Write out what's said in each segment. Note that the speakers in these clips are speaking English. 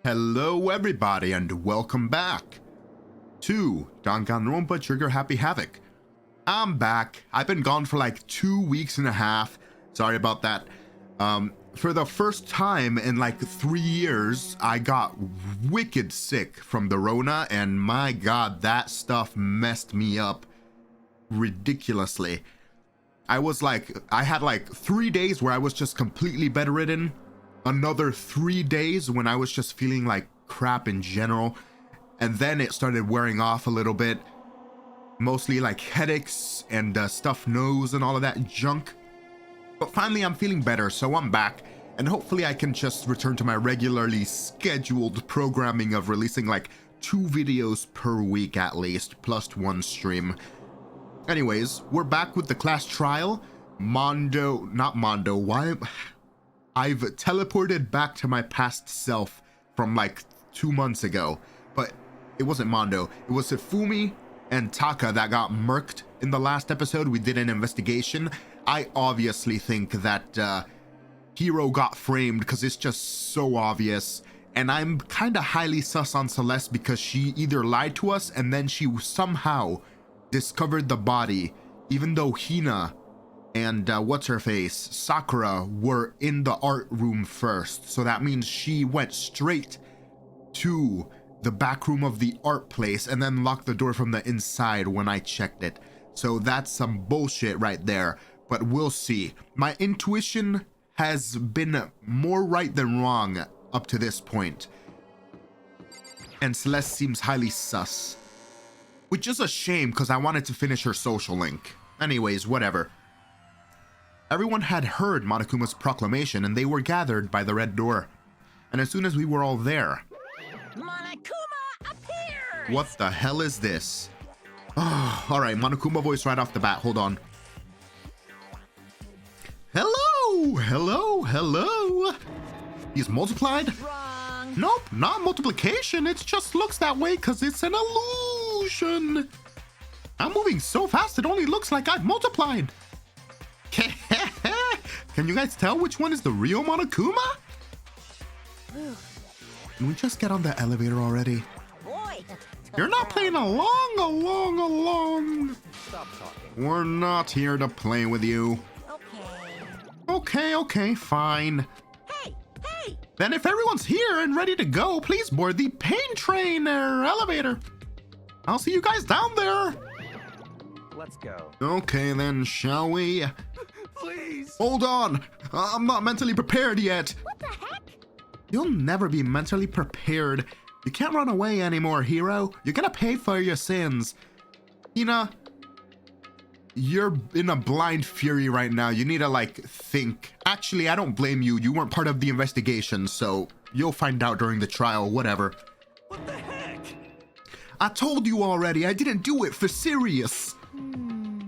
Hello everybody and welcome back to Danganronpa Trigger Happy Havoc. I'm back. I've been gone for like 2 weeks and a half. Sorry about that. For the first time in like 3 years, I got wicked sick from the Rona, and my god, that stuff messed me up ridiculously. I had like 3 days where I was just completely bedridden. Another 3 days when I was just feeling like crap in general, and then it started wearing off a little bit, mostly like headaches and stuffed nose and all of that junk. But finally I'm feeling better, so I'm back, and hopefully I can just return to my regularly scheduled programming of releasing like 2 videos per week at least, plus 1 stream. Anyways, we're back with the class trial. I've teleported back to my past self from like 2 months ago, but it wasn't Mondo. It was Hifumi and Taka that got murked in the last episode. We did an investigation. I obviously think that Hiro got framed because it's just so obvious. And I'm kind of highly sus on Celeste because she either lied to us and then she somehow discovered the body, even though Hina and what's-her-face, Sakura, were in the art room first. So that means she went straight to the back room of the art place and then locked the door from the inside when I checked it. So that's some bullshit right there, but we'll see. My intuition has been more right than wrong up to this point, and Celeste seems highly sus, which is a shame because I wanted to finish her social link. Anyways, whatever. Everyone had heard Monokuma's proclamation and they were gathered by the red door. And as soon as we were all there... Monokuma appears! What the hell is this? Oh, alright, Monokuma voice right off the bat. Hold on. Hello! Hello! Hello! He's multiplied? Wrong. Nope, not multiplication. It just looks that way because it's an illusion. I'm moving so fast it only looks like I've multiplied. Can you guys tell which one is the real Monokuma? Can we just get on the elevator already? Boy. You're not playing along. Stop talking. We're not here to play with you. Okay. Okay, fine. Hey! Then if everyone's here and ready to go, please board the pain train or elevator. I'll see you guys down there. Let's go. Okay then, shall we? Please. Hold on, I'm not mentally prepared yet. What the heck? You'll never be mentally prepared. You can't run away anymore, hero. You're gonna pay for your sins. Hina, you're in a blind fury right now. You need to like think. Actually, I don't blame you. You weren't part of the investigation, so you'll find out during the trial, whatever. What the heck? I told you already, I didn't do it for serious.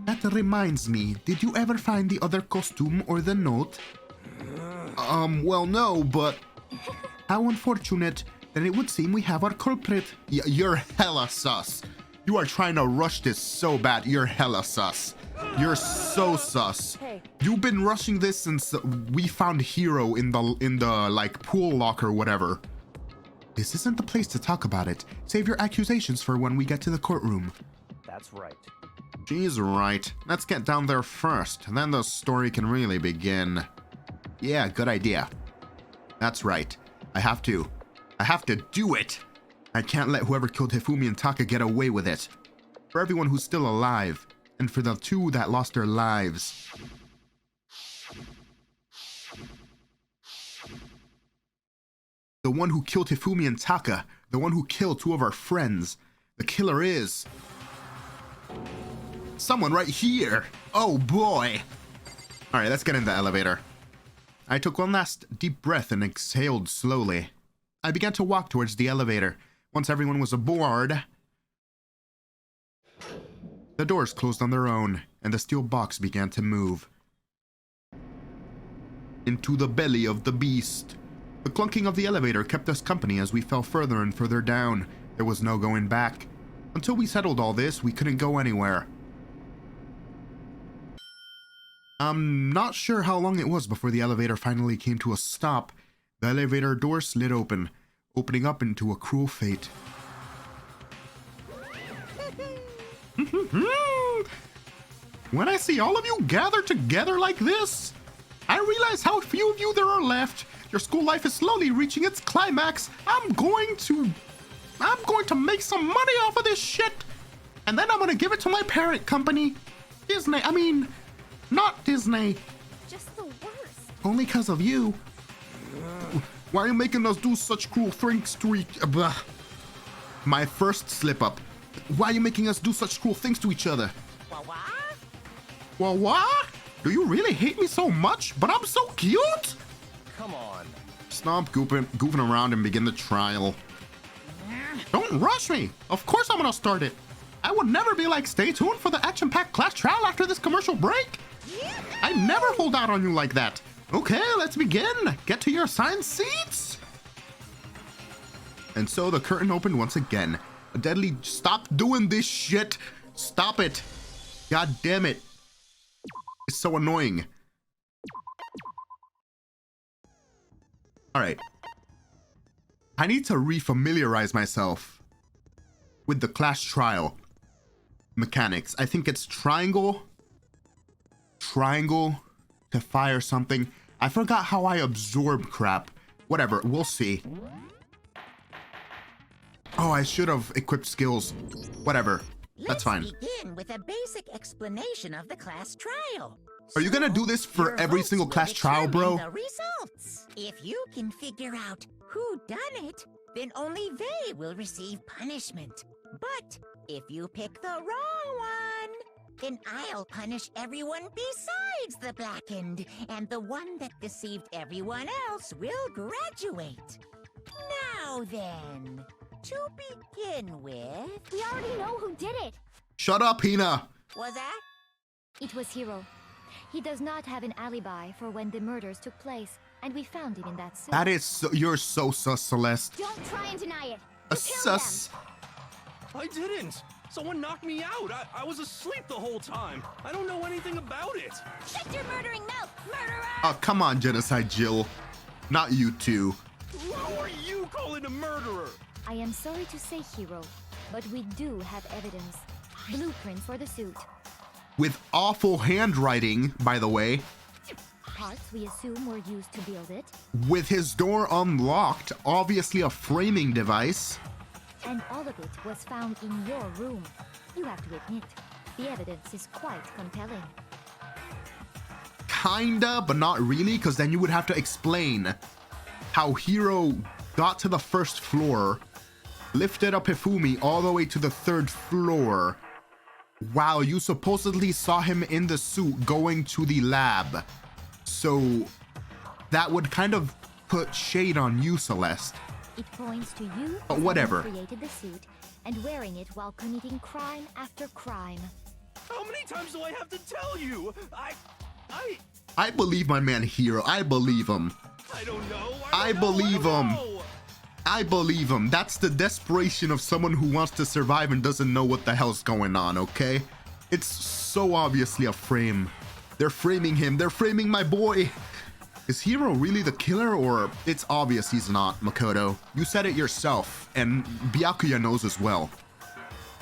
That reminds me, did you ever find the other costume or the note? Well, no, but how unfortunate. Then it would seem we have our culprit. You're hella sus. You are trying to rush this so bad. You're hella sus. You're so sus. Hey. You've been rushing this since we found Hiro in the like pool locker or whatever. This isn't the place to talk about it. Save your accusations for when we get to the courtroom. That's right. She's right. Let's get down there first, then the story can really begin. Yeah, good idea. That's right. I have to do it. I can't let whoever killed Hifumi and Taka get away with it. For everyone who's still alive, and for the 2 that lost their lives. The one who killed Hifumi and Taka, the one who killed 2 of our friends. The killer is... someone right here. Oh boy. Alright, let's get in the elevator. I took one last deep breath and exhaled slowly. I began to walk towards the elevator. Once everyone was aboard, the doors closed on their own, and the steel box began to move. Into the belly of the beast. The clunking of the elevator kept us company as we fell further and further down. There was no going back. Until we settled all this, we couldn't go anywhere. I'm not sure how long it was before the elevator finally came to a stop. The elevator door slid open. opening up into a cruel fate. When I see all of you gathered together like this, I realize how few of you there are left. Your school life is slowly reaching its climax. I'm going to make some money off of this shit. And then I'm gonna give it to my parent company. Disney, I mean, not Disney. Just the worst. Only because of you. Why are you making us do such cruel things to each other? My first slip up. Why are you making us do such cruel things to each other? What? Well, what? Do you really hate me so much? But I'm so cute? Come on. Stop goofing around and begin the trial. Don't rush me. Of course I'm gonna start it. I would never be like, stay tuned for the action-packed class trial after this commercial break. I never hold out on you like that. Okay, let's begin. Get to your assigned seats. And so the curtain opened once again. A deadly, stop doing this shit. Stop it. God damn it. It's so annoying. All right. I need to refamiliarize myself with the class trial mechanics. I think it's triangle to fire something. I forgot how I absorb crap. Whatever, we'll see. Oh, I should have equipped skills. Whatever, that's fine. Let's begin with a basic explanation of the class trial. Are you gonna do this for Your every votes single will class trial, bro? determine the results. If you can figure out who done it, then only they will receive punishment. But if you pick the wrong one, then I'll punish everyone besides the blackened, and the one that deceived everyone else will graduate. Now then, to begin with, We already know who did it. Shut up, Hina. was that? It was Hiro. He does not have an alibi for when the murders took place, and we found him in that suit. That is so, you're so sus, Celeste. Don't try and deny it. A You killed sus. I didn't. Someone knocked me out. I was asleep the whole time. I don't know anything about it. Shut your murdering mouth, murderer! Oh, come on, Genocide Jill. Not you two. Who are you calling a murderer? I am sorry to say, Hiro, but we do have evidence. Blueprint for the suit. With awful handwriting, by the way. Parts we assume were used to build it, With his door unlocked, obviously a framing device. and all of it was found in your room. You have to admit, the evidence is quite compelling. Kinda, but not really, because then you would have to explain how Hiro got to the first floor, lifted up Hifumi all the way to the third floor, while you supposedly saw him in the suit going to the lab. So that would kind of put shade on you, Celeste. It points to you But as whatever. having created the suit and wearing it while committing crime after crime. How many times do I have to tell you? I believe my man Hiro. I believe him. I don't know. I don't know, believe don't him. know. I believe him. That's the desperation of someone who wants to survive and doesn't know what the hell's going on, okay? It's so obviously a frame. They're framing him. They're framing my boy. Is Hiro really the killer, or it's obvious he's not, Makoto? You said it yourself, and Byakuya knows as well.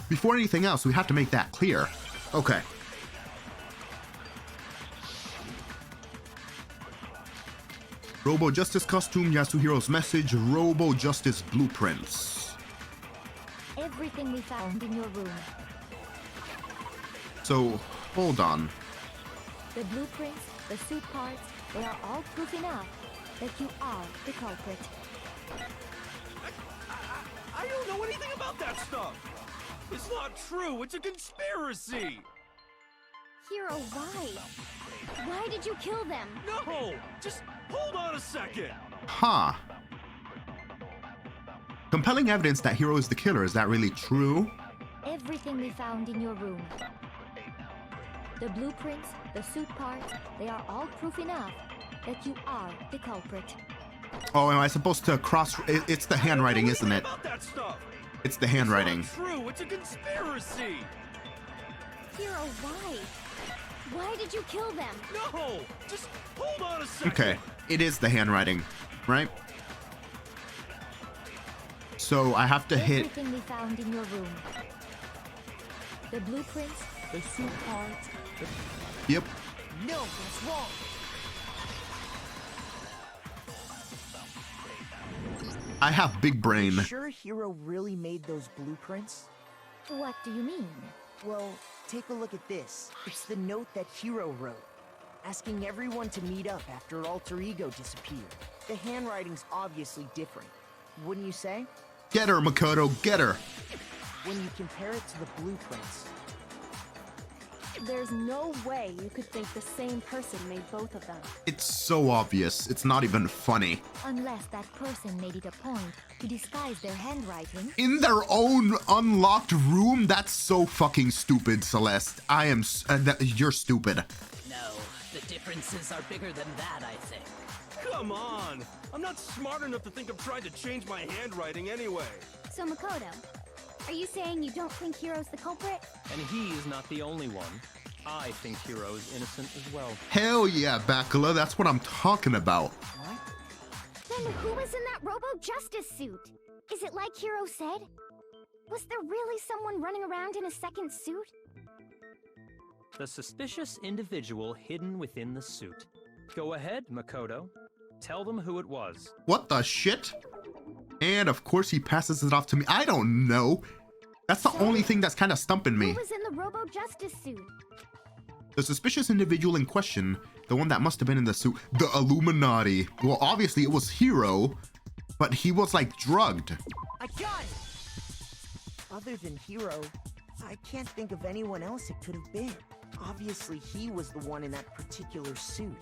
Before anything else, we have to make that clear. Okay. Robo Justice costume, Yasuhiro's message, Robo Justice blueprints. Everything we found in your room. So, hold on. The blueprints, the suit parts, they are all proof enough that you are the culprit. I don't know anything about that stuff. It's not true. It's a conspiracy. Hiro, why? Why did you kill them? No, just hold on a second. Huh. Compelling evidence that Hiro is the killer. Is that really true? Everything we found in your room. The blueprints, the suit parts, they are all proof enough that you are the culprit. Oh, am I supposed to cross? It's the handwriting, isn't it? About that stuff. It's the handwriting. It's not true. It's a conspiracy. Hiro, why? Why did you kill them? No, just hold on a second. Okay, it is the handwriting, right? So I have to hit. Everything we found in your room. The blueprints, the suit parts. Yep. No, that's wrong. I have big brain. Sure Hero really made those blueprints? What do you mean? Well, take a look at this. It's the note that Hero wrote, asking everyone to meet up after Alter Ego disappeared. The handwriting's obviously different, wouldn't you say? Get her, Makoto, get her. When you compare it to the blueprints. There's no way you could think the same person made both of them. It's so obvious. It's not even funny. Unless that person made it a point to disguise their handwriting. In their own unlocked room? That's so fucking stupid, Celeste. I am. You're stupid. No, the differences are bigger than that, I think. Come on! I'm not smart enough to think of trying to change my handwriting anyway. So Makoto, are you saying you don't think Hiro's the culprit? And he is not the only one. I think Hiro is innocent as well. Hell yeah, Bakula. That's what I'm talking about. Then who was in that Robo-Justice suit? Is it like Hiro said? Was there really someone running around in a second suit? The suspicious individual hidden within the suit. Go ahead, Makoto. Tell them who it was. What the shit? And of course he passes it off to me. I don't know. That's the only thing that's kind of stumping me. Who was in the Robo-Justice suit? The suspicious individual in question, the one that must have been in the suit, the Illuminati. Well, obviously it was Hiro, but he was like drugged. I got it! Other than Hiro, I can't think of anyone else it could have been. Obviously he was the one in that particular suit.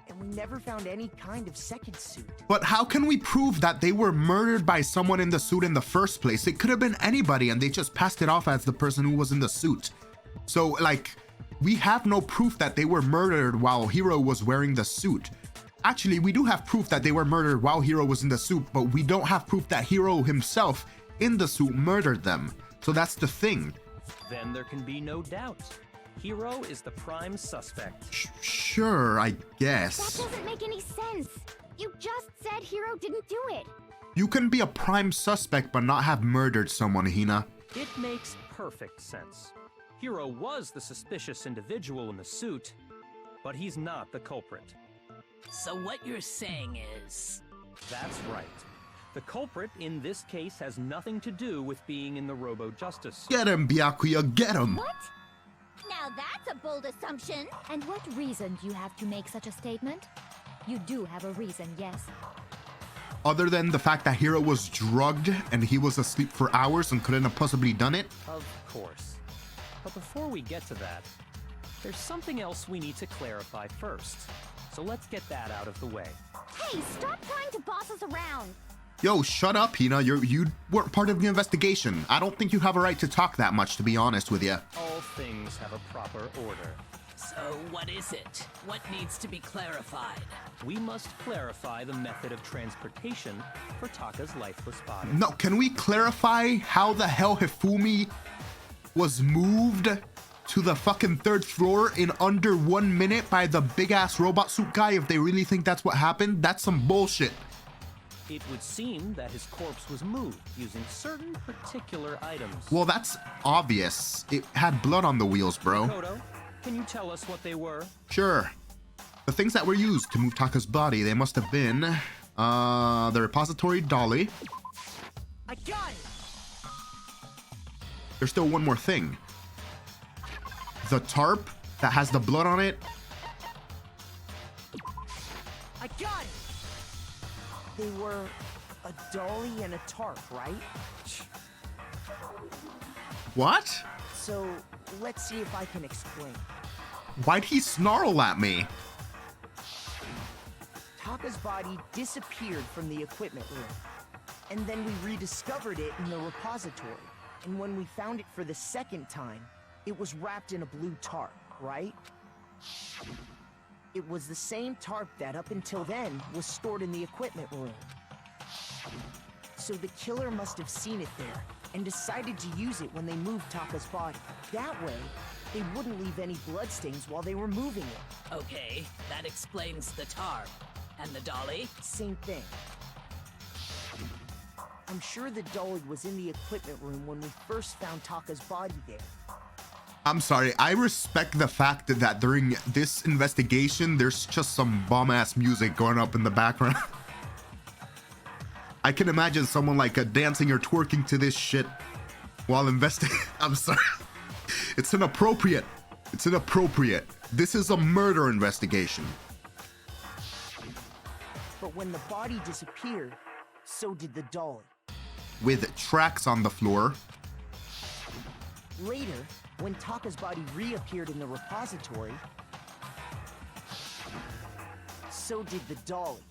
And we never found any kind of second suit. But how can we prove that they were murdered by someone in the suit in the first place? It could have been anybody and they just passed it off as the person who was in the suit. So, like, we have no proof that they were murdered while Hiro was wearing the suit. Actually, we do have proof that they were murdered while Hiro was in the suit, but we don't have proof that Hiro himself in the suit murdered them. So that's the thing. Then there can be no doubt. Hiro is the prime suspect. Sure, I guess. That doesn't make any sense. You just said Hiro didn't do it. You can be a prime suspect but not have murdered someone, Hina. It makes perfect sense. Hiro was the suspicious individual in the suit, but he's not the culprit. So what you're saying is... That's right. The culprit in this case has nothing to do with being in the Robo-Justice suit. Get him, Byakuya, get him! What? Now that's a bold assumption. And what reason do you have to make such a statement? You do have a reason, yes. Other than the fact that Hiro was drugged and he was asleep for hours and couldn't have possibly done it? Of course. But before we get to that, there's something else we need to clarify first. So let's get that out of the way. Hey, stop trying to boss us around. Yo, shut up, Hina. You weren't part of the investigation. I don't think you have a right to talk that much, to be honest with you. All things have a proper order. So what is it? What needs to be clarified? We must clarify the method of transportation for Taka's lifeless body. No, can we clarify how the hell Hifumi was moved to the fucking 3rd floor in under 1 minute by the big-ass robot suit guy if they really think that's what happened? That's some bullshit. It would seem that his corpse was moved using certain particular items. Well, that's obvious. It had blood on the wheels, bro. Makoto, can you tell us what they were? Sure. The things that were used to move Taka's body, they must have been the repository dolly. I got it! There's still one more thing. The tarp that has the blood on it. I got it! They were a dolly and a tarp, right? What? So, let's see if I can explain. Why'd he snarl at me? Taka's body disappeared from the equipment room. And then we rediscovered it in the repository. And when we found it for the second time, it was wrapped in a blue tarp, right? It was the same tarp that, up until then, was stored in the equipment room. So the killer must have seen it there, and decided to use it when they moved Taka's body. That way, they wouldn't leave any bloodstains while they were moving it. Okay, that explains the tarp. And the dolly? Same thing. I'm sure the dolly was in the equipment room when we first found Taka's body there. I'm sorry, I respect the fact that during this investigation, there's just some bomb-ass music going up in the background. I can imagine someone like dancing or twerking to this shit while investigating. I'm sorry. It's inappropriate. It's inappropriate. This is a murder investigation. But when the body disappeared, so did the dolly. With tracks on the floor. Later, when Taka's body reappeared in the repository, so did the dolly.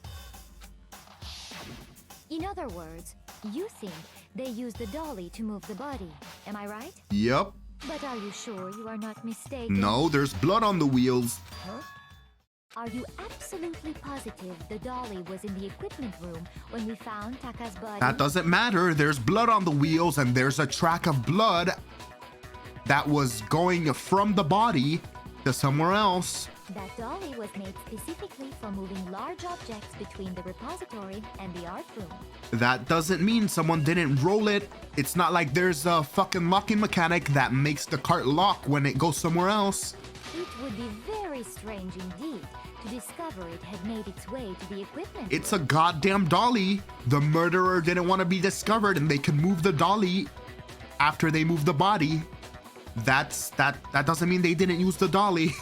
In other words, you think they used the dolly to move the body. Am I right? Yep. But are you sure you are not mistaken? No, there's blood on the wheels. Huh? Are you absolutely positive the dolly was in the equipment room when we found Taka's body? That doesn't matter. There's blood on the wheels and there's a track of blood that was going from the body to somewhere else. That dolly was made specifically for moving large objects between the repository and the art room. That doesn't mean someone didn't roll it. It's not like there's a fucking locking mechanic that makes the cart lock when it goes somewhere else. It would be very strange indeed to discover it had made its way to the equipment It's room. a goddamn dolly. The murderer didn't want to be discovered and they can move the dolly after they move the body. That doesn't mean they didn't use the dolly.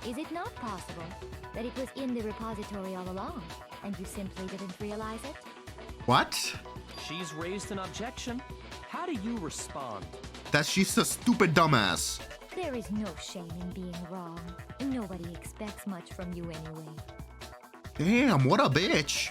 Is it not possible that it was in the repository all along and you simply didn't realize it? What? She's raised an objection. How do you respond? That she's a stupid dumbass. There is no shame in being wrong. Nobody expects much from you anyway. Damn, what a bitch.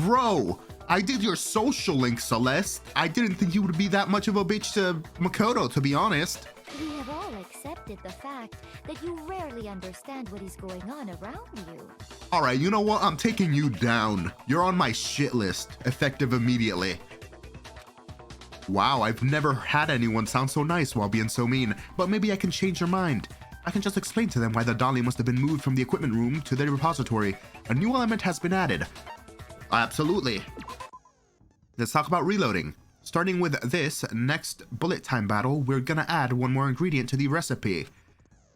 Bro, I did your social link, Celeste. I didn't think you would be that much of a bitch to Makoto, to be honest. We have all accepted the fact that you rarely understand what is going on around you. Alright, you know what? I'm taking you down. You're on my shit list, effective immediately. Wow, I've never had anyone sound so nice while being so mean, but maybe I can change your mind. I can just explain to them why the dolly must have been moved from the equipment room to the repository. A new element has been added. Absolutely. Let's talk about reloading. Starting with this next bullet time battle, we're gonna add one more ingredient to the recipe.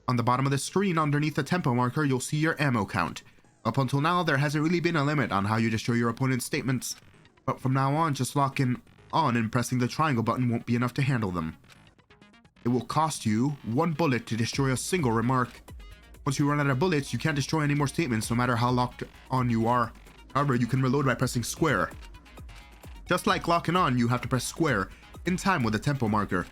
On the bottom of the screen underneath the tempo marker, you'll see your ammo count. Up until now, there hasn't really been a limit on how you destroy your opponent's statements, but from now on, just locking on and pressing the triangle button won't be enough to handle them. It will cost you 1 bullet to destroy a single remark. Once you run out of bullets, you can't destroy any more statements no matter how locked on you are. However, you can reload by pressing square. Just like locking on, you have to press square in time with the tempo marker.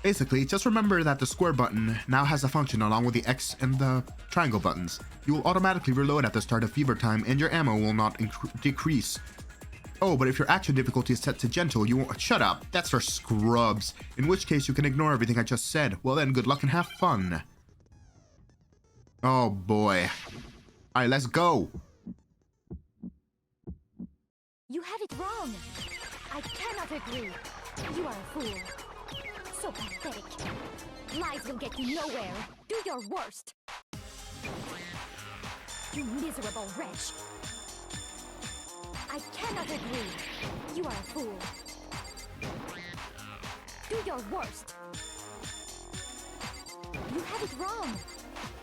Basically, just remember that the square button now has a function along with the X and the triangle buttons. You will automatically reload at the start of fever time and your ammo will not decrease. Oh, but if your action difficulty is set to gentle, you won't— shut up, that's for scrubs. In which case you can ignore everything I just said. Well then, good luck and have fun. Oh boy. Alright, let's go. You have it wrong. I cannot agree. You are a fool. So pathetic. Lies will get you nowhere. Do your worst. You miserable wretch. I cannot agree. You are a fool. Do your worst. You have it wrong.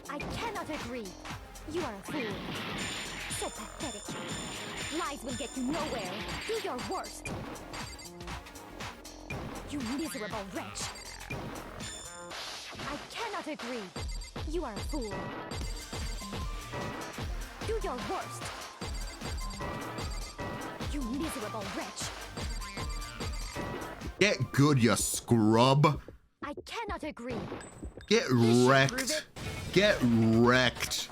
I cannot agree. You are a fool. So pathetic. Lies will get you nowhere. Do your worst. You miserable wretch. I cannot agree. You are a fool. Do your worst. You miserable wretch. Get good, you scrub. I cannot agree. Get wrecked. Get wrecked.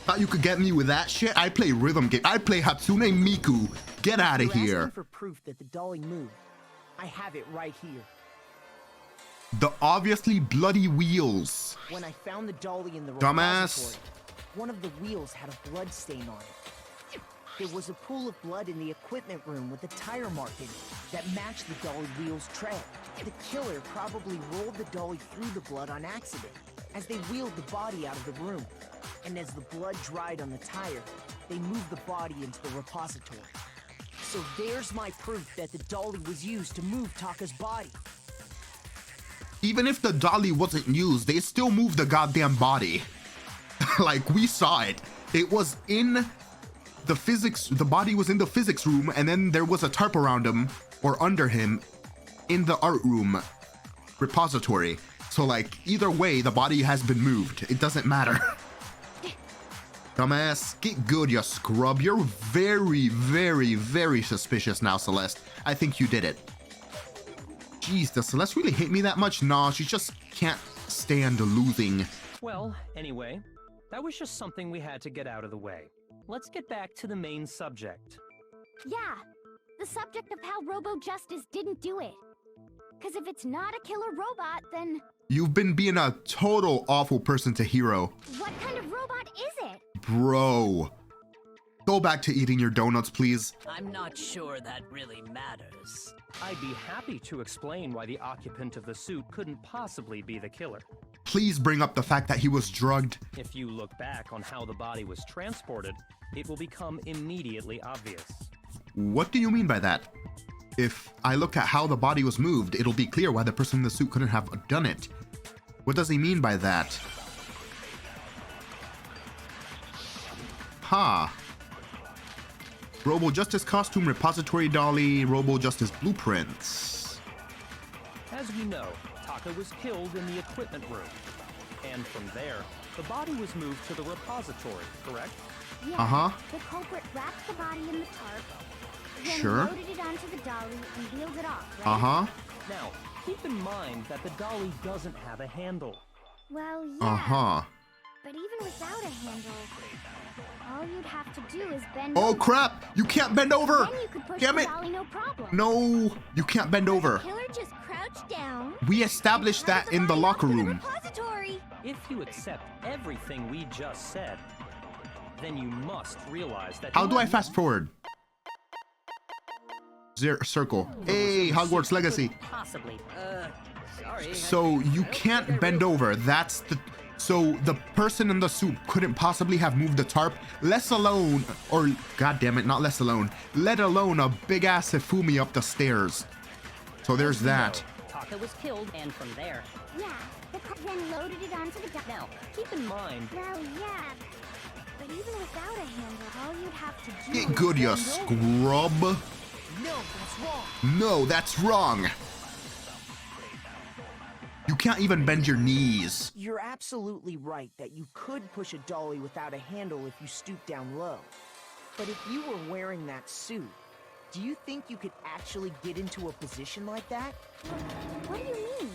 Thought you could get me with that shit? I play rhythm game. I play Hatsune Miku. Get out of You're here. asking for proof that the dolly moved. I have it right here. The obviously bloody wheels. When I found the dolly in the Dumbass. repository, one of the wheels had a blood stain on it. There was a pool of blood in the equipment room with a tire mark in it that matched the dolly wheel's tread. The killer probably rolled the dolly through the blood on accident as they wheeled the body out of the room. And as the blood dried on the tire, they moved the body into the repository. So there's my proof that the dolly was used to move Taka's body. Even if the dolly wasn't used, they still moved the goddamn body. Like, we saw it. It was in the physics, the body was in the physics room, and then there was a tarp around him, or under him, in the art room repository. So, like, either way, the body has been moved. It doesn't matter. Dumbass, get good, you scrub. You're very, very, very suspicious now, Celeste. I think you did it. Jeez, does Celeste really hate me that much? Nah, she just can't stand losing. Well, anyway, that was just something we had to get out of the way. Let's get back to the main subject. Yeah, the subject of how Robo Justice didn't do it. Because if it's not a killer robot, then... You've been being a total awful person to Hiro. What kind of robot is it? Bro. Go back to eating your donuts, please. I'm not sure that really matters. I'd be happy to explain why the occupant of the suit couldn't possibly be the killer. Please bring up the fact that he was drugged. If you look back on how the body was transported, it will become immediately obvious. What do you mean by that? If I look at how the body was moved, it'll be clear why the person in the suit couldn't have done it. What does he mean by that? Ha. Robo Justice costume, repository dolly, Robo Justice blueprints. As we know, Taka was killed in the equipment room. And from there, the body was moved to the repository, correct? Yeah, the culprit wrapped the body in the tarp, then loaded it onto the dolly and wheeled it off, right? Now, keep in mind that the dolly doesn't have a handle. Well, yeah. But even without a handle, all you'd have to do is bend over. Oh crap! You can't bend over! Then you could push Damn the it! dolly, no problem. No, you can't bend over. The killer just crouched down. We established that in the locker room. If you accept everything we just said, then you must realize that... How do I fast forward? Circle. Hey, Hogwarts Legacy. Possibly. Sorry. So you can't bend over. That's the... So the person in the suit couldn't possibly have moved the tarp, less alone, or god damn it, not less alone, let alone a big ass Hifumi up the stairs. So there's that. Taka was killed, and from there. Yeah, the cop then loaded it onto the dolly. Now, keep in mind... Well, yeah, but even without a handle, all you'd have to do Get good, you scrub. No, that's wrong. No, that's wrong. You can't even bend your knees. You're absolutely right that you could push a dolly without a handle if you stoop down low. But if you were wearing that suit, do you think you could actually get into a position like that? What do you mean?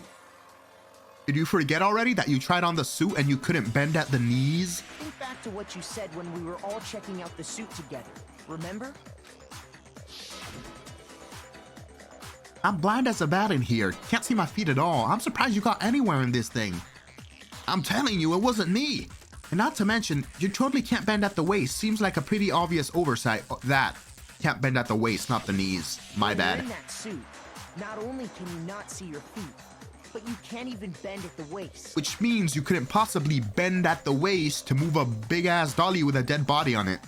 Did you forget already that you tried on the suit and you couldn't bend at the knees? Think back to what you said when we were all checking out the suit together. Remember? I'm blind as a bat in here. Can't see my feet at all. I'm surprised you got anywhere in this thing. I'm telling you, it wasn't me. And not to mention, you totally can't bend at the waist. Seems like a pretty obvious oversight. That. Can't bend at the waist, not the knees. My When bad. you're in that suit, not only can you not see your feet, but you can't even bend at the waist. Which means you couldn't possibly bend at the waist to move a big ass dolly with a dead body on it.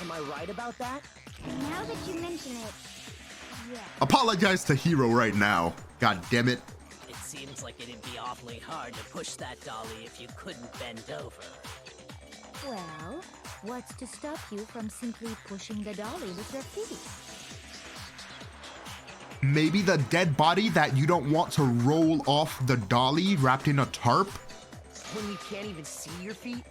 Am I right about that? Now that you mention it, yeah. Apologize to Hiro right now. God damn it. It seems like it'd be awfully hard to push that dolly if you couldn't bend over. Well, what's to stop you from simply pushing the dolly with your feet? Maybe the dead body that you don't want to roll off the dolly wrapped in a tarp? When you can't even see your feet?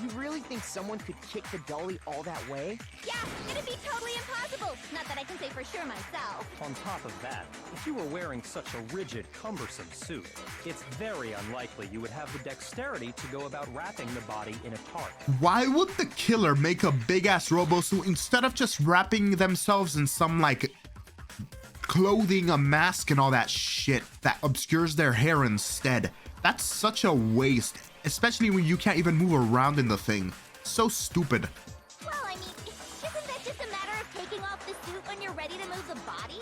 You really think someone could kick the dolly all that way? Yeah, it'd be totally impossible. Not that I can say for sure myself. On top of that, if you were wearing such a rigid, cumbersome suit, it's very unlikely you would have the dexterity to go about wrapping the body in a tarp. Why would the killer make a big ass robo suit instead of just wrapping themselves in some like clothing, a mask and all that shit that obscures their hair instead? That's such a waste, especially when you can't even move around in the thing. So stupid. Well, I mean, isn't that just a matter of taking off the suit when you're ready to move the body?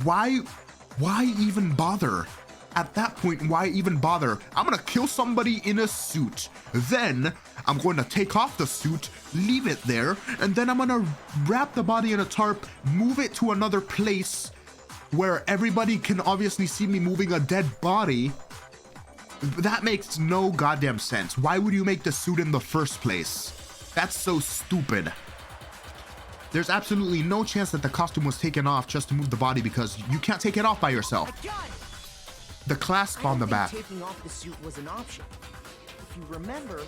Why even bother? at that point, why even bother? I'm gonna kill somebody in a suit. Then I'm going to take off the suit, leave it there, and then I'm gonna wrap the body in a tarp, move it to another place where everybody can obviously see me moving a dead body. That makes no goddamn sense. Why would you make the suit in the first place? That's so stupid. There's absolutely no chance that the costume was taken off just to move the body, because you can't take it off by yourself. The clasp on the back. Taking off the suit was an option. If you remember,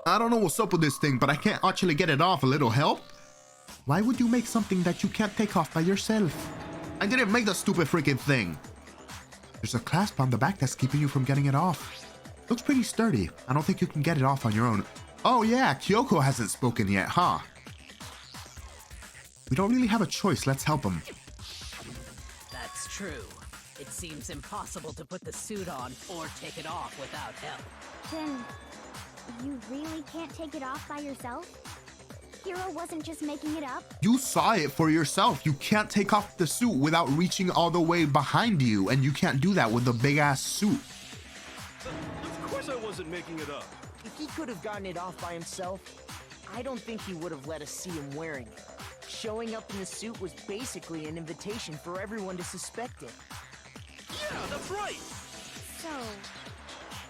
I don't know what's up with this thing, but I can't actually get it off. A little help? Why would you make something that you can't take off by yourself? I didn't make the stupid freaking thing. There's a clasp on the back that's keeping you from getting it off. Looks pretty sturdy. I don't think you can get it off on your own. Oh yeah, Kyoko hasn't spoken yet, huh? We don't really have a choice. Let's help him. That's true. It seems impossible to put the suit on or take it off without help. Then, you really can't take it off by yourself? Hiro wasn't just making it up? You saw it for yourself. You can't take off the suit without reaching all the way behind you, and you can't do that with a big-ass suit. Of course I wasn't making it up. if he could have gotten it off by himself, I don't think he would have let us see him wearing it. Showing up in the suit was basically an invitation for everyone to suspect it. Yeah, that's right! So,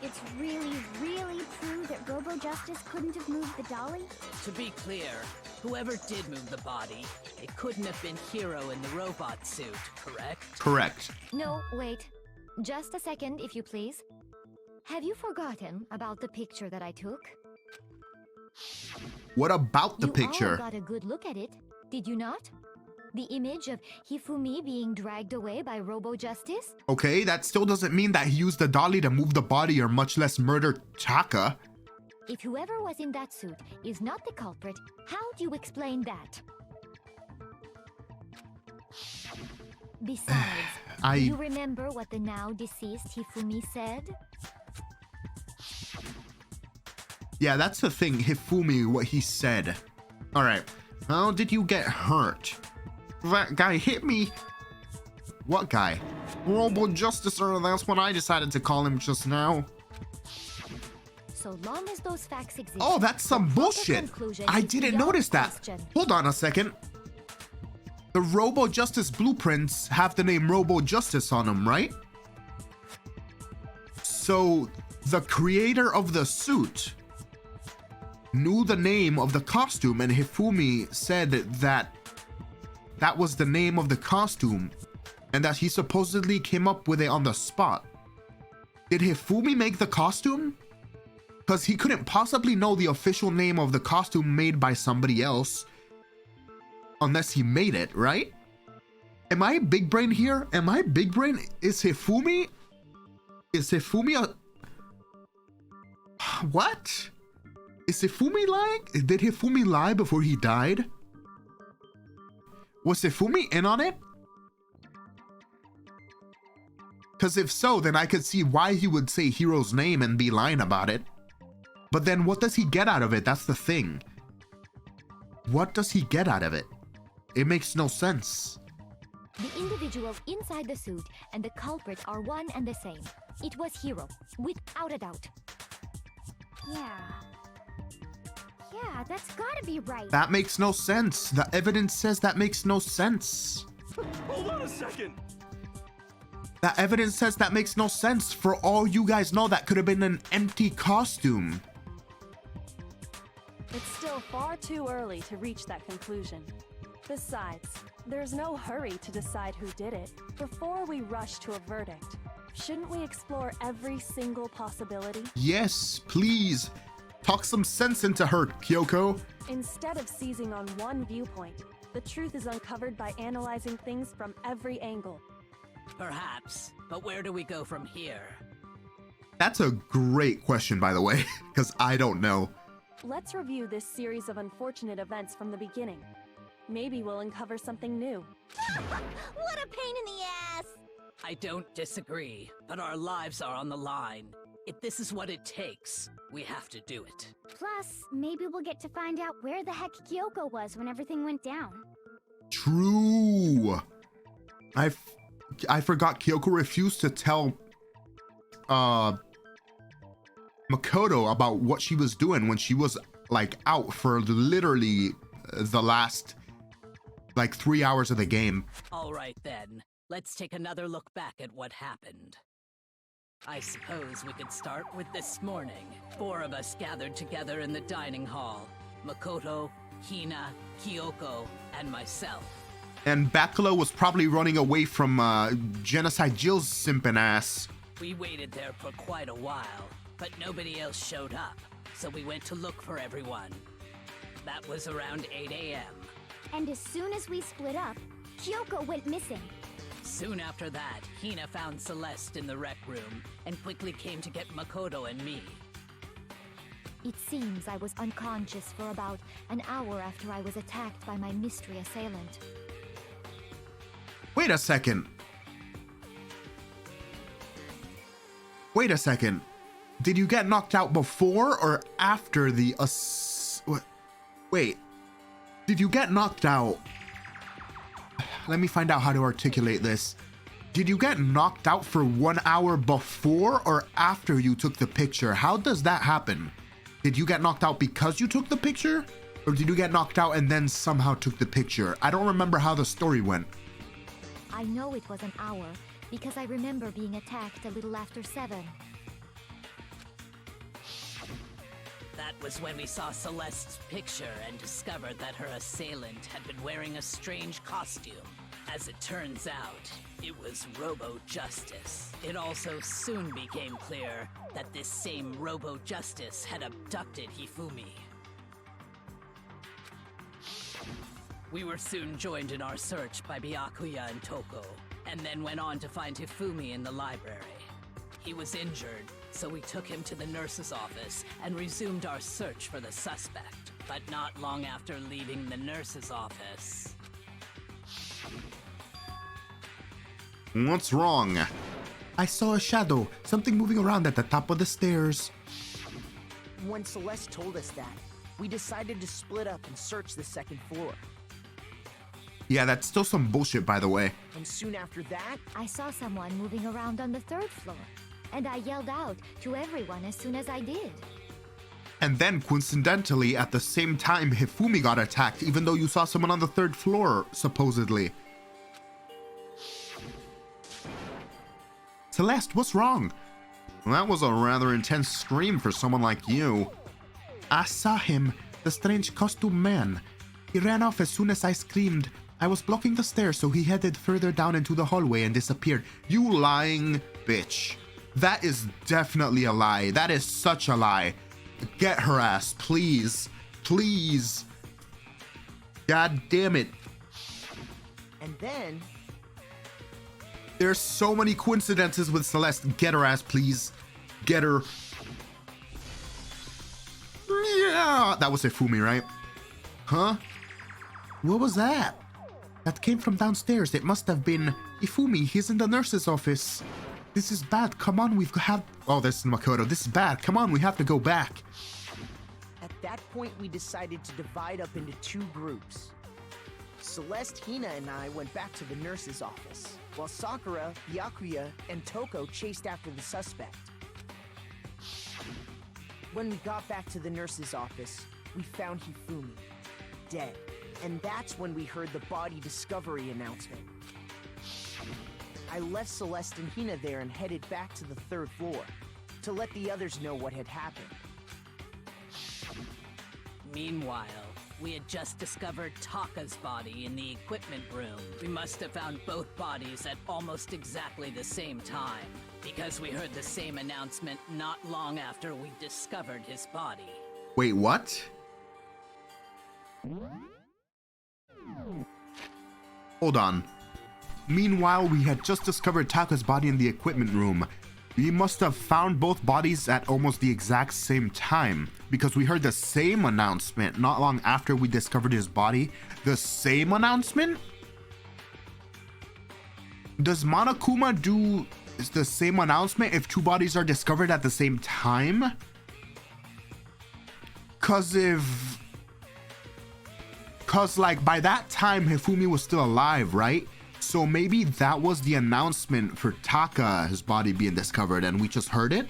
it's really, really true that Robo Justice couldn't have moved the dolly? To be clear, whoever did move the body, it couldn't have been Hiro in the robot suit, correct? Correct. No, wait. Just a second, if you please. Have you forgotten about the picture that I took? What about the You picture? all got a good look at it, did you not? The image of Hifumi being dragged away by Robo Justice? Okay, that still doesn't mean that he used the dolly to move the body or much less murder Taka. If whoever was in that suit is not the culprit, how do you explain that? Besides, do you remember what the now deceased Hifumi said? Yeah, that's the thing, Hifumi, what he said. Alright, how did you get hurt? That guy hit me. What guy? Robo Justicer, that's what I decided to call him just now. So long as those facts exist. Oh, that's some bullshit. I didn't notice that. Hold on a second. The Robo Justice blueprints have the name Robo Justice on them, right? So the creator of the suit knew the name of the costume, and Hifumi said that that was the name of the costume and that he supposedly came up with it on the spot. Did Hifumi make the costume? Because he couldn't possibly know the official name of the costume made by somebody else unless he made it, right? Am I big brain here? Am I big brain? Is Hifumi a... What? Is Hifumi lying? Did Hifumi lie before he died? Was Hifumi in on it? Because if so, then I could see why he would say Hiro's name and be lying about it. But then what does he get out of it? That's the thing. What does he get out of it? It makes no sense. The individual inside the suit and the culprit are one and the same. It was Hiro, without a doubt. Yeah, that's gotta be right. That makes no sense. The evidence says that makes no sense. Hold on a second! That evidence says that makes no sense. For all you guys know, that could have been an empty costume. It's still far too early to reach that conclusion. Besides, there's no hurry to decide who did it before we rush to a verdict. Shouldn't we explore every single possibility? Yes, please. Talk some sense into her, Kyoko. Instead of seizing on one viewpoint, the truth is uncovered by analyzing things from every angle. Perhaps, but where do we go from here? That's a great question, by the way, because I don't know. Let's review this series of unfortunate events from the beginning. Maybe we'll uncover something new. What a pain in the ass! I don't disagree, but our lives are on the line. If this is what it takes, we have to do it. Plus, maybe we'll get to find out where the heck Kyoko was when everything went down. True. I forgot Kyoko refused to tell Makoto about what she was doing when she was like out for literally the last like 3 hours of the game. All right then, let's take another look back at what happened. I suppose we could start with this morning. 4 of us gathered together in the dining hall. Makoto, Hina, Kyoko, and myself. And Bakula was probably running away from Genocide Jill's simping ass. We waited there for quite a while, but nobody else showed up, so we went to look for everyone. That was around 8 a.m. And as soon as we split up, Kyoko went missing. Soon after that, Hina found Celeste in the rec room and quickly came to get Makoto and me. It seems I was unconscious for about an hour after I was attacked by my mystery assailant. Wait a second. Wait a second. Did you get knocked out before or after the Wait. Did you get knocked out? Let me find out how to articulate this. Did you get knocked out for 1 hour before or after you took the picture? How does that happen? Did you get knocked out because you took the picture? Or did you get knocked out and then somehow took the picture? I don't remember how the story went. I know it was an hour because I remember being attacked a little after 7. That was when we saw Celeste's picture and discovered that her assailant had been wearing a strange costume. As it turns out, it was Robo-Justice. It also soon became clear that this same Robo-Justice had abducted Hifumi. We were soon joined in our search by Byakuya and Toko, and then went on to find Hifumi in the library. He was injured, so we took him to the nurse's office and resumed our search for the suspect. But not long after leaving the nurse's office... What's wrong? I saw a shadow, something moving around at the top of the stairs. When Celeste told us that, we decided to split up and search the second floor. Yeah, that's still some bullshit, by the way. And soon after that, I saw someone moving around on the 3rd floor, and I yelled out to everyone as soon as I did. And then, coincidentally, at the same time, Hifumi got attacked, even though you saw someone on the 3rd floor, supposedly. Celeste, what's wrong? Well, that was a rather intense scream for someone like you. I saw him, the strange costume man. He ran off as soon as I screamed. I was blocking the stairs, so he headed further down into the hallway and disappeared. You lying bitch. That is definitely a lie. That is such a lie. Get her ass, please. Please. God damn it. and then... There's so many coincidences with Celeste. Get her ass, please. Get her. Yeah. That was Hifumi, right? Huh? What was that? That came from downstairs. It must have been Hifumi. He's in the nurse's office. This is bad. Come on, we've got... Oh, this is Makoto. This is bad. Come on, we have to go back. At that point, we decided to divide up into 2 groups. Celeste, Hina, and I went back to the nurse's office, while Sakura, Byakuya, and Toko chased after the suspect. When we got back to the nurse's office, we found Hifumi, dead. And that's when we heard the body discovery announcement. I left Celeste and Hina there and headed back to the 3rd floor, to let the others know what had happened. Meanwhile, we had just discovered Taka's body in the equipment room. We must have found both bodies at almost exactly the same time, because we heard the same announcement not long after we discovered his body. Wait, what? Hold on. Meanwhile, we had just discovered Taka's body in the equipment room. We must have found both bodies at almost the exact same time, because we heard the same announcement not long after we discovered his body. The same announcement? Does Monokuma do the same announcement if 2 bodies are discovered at the same time? Cause like by that time Hifumi was still alive, right? So maybe that was the announcement for Taka's body being discovered and we just heard it?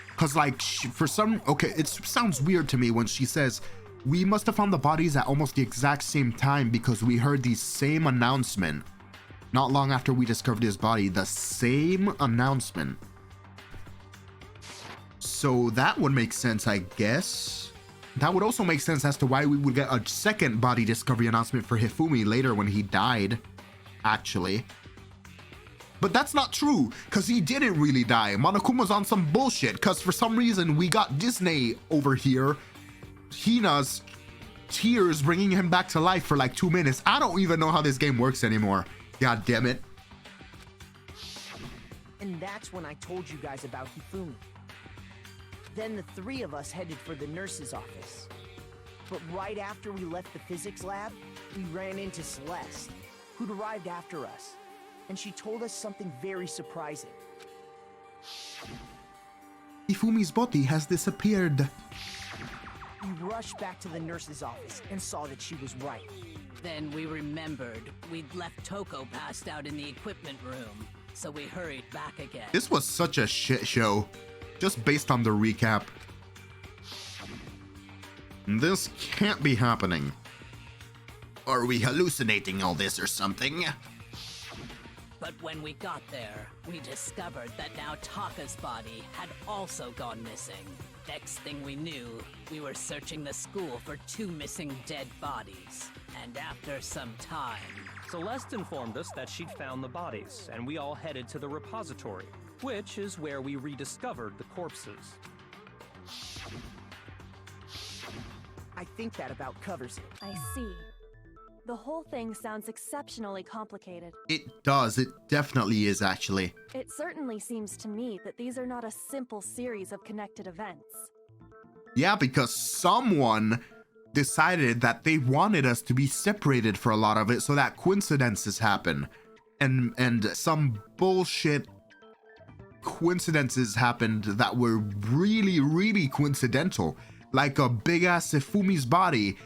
Because like for some, okay, it sounds weird to me when she says, we must have found the bodies at almost the exact same time because we heard the same announcement. Not long after we discovered his body, the same announcement. So that would make sense, I guess. That would also make sense as to why we would get a second body discovery announcement for Hifumi later when he died, actually. But that's not true, because he didn't really die. Monokuma's on some bullshit, because for some reason we got Disney over here, Hina's tears bringing him back to life for like 2 minutes. I don't even know how this game works anymore. God damn it. And that's when I told you guys about Hifumi. Then the three of us headed for the nurse's office. But right after we left the physics lab, we ran into Celeste, who'd arrived after us. And she told us something very surprising. Hifumi's body has disappeared. We rushed back to the nurse's office and saw that she was right. Then we remembered we'd left Toko passed out in the equipment room, so we hurried back again. This was such a shit show, just based on the recap. This can't be happening. Are we hallucinating all this or something? But when we got there, we discovered that now Taka's body had also gone missing. Next thing we knew, we were searching the school for 2 missing dead bodies. And after some time... Celeste informed us that she'd found the bodies, and we all headed to the repository, which is where we rediscovered the corpses. I think that about covers it. I see. The whole thing sounds exceptionally complicated. It does. It definitely is, actually. It certainly seems to me that these are not a simple series of connected events. Yeah, because someone decided that they wanted us to be separated for a lot of it so that coincidences happen. And some bullshit coincidences happened that were really, really coincidental. Like a big-ass Hifumi's body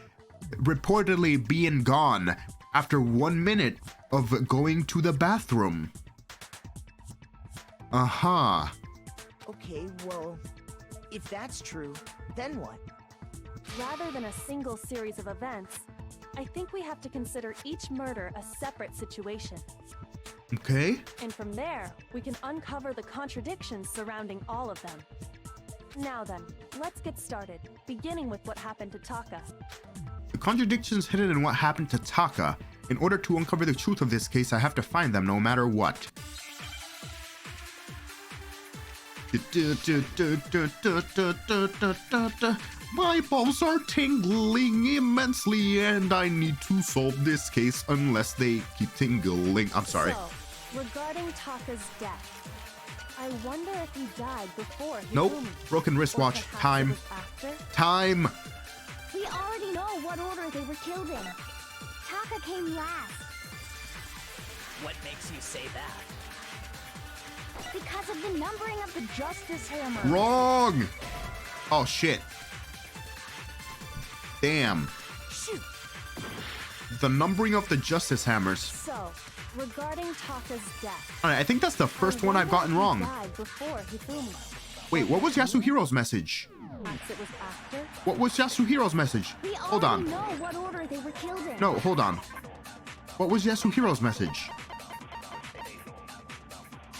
reportedly being gone after 1 minute of going to the bathroom. Uh-huh. Okay, well, if that's true, then what? Rather than a single series of events, I think we have to consider each murder a separate situation. Okay. And from there, we can uncover the contradictions surrounding all of them. Now then, let's get started, beginning with what happened to Taka. The contradictions hidden in what happened to Taka. In order to uncover the truth of this case, I have to find them no matter what. My balls are tingling immensely and I need to solve this case unless they keep tingling. I'm sorry. So, regarding Taka's death, I wonder if he died before he Nope. Broken wristwatch. Time. Time. We already know what order they were killed in. Taka came last. What makes you say that? Because of the numbering of the Justice Hammer. Wrong. Oh shit. Damn. Shoot. The numbering of the Justice Hammers. So, regarding Taka's death. Alright, I think that's the first one I've gotten wrong. Died before Hifumi. Wait, what was Yasuhiro's message? Perhaps it was after? What was Yasuhiro's message? We Hold already on. know what order they were killed in. No, hold on. What was Yasuhiro's message?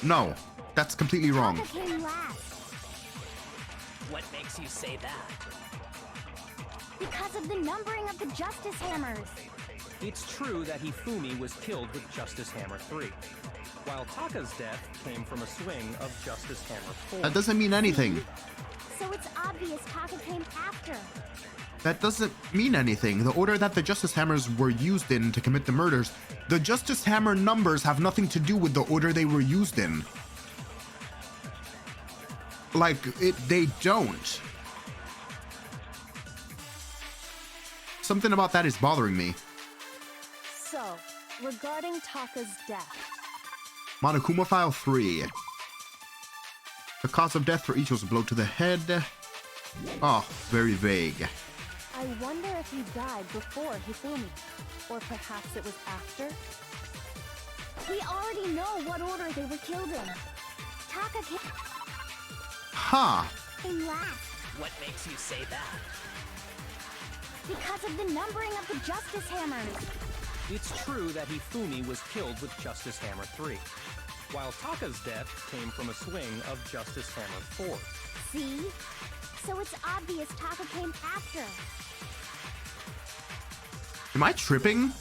No, that's completely wrong. Taka came last. What makes you say that? Because of the numbering of the Justice Hammers. It's true that Hifumi was killed with Justice Hammer 3, while Taka's death came from a swing of Justice Hammer 4. That doesn't mean anything. So it's obvious Taka came after. That doesn't mean anything. The order that the Justice Hammers were used in to commit the murders, the Justice Hammer numbers have nothing to do with the order they were used in. Like, they don't. Something about that is bothering me. So, regarding Taka's death. Monokuma File 3. The cause of death for each was a blow to the head. Oh, very vague. I wonder if he died before Hifumi. Or perhaps it was after? We already know what order they were killed in. Taka Huh. came last What makes you say that? because of the numbering of the Justice Hammers. It's true that Hifumi was killed with Justice Hammer 3, while Taka's death came from a swing of Justice Hammer 4. See? So it's obvious Taka came after. Am I tripping?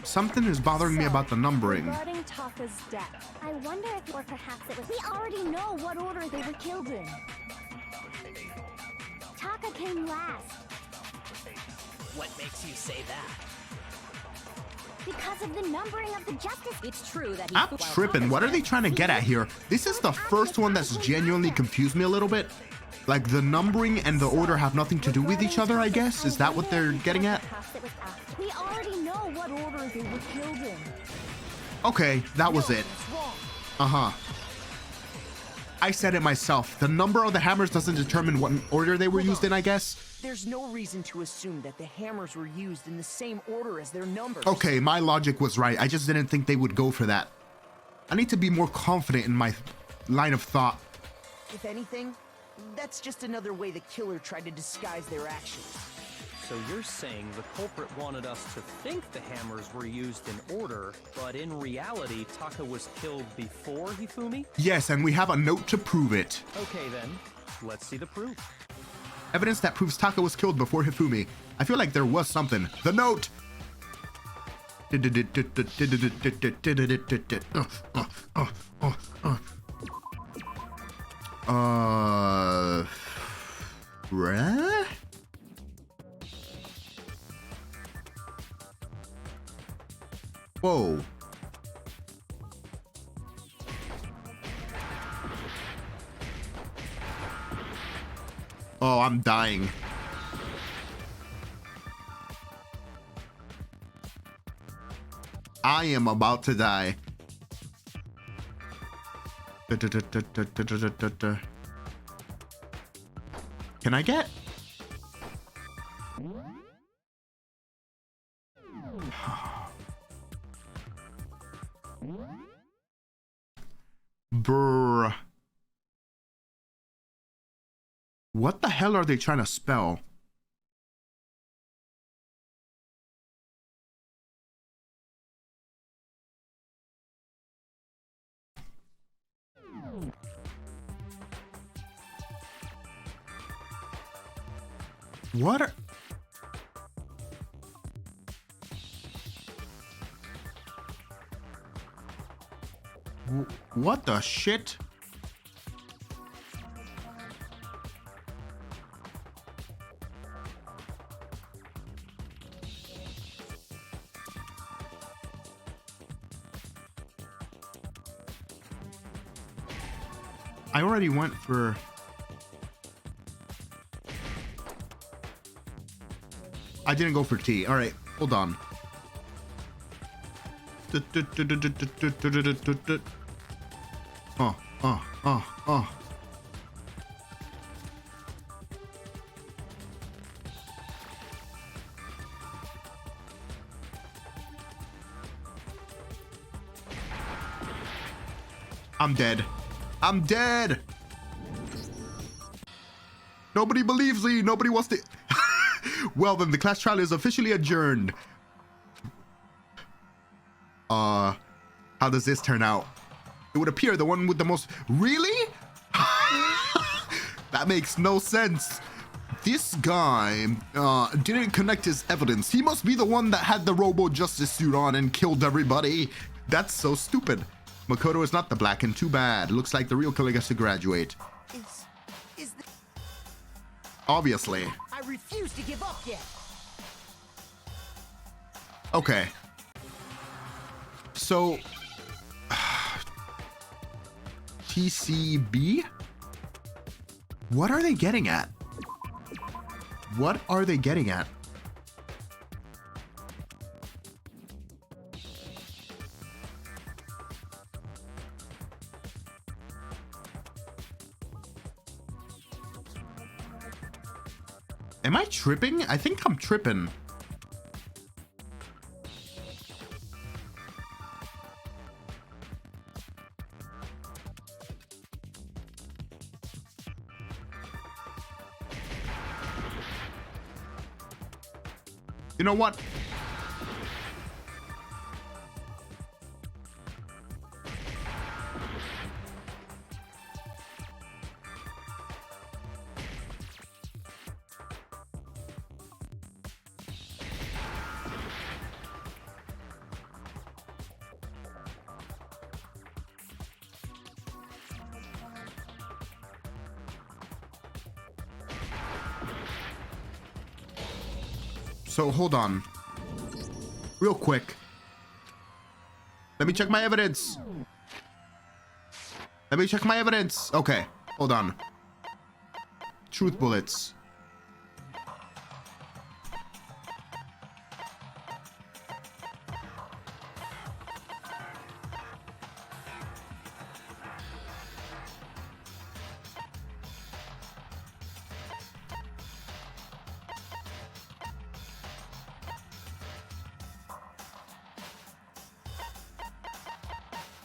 Something is bothering me about the numbering. Regarding Taka's death, I wonder if, or perhaps it was. We already know what order they were killed in. Taka came last What makes you say that? because of the numbering of the Justice. It's true that I'm tripping. What are they trying to get at here? This is the first one that's genuinely confused me a little bit. Like the numbering and the order have nothing to do with each other, I guess? Is that what they're getting at? Perhaps it was after. We already know what order they were killed in. Okay, that was it. It's wrong. Uh-huh. I said it myself. The number of the hammers doesn't determine what order they were used in, I guess. There's no reason to assume that the hammers were used in the same order as their numbers. Okay, my logic was right. I just didn't think they would go for that. I need to be more confident in my line of thought. If anything, that's just another way the killer tried to disguise their actions. So you're saying the culprit wanted us to think the hammers were used in order, but in reality, Taka was killed before Hifumi? Yes, and we have a note to prove it. Okay then, let's see the proof. Evidence that proves Taka was killed before Hifumi. I feel like there was something. The note! Bruh? Whoa. Oh, I'm dying. I am about to die. Can I get? Brr. What the hell are they trying to spell? What are... What the shit? I already went for... I didn't go for T. All right, hold on. Oh. I'm dead. I'm dead. Nobody believes me. Nobody wants to... Well, then the class trial is officially adjourned. How does this turn out? It would appear the one with the most... Really? That makes no sense. This guy didn't connect his evidence. He must be the one that had the Robo Justice suit on and killed everybody. That's so stupid. Makoto is not the Black, and too bad. Looks like the real killer gets to graduate. Is the... Obviously. I refuse to give up yet. Okay. So... TCB? What are they getting at? What are they getting at? Am I tripping? I think I'm tripping. You know what? So hold on. Real quick. Let me check my evidence. Let me check my evidence. Okay, hold on. Truth bullets.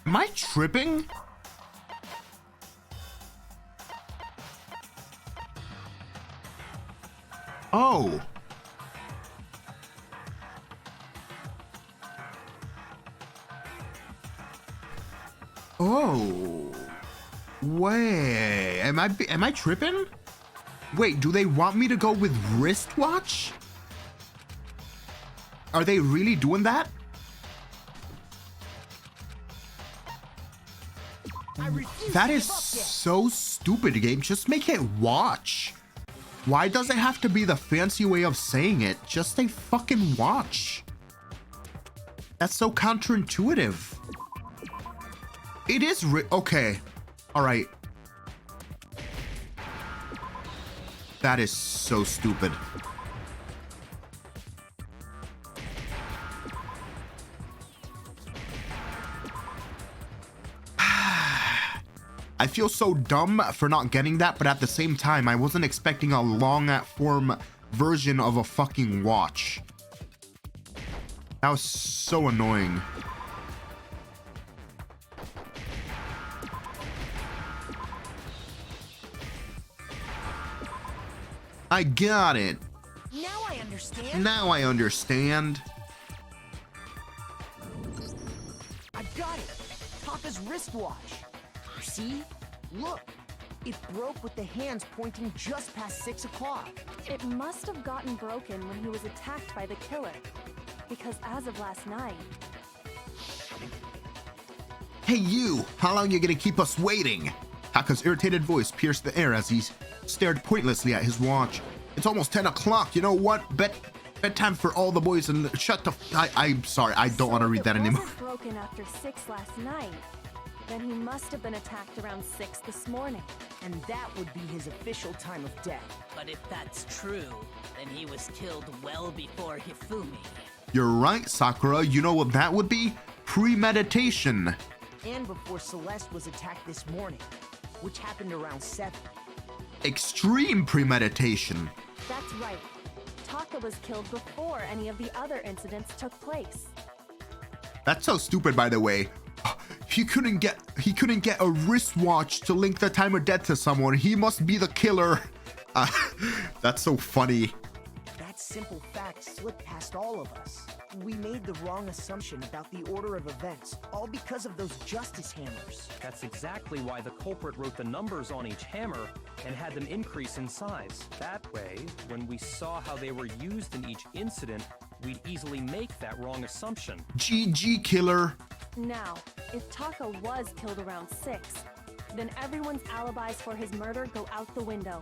Am I tripping? Oh. Oh. Wait. Am I tripping? Wait, do they want me to go with wristwatch? Are they really doing that? That is so stupid, game. Just make it watch. Why does it have to be the fancy way of saying it? Just say fucking watch. That's so counterintuitive. It is okay. All right. That is so stupid. I feel so dumb for not getting that, but at the same time, I wasn't expecting a long form version of a fucking watch. That was so annoying. I got it. Now I understand. Now I understand. I got it. Papa's wristwatch. See? Look. It broke with the hands pointing just past 6 o'clock. It must have gotten broken when he was attacked by the killer. Because as of last night... Hey you! How long are you gonna keep us waiting? Taka's irritated voice pierced the air as he stared pointlessly at his watch. It's almost 10 o'clock. You know what? Bedtime for all the boys and shut the... I'm sorry. I don't want to read that anymore. If it wasn't broken after 6 last night, then he must have been attacked around 6 this morning. And that would be his official time of death. But if that's true, then he was killed well before Hifumi. You're right, Sakura. You know what that would be? Premeditation. And before Celeste was attacked this morning, which happened around 7. Extreme premeditation. That's right. Taka was killed before any of the other incidents took place. That's so stupid, by the way. He couldn't get a wristwatch to link the time of death to someone. He must be the killer. That's so funny. That simple fact slipped past all of us. We made the wrong assumption about the order of events, all because of those justice hammers. That's exactly why the culprit wrote the numbers on each hammer and had them increase in size. That way, when we saw how they were used in each incident, we'd easily make that wrong assumption. GG, killer. Now, if Taka was killed around 6, then everyone's alibis for his murder go out the window.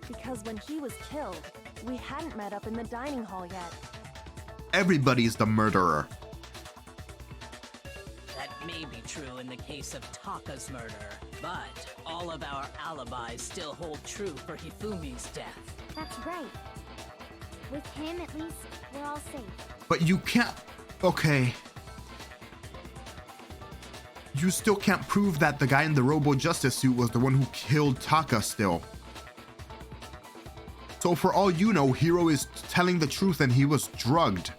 Because when he was killed, we hadn't met up in the dining hall yet. Everybody's the murderer. That may be true in the case of Taka's murder, but all of our alibis still hold true for Hifumi's death. That's right. With him, at least, we're all safe. But you can't... Okay. You still can't prove that the guy in the Robo Justice suit was the one who killed Taka still. So for all you know, Hiro is telling the truth and he was drugged.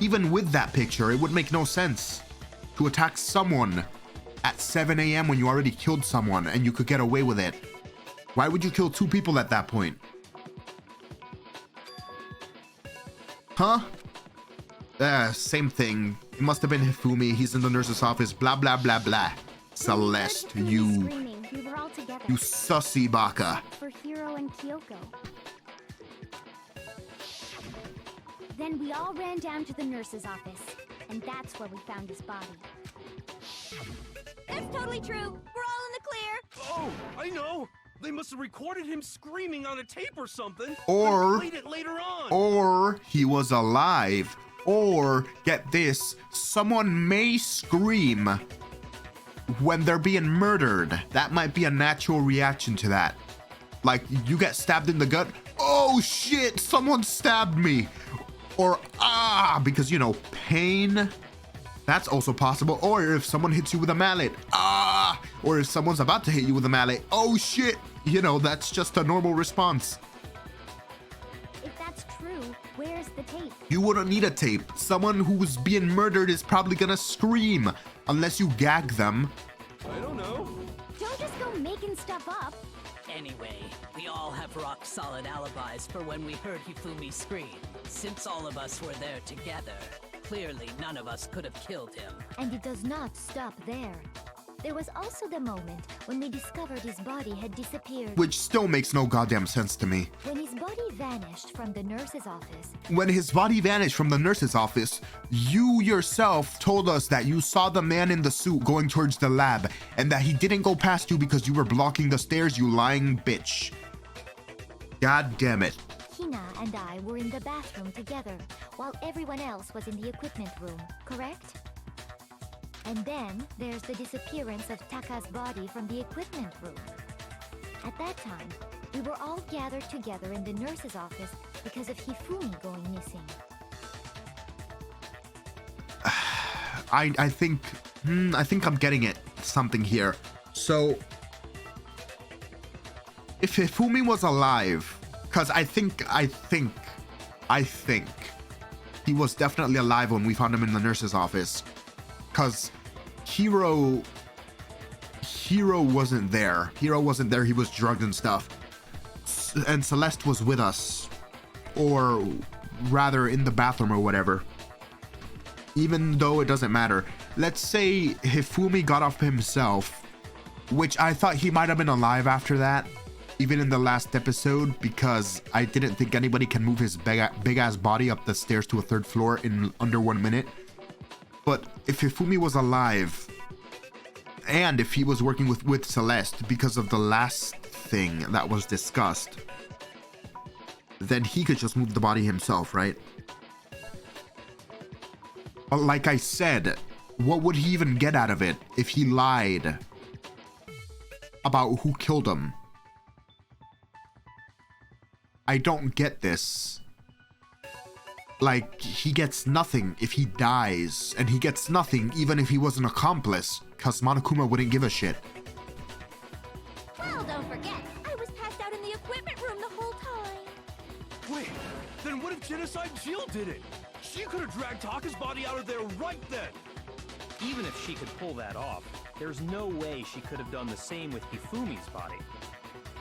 Even with that picture, it would make no sense to attack someone at 7 a.m. when you already killed someone and you could get away with it. Why would you kill 2 people at that point? Huh? Same thing. It must have been Hifumi. He's in the nurse's office. Blah, blah, blah, blah. Celeste, you Screaming, we were all together. you sussy baka. For Hiro and Kyoko. Then we all ran down to the nurse's office, and that's where we found his body. That's totally true. We're all in the clear. Oh, I know. They must have recorded him screaming on a tape or something. Or- and played it later on. Or he was alive. Or, get this, someone may scream when they're being murdered. That might be a natural reaction to that. Like, you get stabbed in the gut. Oh shit, someone stabbed me. Or, ah, because, you know, pain. That's also possible. Or if someone hits you with a mallet. Ah, or if someone's about to hit you with a mallet. Oh shit. You know, that's just a normal response. If that's true, where's the tape? You wouldn't need a tape. Someone who's being murdered is probably gonna scream. Unless you gag them. I don't know. Don't just go making stuff up. Anyway, we all have rock-solid alibis for when we heard Hifumi scream. Since all of us were there together, clearly none of us could have killed him. And it does not stop there. There was also the moment when we discovered his body had disappeared. Which still makes no goddamn sense to me. When his body vanished from the nurse's office, When his body vanished from the nurse's office, you yourself told us that you saw the man in the suit going towards the lab and that he didn't go past you because you were blocking the stairs, you lying bitch. God damn it. Hina and I were in the bathroom together, while everyone else was in the equipment room, correct? And then there's the disappearance of Taka's body from the equipment room. At that time, we were all gathered together in the nurse's office because of Hifumi going missing. I think I'm getting it. Something here. So, if Hifumi was alive, because I think he was definitely alive when we found him in the nurse's office. Because Hiro wasn't there. Hiro wasn't there. He was drugged and stuff. And Celeste was with us. Or rather in the bathroom or whatever. Even though it doesn't matter. Let's say Hifumi got off himself. Which I thought he might have been alive after that. Even in the last episode. Because I didn't think anybody can move his big ass body up the stairs to a third floor in under 1 minute. But if Hifumi was alive, and if he was working with Celeste because of the last thing that was discussed, then he could just move the body himself, right? But like I said, what would he even get out of it if he lied about who killed him? I don't get this. Like, he gets nothing if he dies, and he gets nothing even if he was an accomplice, because Monokuma wouldn't give a shit. Well, don't forget, I was passed out in the equipment room the whole time. Wait, then what if Genocide Jill did it? She could have dragged Taka's body out of there right then. Even if she could pull that off, there's no way she could have done the same with Hifumi's body.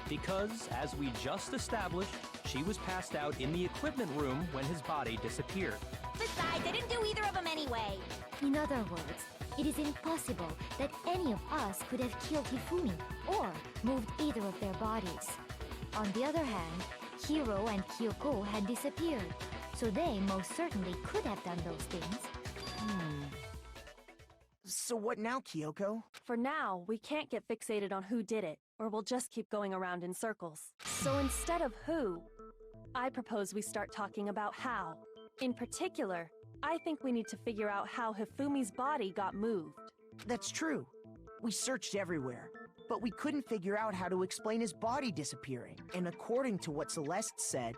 Because, as we just established, she was passed out in the equipment room when his body disappeared. Besides, I didn't do either of them anyway. In other words, it is impossible that any of us could have killed Hifumi or moved either of their bodies. On the other hand, Hiro and Kyoko had disappeared, so they most certainly could have done those things. So what now, Kyoko? For now, we can't get fixated on who did it, or we'll just keep going around in circles. So instead of who, I propose we start talking about how. In particular, I think we need to figure out how Hifumi's body got moved. That's true. We searched everywhere, but we couldn't figure out how to explain his body disappearing. And according to what Celeste said,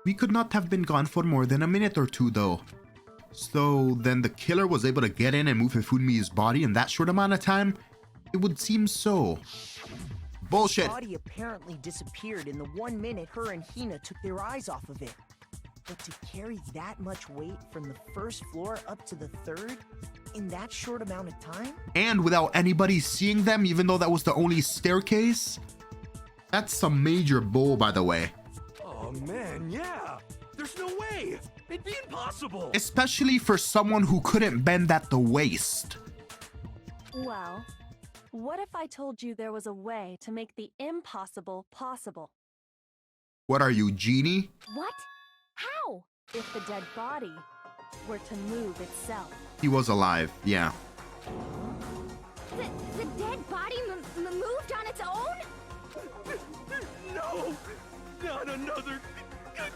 We could not have been gone for more than a minute or two, though. So then the killer was able to get in and move Hifumi's body in that short amount of time? It would seem so. Bullshit. his body apparently disappeared in the 1 minute her and Hina took their eyes off of it. But to carry that much weight from the first floor up to the third in that short amount of time? And without anybody seeing them, even though that was the only staircase? That's some major bull, by the way. Oh, Oh man, yeah. There's no way. It'd be impossible. Especially for someone who couldn't bend at the waist. Well, what if I told you there was a way to make the impossible possible? What are you, genie? What? How? If the dead body were to move itself. He was alive, yeah. The dead body moved on its own? No, not another ghost.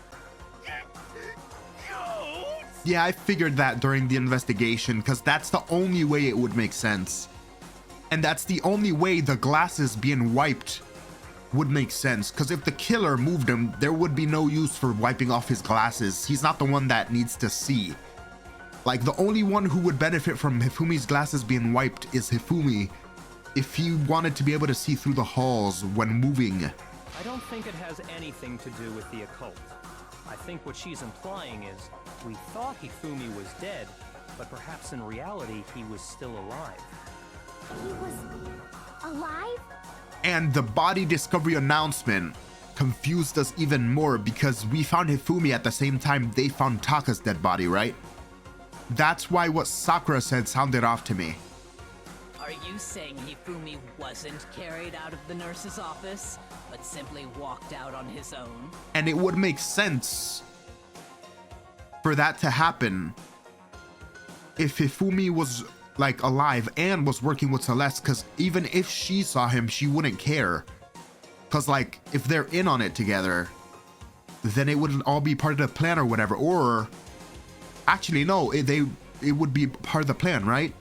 Yeah, I figured that during the investigation, because that's the only way it would make sense. And that's the only way the glasses being wiped would make sense, because if the killer moved him, there would be no use for wiping off his glasses. He's not the one that needs to see. Like, the only one who would benefit from Hifumi's glasses being wiped is Hifumi, if he wanted to be able to see through the halls when moving. I don't think it has anything to do with the occult. I think what she's implying is we thought Hifumi was dead, but perhaps in reality he was still alive. He was alive? And the body discovery announcement confused us even more, because we found Hifumi at the same time they found Taka's dead body, right? That's why what Sakura said sounded off to me. Are you saying Hifumi wasn't carried out of the nurse's office, but simply walked out on his own? And it would make sense for that to happen if Hifumi was like alive and was working with Celeste, because even if she saw him, she wouldn't care. Because like, if they're in on it together, then it wouldn't all be part of the plan or whatever. Or actually, no, it would be part of the plan, right?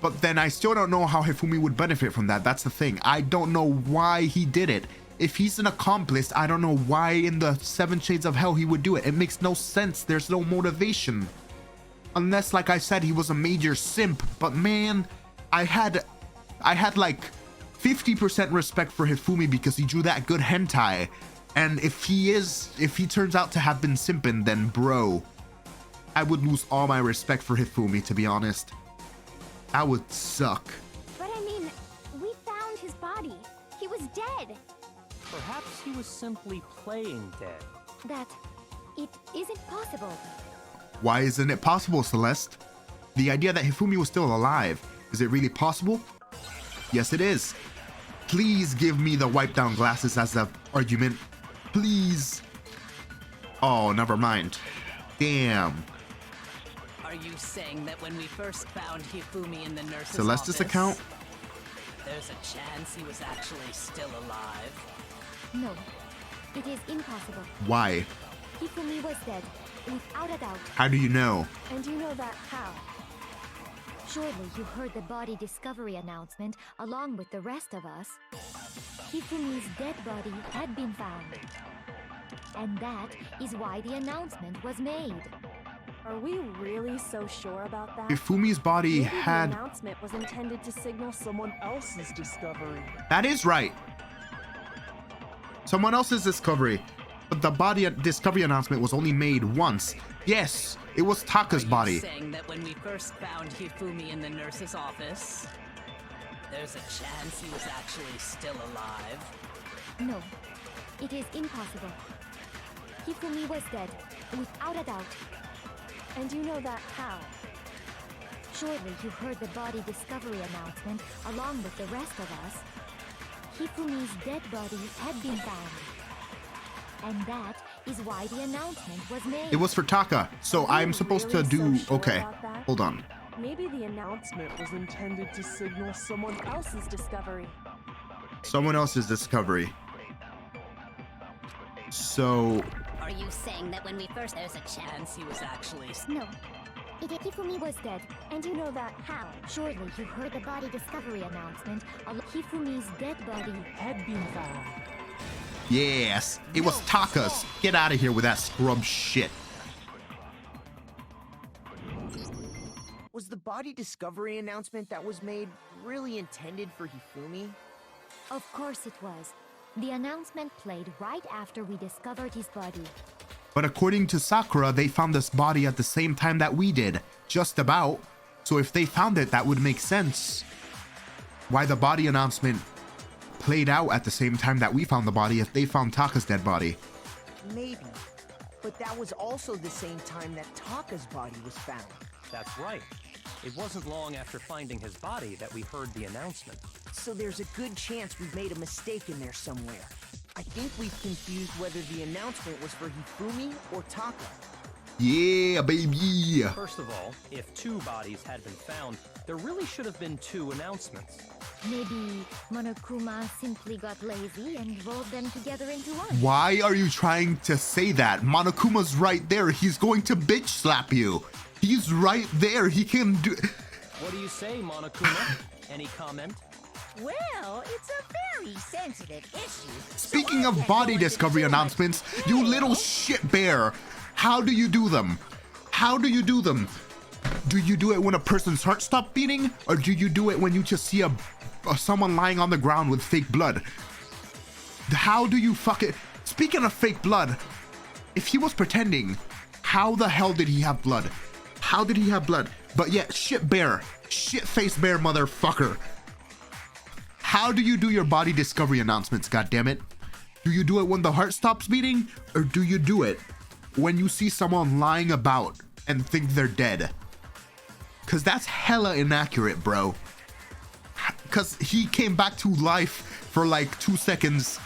But then I still don't know how Hifumi would benefit from that. That's the thing. I don't know why he did it. If he's an accomplice, I don't know why in the 7 Shades of Hell he would do it. It makes no sense. There's no motivation. Unless, like I said, he was a major simp. But man, I had like 50% respect for Hifumi because he drew that good hentai. And if he turns out to have been simping, then bro, I would lose all my respect for Hifumi, to be honest. That would suck. But I mean, we found his body. He was dead. Perhaps he was simply playing dead. That it isn't possible. Why isn't it possible, Celeste? The idea that Hifumi was still alive, is it really possible? Yes, it is. Please give me the wipe down glasses as the argument. Please. Oh, never mind. Damn. Are you saying that when we first found Hifumi in the nurse's Celeste's office, account? there's a chance he was actually still alive? No, it is impossible. Why? Hifumi was dead, without a doubt. How do you know? And you know that how? Surely you heard the body discovery announcement along with the rest of us. Hifumi's dead body had been found. And that is why the announcement was made. Are we really so sure about that? Hifumi's body Maybe had... the announcement was intended to signal someone else's discovery. That is right. Someone else's discovery. But the body discovery announcement was only made once. Yes, it was Taka's body. Are you saying that when we first found Hifumi in the nurse's office, there's a chance he was actually still alive? No, it is impossible. Hifumi was dead, without a doubt. And you know that how? Surely you heard the body discovery announcement along with the rest of us. Hifumi's dead body had been found. And that is why the announcement was made. It was for Taka, so Are I'm you supposed really to do... so sure Okay, about that? hold on. Maybe the announcement was intended to signal someone else's discovery. Someone else's discovery. So... Are you saying that when we first... There's a chance he was actually... No, Hifumi was dead. And you know that how? Surely you heard the body discovery announcement. Hifumi's dead body had been found. Yes, it was Taka's. Get out of here with that scrub shit. Was the body discovery announcement that was made really intended for Hifumi? Of course it was. The announcement played right after we discovered his body. But according to Sakura, they found this body at the same time that we did. Just about. So if they found it, that would make sense. Why the body announcement played out at the same time that we found the body if they found Taka's dead body. Maybe. But that was also the same time that Taka's body was found. That's right. It wasn't long after finding his body that we heard the announcement. So there's a good chance we've made a mistake in there somewhere. I think we've confused whether the announcement was for Hifumi or Taka. Yeah, baby. First of all, if 2 bodies had been found, there really should have been 2 announcements. Maybe Monokuma simply got lazy and rolled them together into one. Why are you trying to say that? Monokuma's right there. He's going to bitch slap you. He's right there. He can do... What do you say, Monokuma? Any comment? Well, it's a very sensitive issue. Speaking so I of can't body go into discovery too much announcements, you detail. little shit bear. How do you do them? How do you do them? Do you do it when a person's heart stops beating? Or do you do it when you just see someone lying on the ground with fake blood? How do you fuck it? Speaking of fake blood, if he was pretending, how the hell did he have blood? How did he have blood? But yeah, shit bear. Shit-faced bear motherfucker. How do you do your body discovery announcements, goddammit? Do you do it when the heart stops beating? Or do you do it when you see someone lying about and think they're dead? Cause that's hella inaccurate, bro. Cause he came back to life for like 2 seconds.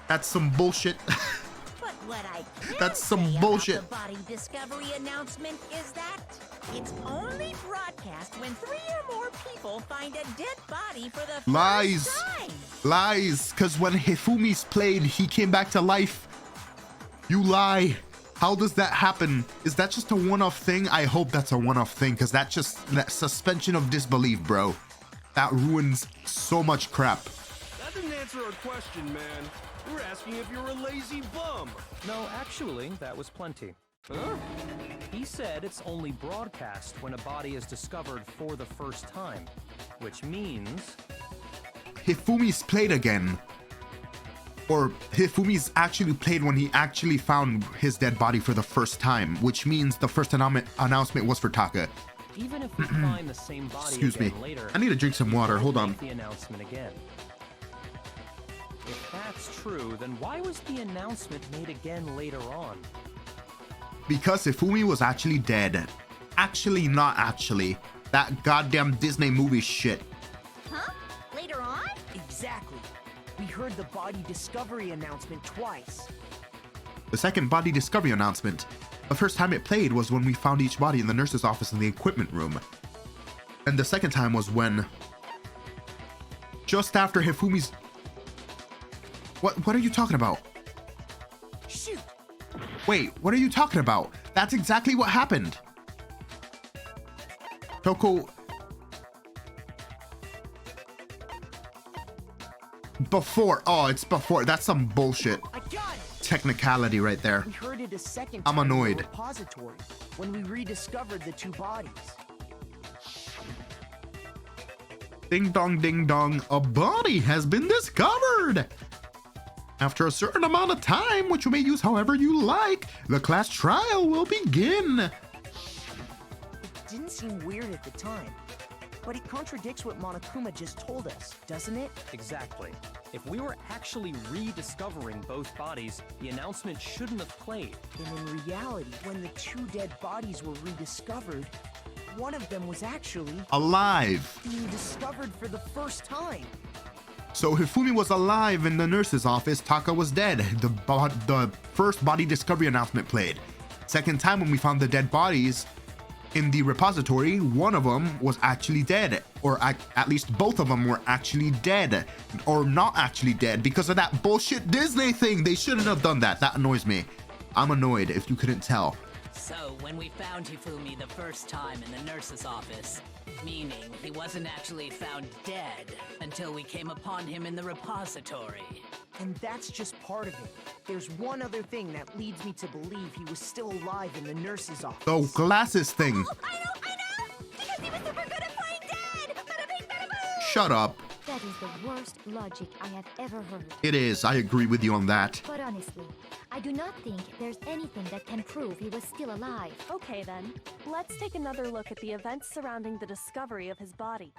That's some bullshit. But what I can That's some say bullshit. about the body discovery announcement is that it's only broadcast when 3 or more people find a dead body for the Lies. first time. Lies. Cause when Hifumi's played, he came back to life. You lie. How does that happen? Is that just a one-off thing? I hope that's a one-off thing, because that suspension of disbelief, bro. That ruins so much crap. That didn't answer our question, man. We were asking if you're a lazy bum. No, actually, that was plenty. Huh? He said it's only broadcast when a body is discovered for the first time, which means... Hifumi's played again. Or Hifumi's actually played when he actually found his dead body for the first time, which means the first announcement was for Taka. Even if we find the same body Excuse again me. later, I need to drink some water. we'll Hold on. make the announcement again. If that's true, then why was the announcement made again later on? Because Hifumi was actually dead. Actually, not actually. That goddamn Disney movie shit. Huh? Later on? Exactly. We heard the body discovery announcement twice. The second body discovery announcement. The first time it played was when we found each body in the nurse's office in the equipment room. And the second time was when... just after Hifumi's... What are you talking about? Shoot! Wait, what are you talking about? That's exactly what happened. Toko... Before. Oh, it's before. That's some bullshit. I got it! Technicality right there. We heard it a second I'm time in annoyed. the repository when we rediscovered the 2 bodies. Ding dong, a body has been discovered! After a certain amount of time, which you may use however you like, the class trial will begin. It didn't seem weird at the time, but it contradicts what Monokuma just told us, doesn't it? Exactly. If we were actually rediscovering both bodies, the announcement shouldn't have played. And in reality, when the 2 dead bodies were rediscovered, one of them was actually Alive. being discovered for the first time. So Hifumi was alive in the nurse's office, Taka was dead. The first body discovery announcement played. Second time when we found the dead bodies in the repository, one of them was actually dead. Or at least both of them were actually dead. Or not actually dead because of that bullshit Disney thing. They shouldn't have done that. That annoys me. I'm annoyed if you couldn't tell. So, when we found Hifumi the first time in the nurse's office, meaning he wasn't actually found dead until we came upon him in the repository. And that's just part of it. There's one other thing that leads me to believe he was still alive in the nurse's office. The glasses thing. Oh, I know! Because he was super good at playing dead! Bada bing, bada boom! Shut up. That is the worst logic I have ever heard. It is. I agree with you on that. But honestly, I do not think there's anything that can prove he was still alive. Okay then, let's take another look at the events surrounding the discovery of his body.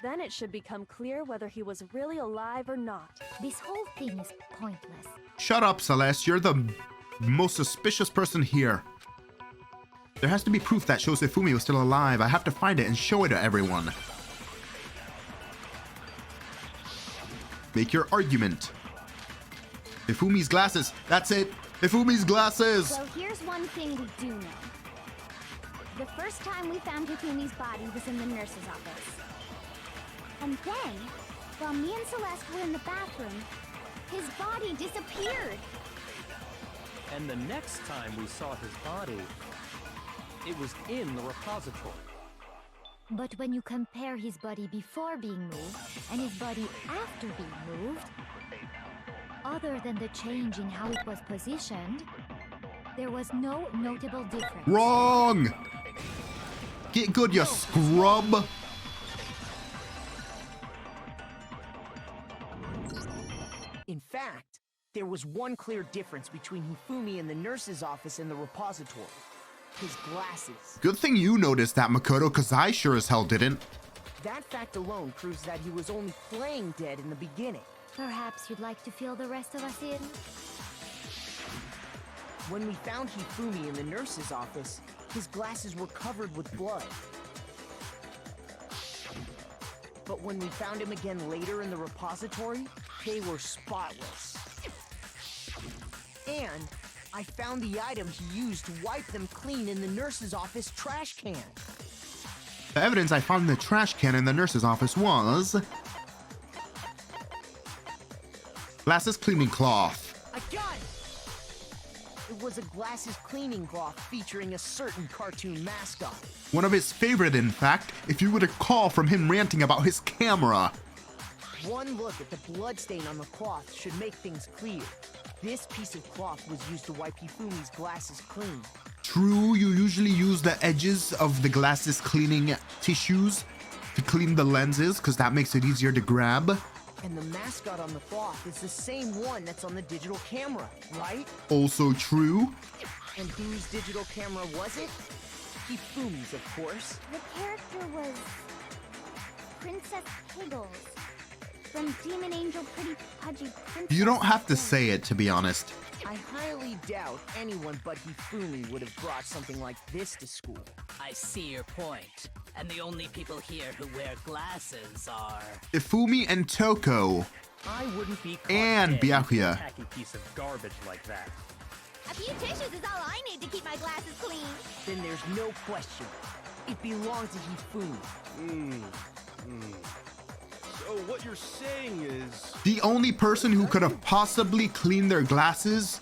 Then it should become clear whether he was really alive or not. This whole thing is pointless. Shut up, Celeste. You're the most suspicious person here. There has to be proof that shows Hifumi was still alive. I have to find it and show it to everyone. Make your argument. Hifumi's glasses. That's it. Hifumi's glasses. So here's one thing we do know. The first time we found Hifumi's body was in the nurse's office. And then, while me and Celeste were in the bathroom, his body disappeared. And the next time we saw his body, it was in the repository. But when you compare his body before being moved and his body after being moved, other than the change in how it was positioned, there was no notable difference. Wrong! Get good, you scrub! In fact, there was one clear difference between Hifumi in the nurse's office and the repository. His glasses. Good thing you noticed that, Makoto, because I sure as hell didn't. That fact alone proves that he was only playing dead in the beginning. Perhaps you'd like to fill the rest of us in? When we found Hifumi in the nurse's office, his glasses were covered with blood. But when we found him again later in the repository, they were spotless. And I found the item he used to wipe them clean in the nurse's office trash can. The evidence I found in the trash can in the nurse's office was... glasses cleaning cloth. I got it! It was a glasses cleaning cloth featuring a certain cartoon mascot. One of his favorite, in fact, if you would recall from him ranting about his camera. One look at the bloodstain on the cloth should make things clear. This piece of cloth was used to wipe Hifumi's glasses clean. True, you usually use the edges of the glasses cleaning tissues to clean the lenses, because that makes it easier to grab. And the mascot on the cloth is the same one that's on the digital camera, right? Also true. And whose digital camera was it? Hifumi's, of course. The character was Princess Piggles from Demon Angel Pretty Pudgy Princess. You don't have to say it, to be honest. I highly doubt anyone but Hifumi would have brought something like this to school. I see your point. And the only people here who wear glasses are... Hifumi and Toko. I wouldn't be caught And dead with a Byakuya. tacky piece of garbage like that. A few tissues is all I need to keep my glasses clean. Then there's no question. It belonged to Hifumi. So what you're saying is... The only person who could have possibly cleaned their glasses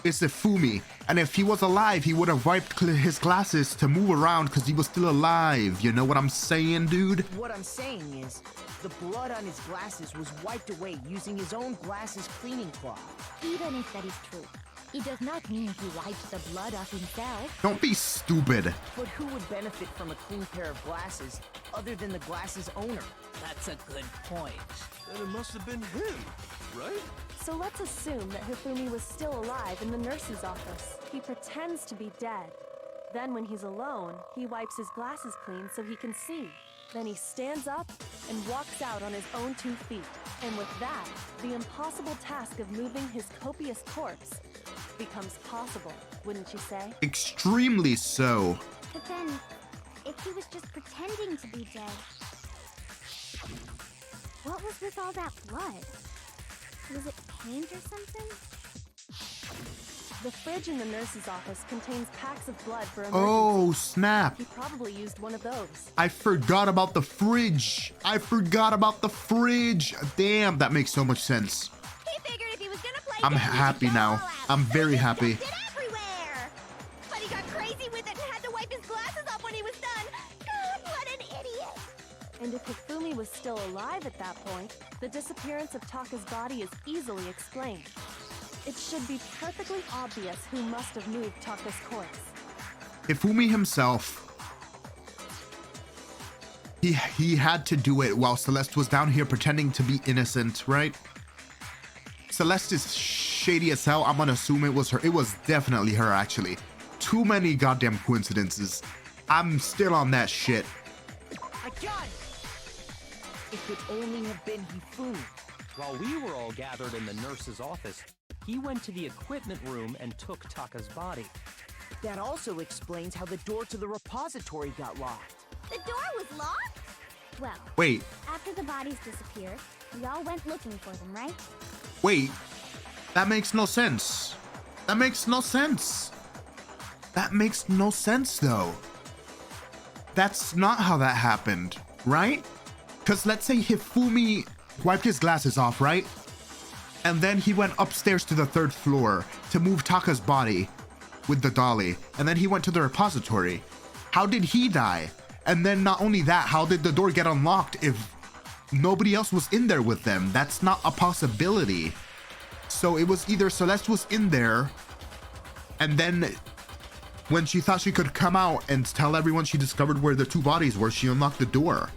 is Hifumi. And if he was alive, he would have wiped his glasses to move around because he was still alive. You know what I'm saying, dude? What I'm saying is, the blood on his glasses was wiped away using his own glasses cleaning cloth. Even if that is true, it does not mean he wiped the blood off himself. Don't be stupid. But who would benefit from a clean pair of glasses other than the glasses owner? That's a good point. Then it must have been him, right? So let's assume that Hifumi was still alive in the nurse's office. He pretends to be dead. Then when he's alone, he wipes his glasses clean so he can see. Then he stands up and walks out on his own 2 feet. And with that, the impossible task of moving his copious corpse becomes possible, wouldn't you say? Extremely so. But then, if he was just pretending to be dead, what was with all that blood? Was it paint or something? The fridge in the nurse's office contains packs of blood for emergencies. Oh, snap. He probably used one of those. I forgot about the fridge. Damn, that makes so much sense. He figured if he was gonna play I'm dead, he should happy go now. all out. I'm So very he happy. dumped it everywhere. But he got crazy with it and had to wipe his glasses off when he was done. God, what an idiot. And if Hifumi was still alive at that point, the disappearance of Taka's body is easily explained. It should be perfectly obvious who must have moved Taka's corpse. Hifumi himself. He had to do it while Celeste was down here pretending to be innocent, right? Celeste is shady as hell. I'm gonna assume it was her. It was definitely her, actually. Too many goddamn coincidences. I'm still on that shit. I got it! It could only have been Hifumi. While we were all gathered in the nurse's office, he went to the equipment room and took Taka's body. That also explains how the door to the repository got locked. The door was locked? Well, Wait, after the bodies disappeared, we all went looking for them, right? wait. That makes no sense. That makes no sense. That makes no sense, though. That's not how that happened, right? Because let's say Hifumi wiped his glasses off, right? And then he went upstairs to the 3rd floor to move Taka's body with the dolly. And then he went to the repository. How did he die? And then not only that, how did the door get unlocked if nobody else was in there with them? That's not a possibility. So it was either Celeste was in there, and then when she thought she could come out and tell everyone she discovered where the 2 bodies were, she unlocked the door.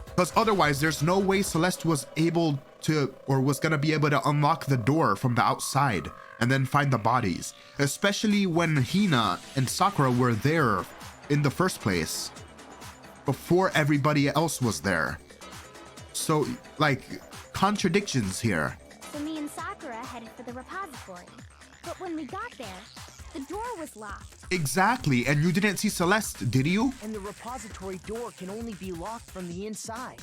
Because otherwise, there's no way Celeste was able to, or was going to be able to unlock the door from the outside and then find the bodies. Especially when Hina and Sakura were there in the first place, before everybody else was there. So, like, contradictions here. So me and Sakura headed for the repository. But when we got there, the door was locked. Exactly, and you didn't see Celeste, did you? And the repository door can only be locked from the inside.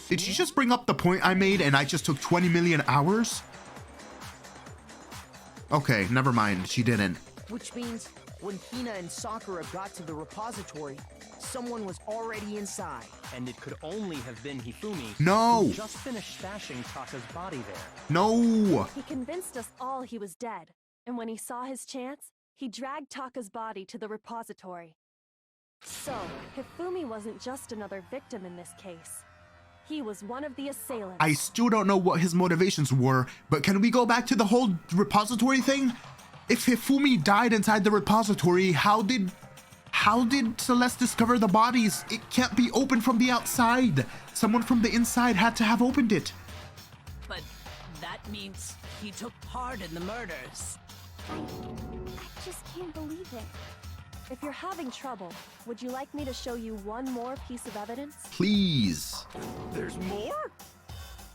Did she just bring up the point I made and I just took 20 million hours? Okay, never mind, she didn't. Which means when Hina and Sakura got to the repository, someone was already inside. And it could only have been Hifumi, No! who just finished stashing Taka's body there. No! He convinced us all he was dead, and when he saw his chance, he dragged Taka's body to the repository. So, Hifumi wasn't just another victim in this case. He was one of the assailants. I still don't know what his motivations were, but can we go back to the whole repository thing? If Hifumi died inside the repository, how did Celeste discover the bodies? It can't be opened from the outside. Someone from the inside had to have opened it. But that means he took part in the murders. I just can't believe it. If you're having trouble, would you like me to show you one more piece of evidence? Please. There's more?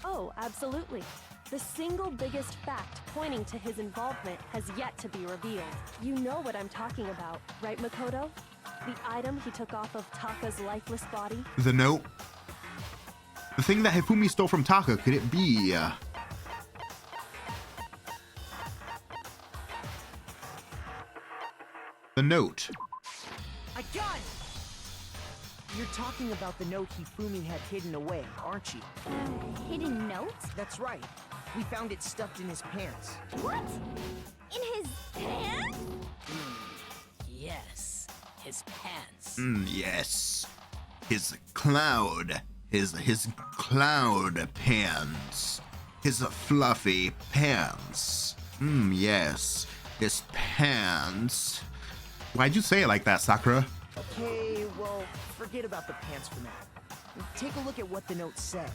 Oh, absolutely. The single biggest fact pointing to his involvement has yet to be revealed. You know what I'm talking about, right, Makoto? The item he took off of Taka's lifeless body? The note. The thing that Hifumi stole from Taka, could it be? The note. I got it! You're talking about the note Hifumi had hidden away, aren't you? Hidden notes? That's right. We found it stuffed in his pants. What? In his pants? Yes, his pants. Yes. His cloud pants. His fluffy pants. Yes. His pants. Why'd you say it like that, Sakura? Okay, well, forget about the pants for now. Take a look at what the note says.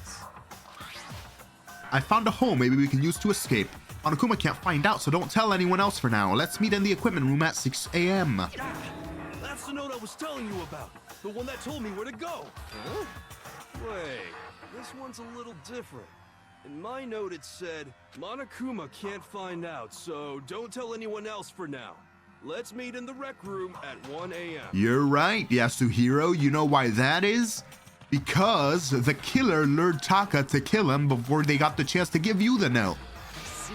I found a hole maybe we can use to escape. Monokuma can't find out, so don't tell anyone else for now. Let's meet in the equipment room at 6 a.m. That's the note I was telling you about. The one that told me where to go. Huh? Wait, this one's a little different. In my note it said, Monokuma can't find out, so don't tell anyone else for now. Let's meet in the rec room at 1 a.m. You're right, Yasuhiro. You know why that is? Because the killer lured Taka to kill him before they got the chance to give you the note. I see.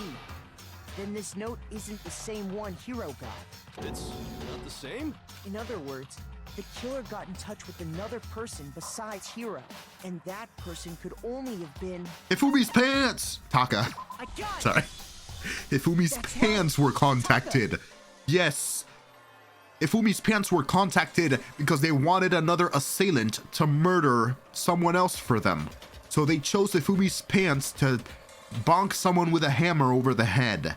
Then this note isn't the same one Hiro got. It's not the same? In other words, the killer got in touch with another person besides Hiro, and that person could only have been... Hifumi's pants! Taka. I got it! Sorry. Hifumi's That's pants right. were contacted. Yes. Hifumi's pants were contacted because they wanted another assailant to murder someone else for them. So they chose Hifumi's pants to bonk someone with a hammer over the head.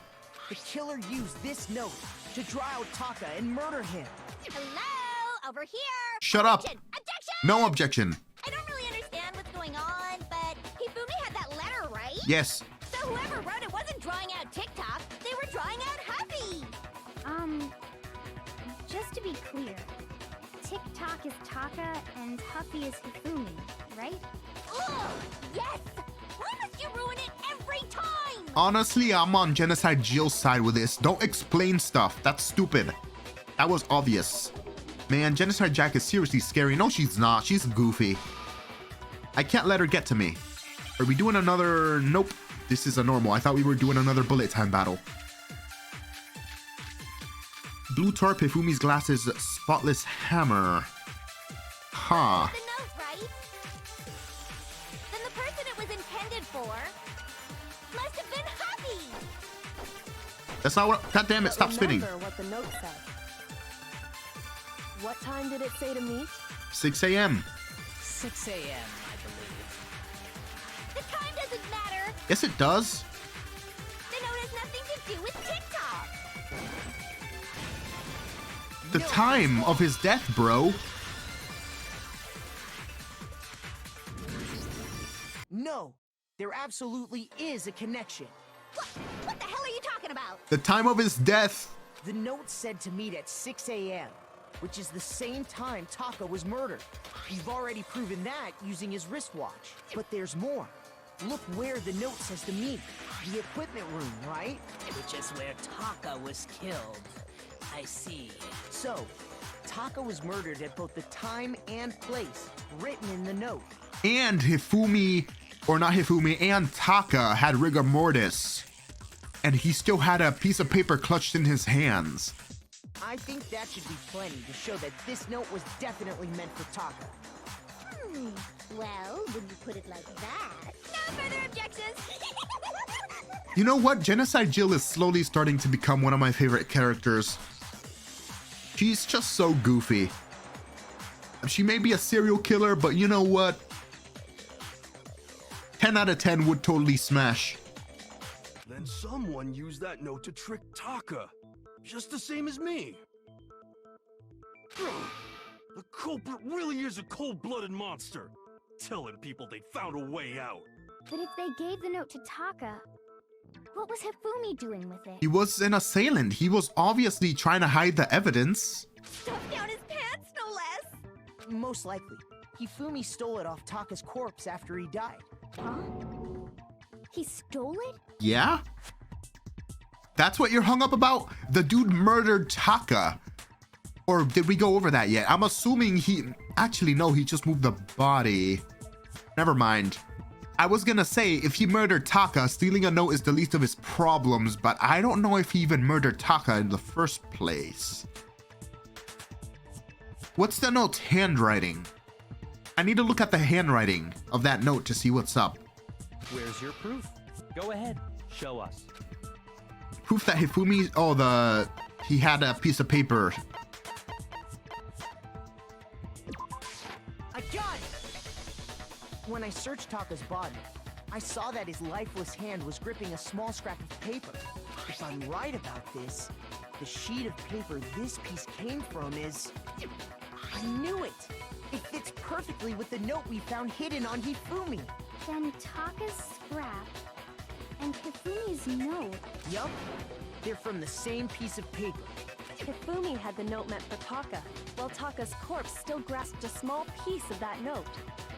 The killer used this note to draw out Taka and murder him. Hello? Over here! Shut up! Objection! Objection! No objection. I don't really understand what's going on, but Hifumi had that letter, right? Yes. So whoever wrote it wasn't drawing out TikTok, they were drawing out Happy! Just to be clear, TikTok is Taka and Huffy is Hifumi, right? Ugh! Yes! Why must you ruin it every time? Honestly, I'm on Genocide Jill's side with this. Don't explain stuff. That's stupid. That was obvious. Man, Genocide Jack is seriously scary. No, she's not. She's goofy. I can't let her get to me. Are we doing another... Nope. This is a normal. I thought we were doing another bullet time battle. Blue Tarp, Hifumi's glasses, spotless hammer. Huh. The note, right? Then the person it was intended for must have been Happy. That's not what... God damn it, stop spinning. Remember what the note said. What time did it say to meet? 6 a.m. 6 a.m., I believe. The time doesn't matter. Yes, it does. The note has nothing to do with TikTok. The time of his death, bro. No, there absolutely is a connection. What the hell are you talking about? The time of his death. The note said to meet at 6 a.m., which is the same time Taka was murdered. You've already proven that using his wristwatch. But there's more. Look where the note says to meet. The equipment room, right? Which is where Taka was killed. I see. So, Taka was murdered at both the time and place written in the note. And Hifumi, or not Hifumi, and Taka had rigor mortis. And he still had a piece of paper clutched in his hands. I think that should be plenty to show that this note was definitely meant for Taka. Well, when you put it like that. No further objections. You know what? Genocide Jill is slowly starting to become one of my favorite characters. She's just so goofy. She may be a serial killer, but you know what? 10 out of 10 would totally smash. Then someone used that note to trick Taka. Just the same as me. The culprit really is a cold-blooded monster. Telling people they found a way out. But if they gave the note to Taka, what was Hifumi doing with it? He was an assailant. He was obviously trying to hide the evidence. Stuffed down his pants, no less. Most likely, Hifumi stole it off Taka's corpse after he died. Huh? He stole it? Yeah? That's what you're hung up about? The dude murdered Taka. Or did we go over that yet? I'm assuming he... Actually, no, he just moved the body. Never mind. I was gonna say, if he murdered Taka, stealing a note is the least of his problems, but I don't know if he even murdered Taka in the first place. What's the note's handwriting? I need to look at the handwriting of that note to see what's up. Where's your proof? Go ahead, show us. Proof that Hifumi... Oh, he had a piece of paper. I got it! When I searched Taka's body, I saw that his lifeless hand was gripping a small scrap of paper. If I'm right about this, the sheet of paper this piece came from is... I knew it! It fits perfectly with the note we found hidden on Hifumi. Then Taka's scrap and Hifumi's note. Yup, they're from the same piece of paper. Hifumi had the note meant for Taka, while Taka's corpse still grasped a small piece of that note.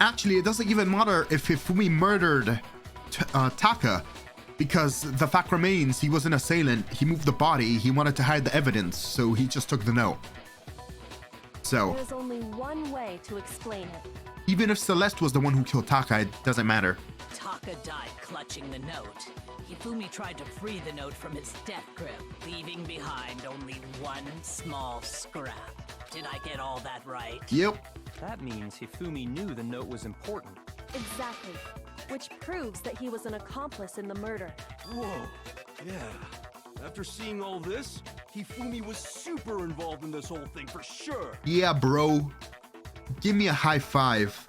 Actually, it doesn't even matter if Hifumi murdered Taka, because the fact remains he was an assailant, he moved the body, he wanted to hide the evidence, so he just took the note. So, There's only one way to explain it. even if Celeste was the one who killed Taka, it doesn't matter. Taka died clutching the note. Hifumi tried to free the note from its death grip, leaving behind only one small scrap. Did I get all that right? Yep. That means Hifumi knew the note was important. Exactly. Which proves that he was an accomplice in the murder. Whoa, yeah. After seeing all this, Hifumi was super involved in this whole thing for sure. Yeah, bro. Give me a high five.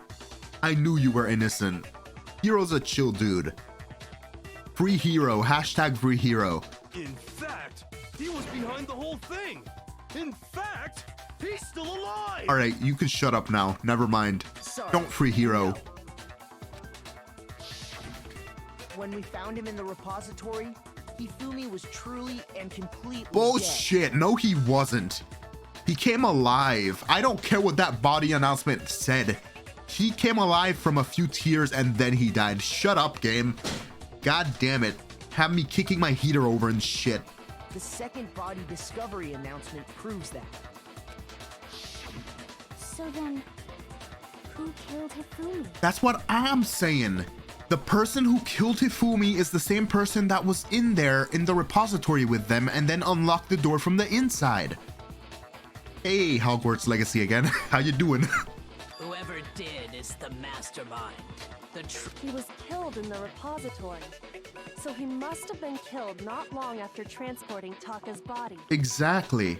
I knew you were innocent. Hero's a chill dude. Free hero. Hashtag free hero. In fact, he was behind the whole thing. In fact, he's still alive. All right, you can shut up now. Never mind. Sorry. Don't free hero. No. When we found him in the repository, Hifumi was truly and completely Bullshit. No, he wasn't. He came alive. I don't care what that body announcement said. He came alive from a few tears and then he died. Shut up, game. God damn it. have me kicking my heater over and shit. The second body discovery announcement proves that. So then, who killed Hifumi? That's what I'm saying. The person who killed Hifumi is the same person that was in there in the repository with them and then unlocked the door from the inside. Hey, Hogwarts Legacy again. How you doing? Whoever did is the mastermind. He was killed in the repository. So he must have been killed not long after transporting Taka's body. Exactly.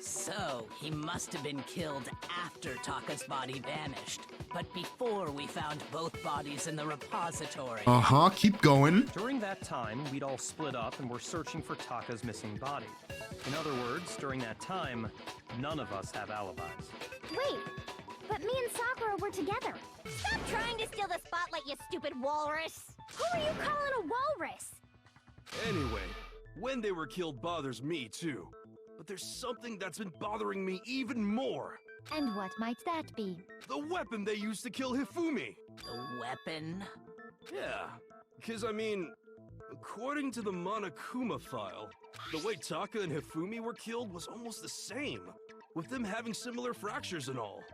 So, he must have been killed after Taka's body vanished, but before we found both bodies in the repository. Uh-huh, keep going. During that time, we'd all split up and were searching for Taka's missing body. In other words, during that time, none of us have alibis. Wait, but me and Sakura were together. Stop trying to steal the spotlight, you stupid walrus! Who are you calling a walrus? Anyway, when they were killed bothers me too. But there's something that's been bothering me even more. And what might that be? The weapon they used to kill Hifumi. The weapon? Yeah, because I mean, according to the Monokuma file, the way Taka and Hifumi were killed was almost the same, with them having similar fractures and all.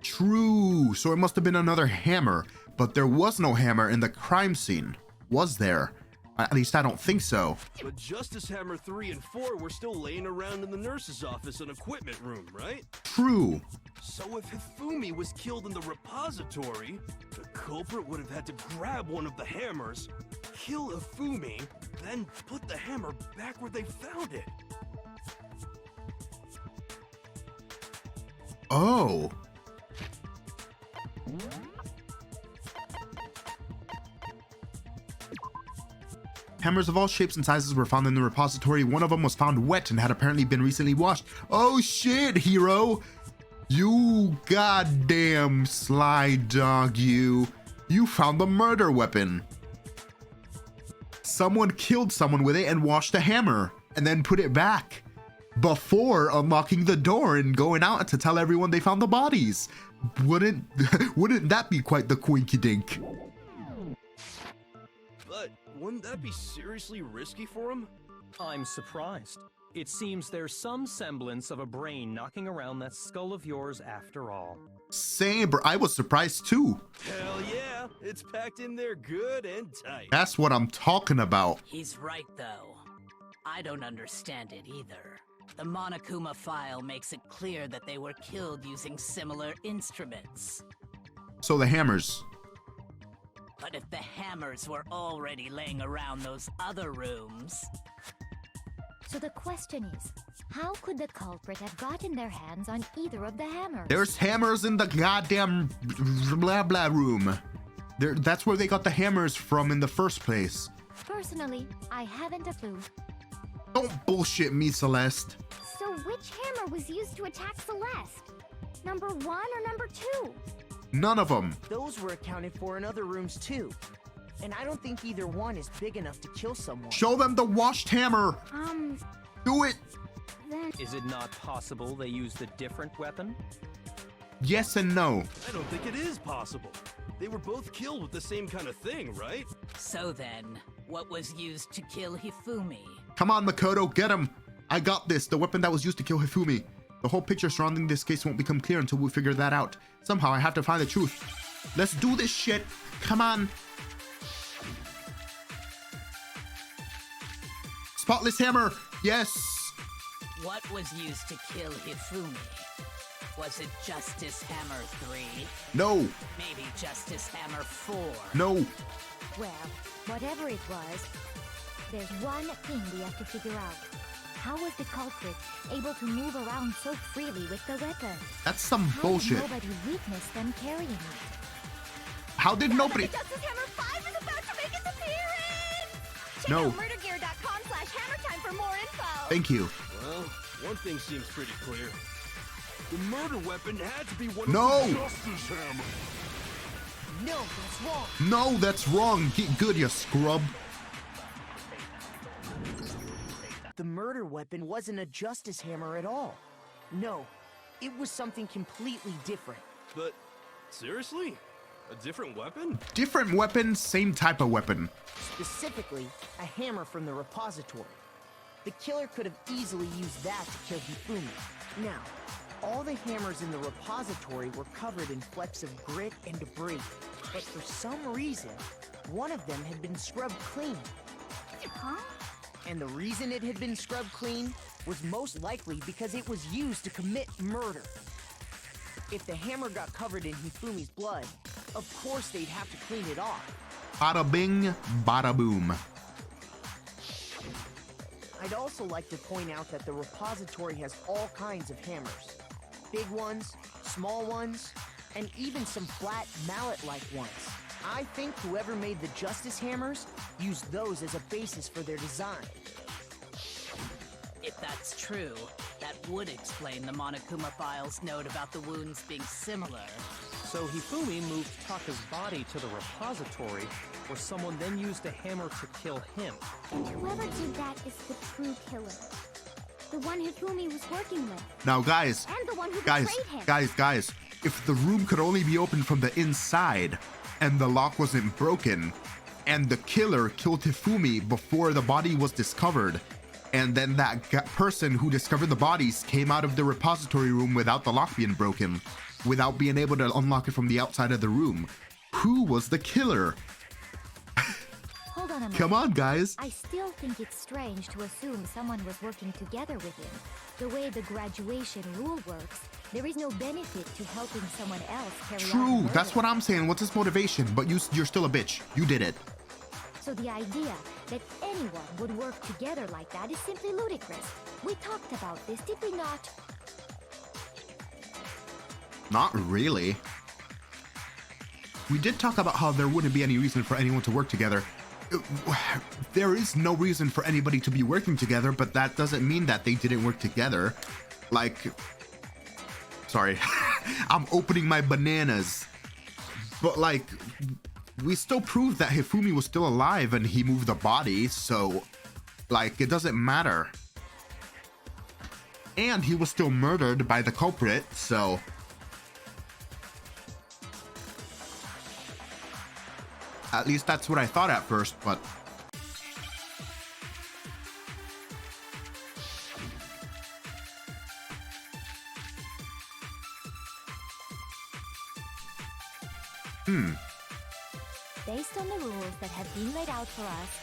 True, so it must have been another hammer, but there was no hammer in the crime scene, was there? At least I don't think so. But Justice Hammer 3 and 4 were still laying around in the nurse's office and equipment room, right? True. So if Hifumi was killed in the repository, the culprit would have had to grab one of the hammers, kill Hifumi, then put the hammer back where they found it. Oh. Hammers of all shapes and sizes were found in the repository. One of them was found wet and had apparently been recently washed. Oh shit, hero! You goddamn sly dog, you. You found the murder weapon. Someone killed someone with it and washed the hammer and then put it back before unlocking the door and going out to tell everyone they found the bodies. Wouldn't that be quite the quinky dink? But wouldn't that be seriously risky for him? I'm surprised. It seems there's some semblance of a brain knocking around that skull of yours after all. Same, bro. I was surprised too. Hell yeah, it's packed in there good and tight. That's what I'm talking about. He's right, though. I don't understand it either. The Monokuma file makes it clear that they were killed using similar instruments. So the hammers. But if the hammers were already laying around those other rooms... So the question is, how could the culprit have gotten their hands on either of the hammers? There's hammers in the goddamn blah blah room. That's where they got the hammers from in the first place. Personally, I haven't a clue. Don't bullshit me, Celeste. So which hammer was used to attack Celeste? Number 1 or number 2? None of them. Those were accounted for in other rooms too. And I don't think either one is big enough to kill someone. Show them the washed hammer. Do it. Then... Is it not possible they used a different weapon? Yes and no. I don't think it is possible. They were both killed with the same kind of thing, right? So then, what was used to kill Hifumi? Come on, Makoto, get him. I got this. The weapon that was used to kill Hifumi. The whole picture surrounding this case won't become clear until we figure that out. Somehow I have to find the truth. Let's do this shit. Come on. Spotless hammer. Yes. What was used to kill Hifumi? Was it Justice Hammer 3? No. Maybe Justice Hammer 4? No. Well, whatever it was, there's one thing we have to figure out. How was the culprit able to move around so freely with the weapon? That's some How bullshit. did nobody witness them carrying it? How did nobody... Justice Hammer 5 is about to make its appearance! Check No. out murdergear.com/hammertime for more info! Thank you. Well, one thing seems pretty clear. The murder weapon had to be one No. of the Justice Hammer. No, that's wrong. No, that's wrong. Get good, you scrub. The murder weapon wasn't a justice hammer at all. No, it was something completely different. But seriously? A different weapon? Different weapon, same type of weapon. Specifically, a hammer from the repository. The killer could have easily used that to kill Hifumi. Now, all the hammers in the repository were covered in flecks of grit and debris, but for some reason, one of them had been scrubbed clean. Huh? And the reason it had been scrubbed clean was most likely because it was used to commit murder. If the hammer got covered in Hifumi's blood, of course they'd have to clean it off. Bada bing, bada boom. I'd also like to point out that the repository has all kinds of hammers. Big ones, small ones, and even some flat mallet-like ones. I think whoever made the Justice Hammers used those as a basis for their design. If that's true, that would explain the Monokuma file's note about the wounds being similar. So Hifumi moved Taka's body to the repository, where someone then used a hammer to kill him. And whoever did that is the true killer. The one Hifumi was working with. Now, guys, And the one who guys, betrayed him. guys, if the room could only be opened from the inside and the lock wasn't broken and the killer killed Hifumi before the body was discovered, and then that person who discovered the bodies came out of the repository room without the lock being broken, without being able to unlock it from the outside of the room, who was the killer? Hold on a moment. Come on, guys. I still think it's strange to assume someone was working together with him. The way the graduation rule works, there is no benefit to helping someone else carry out a True, murder. that's what I'm saying. What's his motivation? But you're still a bitch. You did it. So the idea that anyone would work together like that is simply ludicrous. We talked about this, did we not? Not really. We did talk about how there wouldn't be any reason for anyone to work together. There is no reason for anybody to be working together, but that doesn't mean that they didn't work together. Like, sorry, I'm opening my bananas. But like, we still proved that Hifumi was still alive and he moved the body, so like, it doesn't matter. And he was still murdered by the culprit, so at least that's what I thought at first, but Based on the rules that have been laid out for us,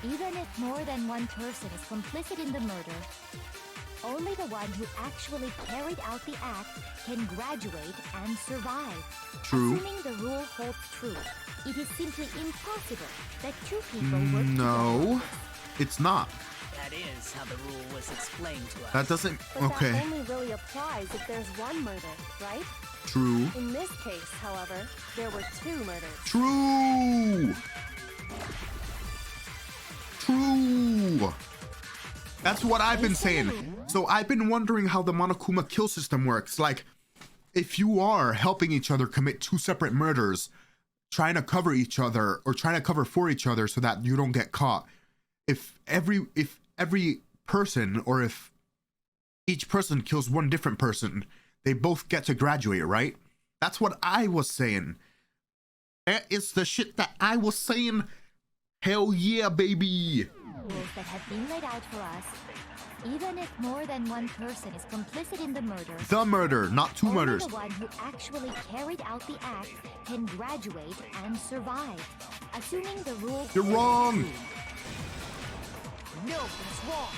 even if more than one person is complicit in the murder, only the one who actually carried out the act can graduate and survive. True. Assuming the rule holds true, it is simply impossible that two people work no, together. it's not. That is how the rule was explained to us. That doesn't, But okay, that only really applies if there's one murder, right? true. In this case, however, there were two murders. True. True. That's what I've been saying. So I've been wondering how the Monokuma kill system works. Like, if you are helping each other commit two separate murders, trying to cover each other or trying to cover for each other so that you don't get caught, if every person, or if each person kills one different person, they both get to graduate, right? That's what I was saying. It's the shit that I was saying. Hell yeah, baby. Rules that have been laid out for us, even if more than one person is complicit in the murder, The murder, not two only murders. the one who actually carried out the act can graduate and survive. Assuming the rule You're holds wrong. true. No, it's wrong.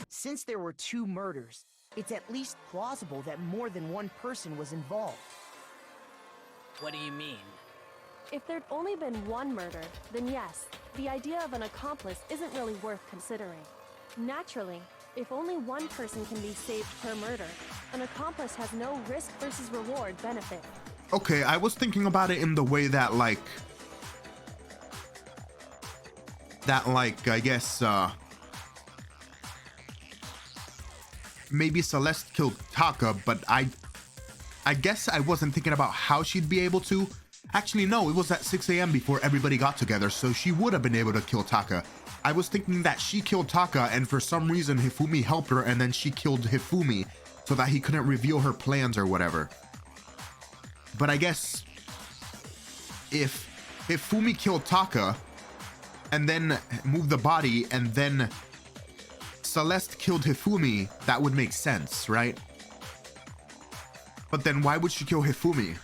Since there were two murders, it's at least plausible that more than one person was involved. What do you mean? If there'd only been one murder, then yes, the idea of an accomplice isn't really worth considering. Naturally, if only one person can be saved per murder, an accomplice has no risk versus reward benefit. Okay, I was thinking about it in the way that I guess maybe Celeste killed Taka, but I guess I wasn't thinking about how she'd be able to. Actually, no, it was at 6 a.m. before everybody got together, so she would have been able to kill Taka. I was thinking that she killed Taka, and for some reason Hifumi helped her, and then she killed Hifumi. so that he couldn't reveal her plans or whatever. But I guess if Fumi killed Taka and then moved the body and then Celeste killed Hifumi, that would make sense, right? But then why would she kill Hifumi?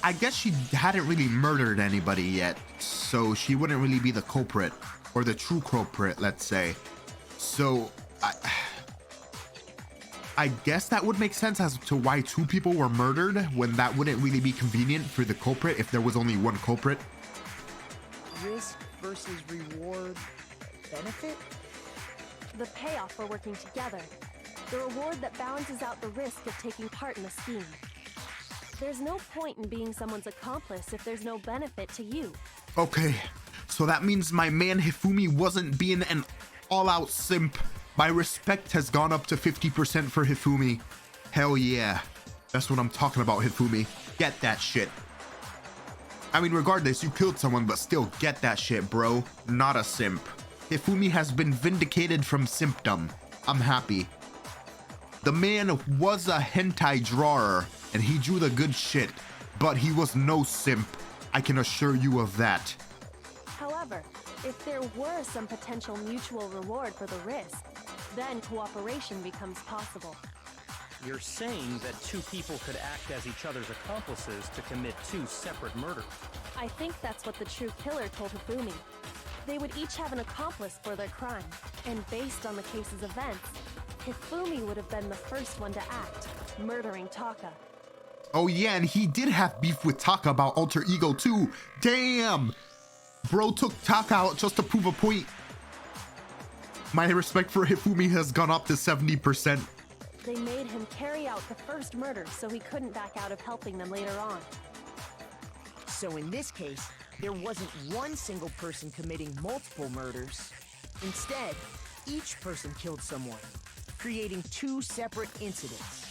I guess she hadn't really murdered anybody yet, so she wouldn't really be the culprit, or the true culprit, let's say. So I guess that would make sense as to why 2 people were murdered, when that wouldn't really be convenient for the culprit if there was only one culprit. Risk versus reward benefit? The payoff for working together. The reward that balances out the risk of taking part in the scheme. There's no point in being someone's accomplice if there's no benefit to you. Okay, so that means my man Hifumi wasn't being an all-out simp. My respect has gone up to 50% for Hifumi. Hell yeah. That's what I'm talking about, Hifumi. Get that shit. I mean, regardless, you killed someone, but still get that shit, bro. Not a simp. Hifumi has been vindicated from simpdom. I'm happy. The man was a hentai drawer, and he drew the good shit, but he was no simp. I can assure you of that. However, if there were some potential mutual reward for the risk, then cooperation becomes possible. You're saying that 2 people could act as each other's accomplices to commit 2 separate murders. I think that's what the true killer told Hifumi. They would each have an accomplice for their crime, and based on the case's events, Hifumi would have been the first one to act, murdering Taka. Oh yeah, and he did have beef with Taka about alter ego too. Damn! Bro took Taka out just to prove a point. My respect for Hifumi has gone up to 70%. They made him carry out the first murder so he couldn't back out of helping them later on. So in this case, there wasn't one single person committing multiple murders. Instead, each person killed someone, creating 2 separate incidents.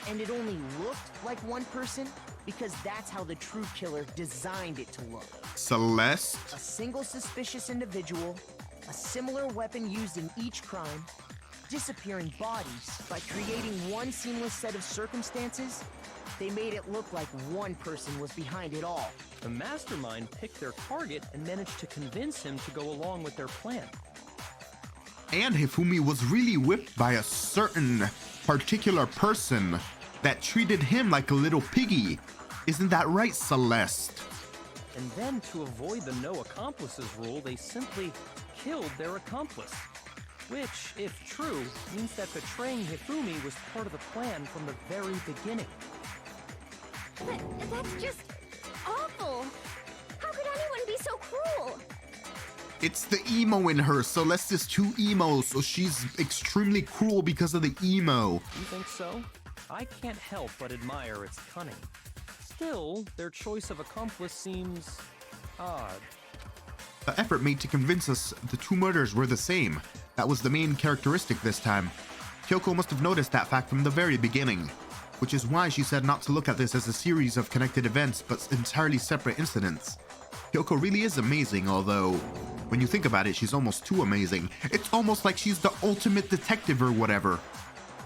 And it only looked like one person because that's how the true killer designed it to look. Celeste? A single suspicious individual, a similar weapon used in each crime, disappearing bodies. By creating one seamless set of circumstances, they made it look like one person was behind it all. The mastermind picked their target and managed to convince him to go along with their plan. And Hifumi was really whipped by a certain particular person that treated him like a little piggy. Isn't that right, Celeste? And then, to avoid the no accomplices rule, they simply killed their accomplice. Which, if true, means that betraying Hifumi was part of the plan from the very beginning. But that's just awful. How could anyone be so cruel? It's the emo in her. Celeste is too emo, so she's extremely cruel because of the emo. You think so? I can't help but admire its cunning. Still, their choice of accomplice seems odd. The effort made to convince us the 2 murders were the same. That was the main characteristic this time. Kyoko must have noticed that fact from the very beginning, which is why she said not to look at this as a series of connected events, but entirely separate incidents. Kyoko really is amazing, although, when you think about it, she's almost too amazing. It's almost like she's the ultimate detective or whatever,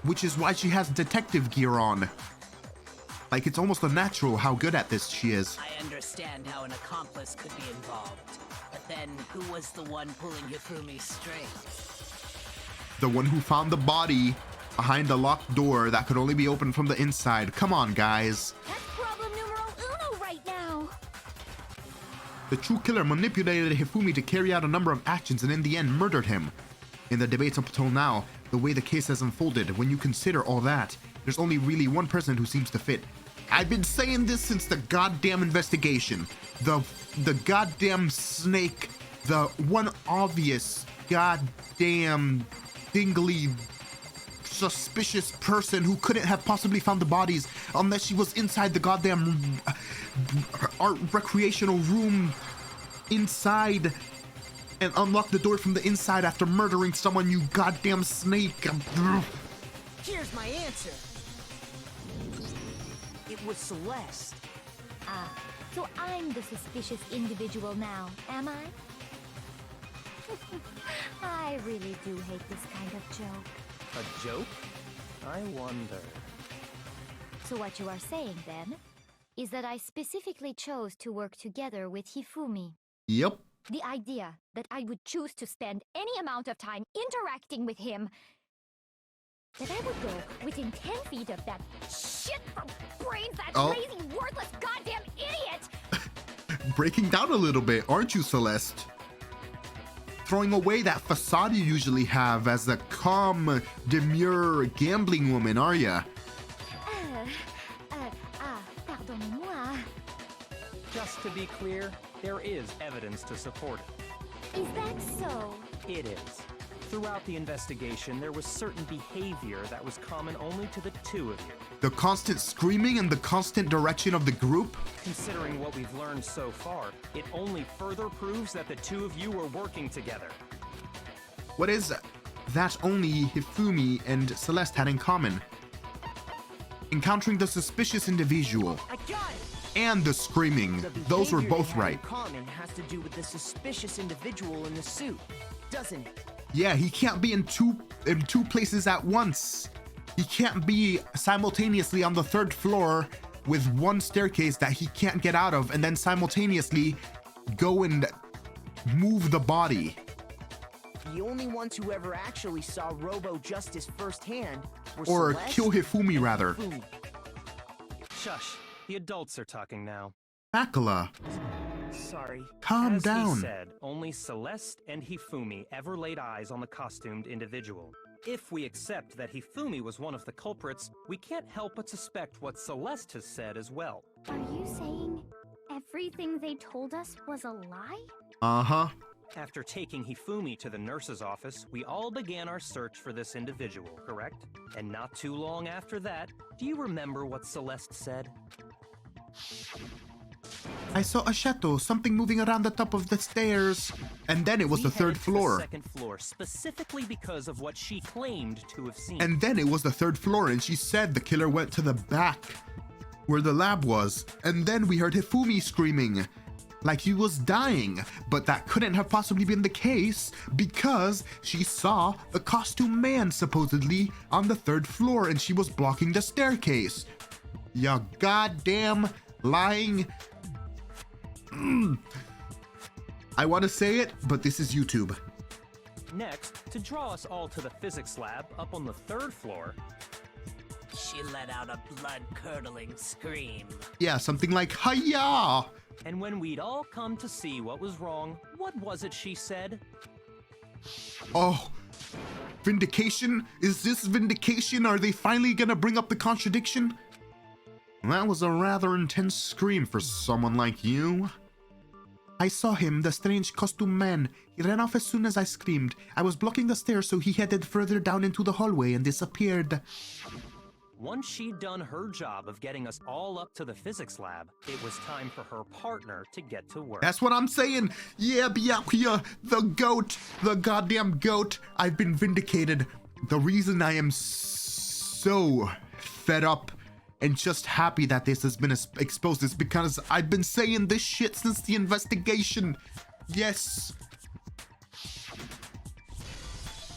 which is why she has detective gear on. Like, it's almost unnatural how good at this she is. I understand how an accomplice could be involved, but then who was the one pulling Hifumi's strings? The one who found the body behind a locked door that could only be opened from the inside. Come on, guys. That's problem numero uno right now. The true killer manipulated Hifumi to carry out a number of actions and in the end murdered him. In the debates up until now, the way the case has unfolded, when you consider all that, there's only really one person who seems to fit. I've been saying this since the goddamn investigation. The goddamn snake, the one obvious goddamn dingly suspicious person who couldn't have possibly found the bodies unless she was inside the goddamn art recreational room inside and unlocked the door from the inside after murdering someone, you goddamn snake. Here's my answer. It was Celeste. Ah, so I'm the suspicious individual now, am I? I really do hate this kind of joke. A joke? I wonder. So what you are saying, then, is that I specifically chose to work together with Hifumi. Yep. The idea that I would choose to spend any amount of time interacting with him, that I would go within 10 feet of that shit from brains, that lazy, worthless goddamn idiot! Breaking down a little bit, aren't you, Celeste? Throwing away that facade you usually have as a calm, demure gambling woman, are ya? Pardonnez-moi. Just to be clear, there is evidence to support it. Is that so? It is. Throughout the investigation, there was certain behavior that was common only to the two of you. The constant screaming and the constant direction of the group? Considering what we've learned so far, it only further proves that the two of you were working together. What is that only Hifumi and Celeste had in common? Encountering the suspicious individual. I got it! And the screaming. The Those were behavior both they had right. in common has to do with the suspicious individual in the suit, doesn't it? Yeah, he can't be in two places at once. He can't be simultaneously on the 3rd floor with one staircase that he can't get out of and then simultaneously go and move the body. The only ones who ever actually saw Robo Justice firsthand were Or Celeste kill Hifumi, and rather. Hifumi. Shush. The adults are talking now. Makala, Sorry. calm As down. he said, only Celeste and Hifumi ever laid eyes on the costumed individual. If we accept that Hifumi was one of the culprits, we can't help but suspect what Celeste has said as well. Are you saying everything they told us was a lie? Uh-huh. After taking Hifumi to the nurse's office, we all began our search for this individual, correct? And not too long after that, do you remember what Celeste said? I saw a shadow, something moving around the top of the stairs. And then it was the We 3rd headed to floor. the 2nd floor, specifically because of what she claimed to have seen. And then it was the 3rd floor, and she said the killer went to the back where the lab was. And then we heard Hifumi screaming like he was dying, but that couldn't have possibly been the case because she saw the costume man supposedly on the 3rd floor and she was blocking the staircase. Ya goddamn lying. I want to say it, but this is YouTube. Next, to draw us all to the physics lab up on the 3rd floor, She let out a blood-curdling scream. Yeah, something like hiya. and when we'd all come to see what was wrong, what was it she said? Oh, vindication? Is this vindication? Are they finally gonna bring up the contradiction? That was a rather intense scream for someone like you. I saw him, the strange costume man. He ran off as soon as I screamed. I was blocking the stairs, so he headed further down into the hallway and disappeared. Once she'd done her job of getting us all up to the physics lab, it was time for her partner to get to work. That's what I'm saying. Yeah, Byakuya, the goat, the goddamn goat. I've been vindicated. The reason I am so fed up and just happy that this has been exposed is because I've been saying this shit since the investigation. Yes.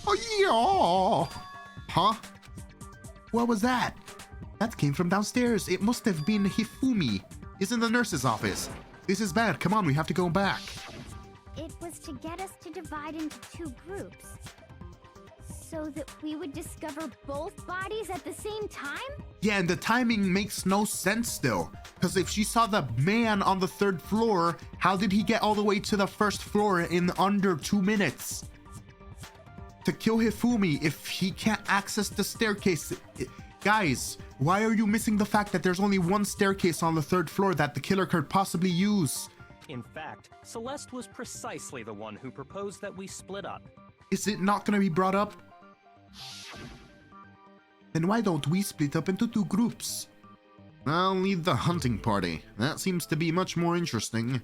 Oh, yeah. Huh? What was that? That came from downstairs. It must have been Hifumi. He's in the nurse's office. This is bad. Come on, we have to go back. It was to get us to divide into 2 groups, so that we would discover both bodies at the same time? Yeah, and the timing makes no sense still. Because if she saw the man on the 3rd floor, how did he get all the way to the 1st floor in under 2 minutes? To kill Hifumi if he can't access the staircase. Guys, why are you missing the fact that there's only one staircase on the 3rd floor that the killer could possibly use? In fact, Celeste was precisely the one who proposed that we split up. Is it not gonna be brought up? Then why don't we split up into 2 groups? I'll lead the hunting party. That seems to be much more interesting.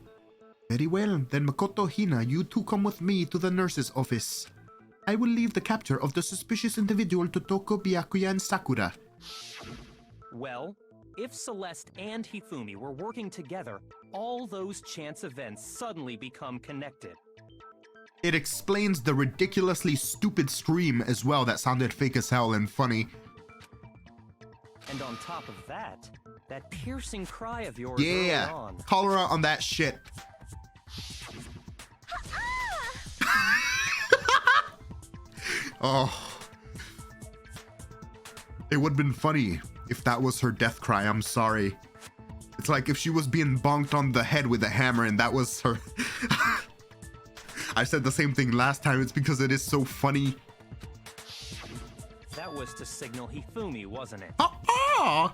Very well, then Makoto, Hina, you 2 come with me to the nurse's office. I will leave the capture of the suspicious individual to Toko, Byakuya, and Sakura. Well, if Celeste and Hifumi were working together, all those chance events suddenly become connected. It explains the ridiculously stupid scream as well that sounded fake as hell and funny. And on top of that, that piercing cry of yours Yeah, early on. call her out on that shit. Oh. It would have been funny if that was her death cry. I'm sorry. It's like if she was being bonked on the head with a hammer and that was her. I said the same thing last time. It's because it is so funny. That was to signal Hifumi, wasn't it? Oh.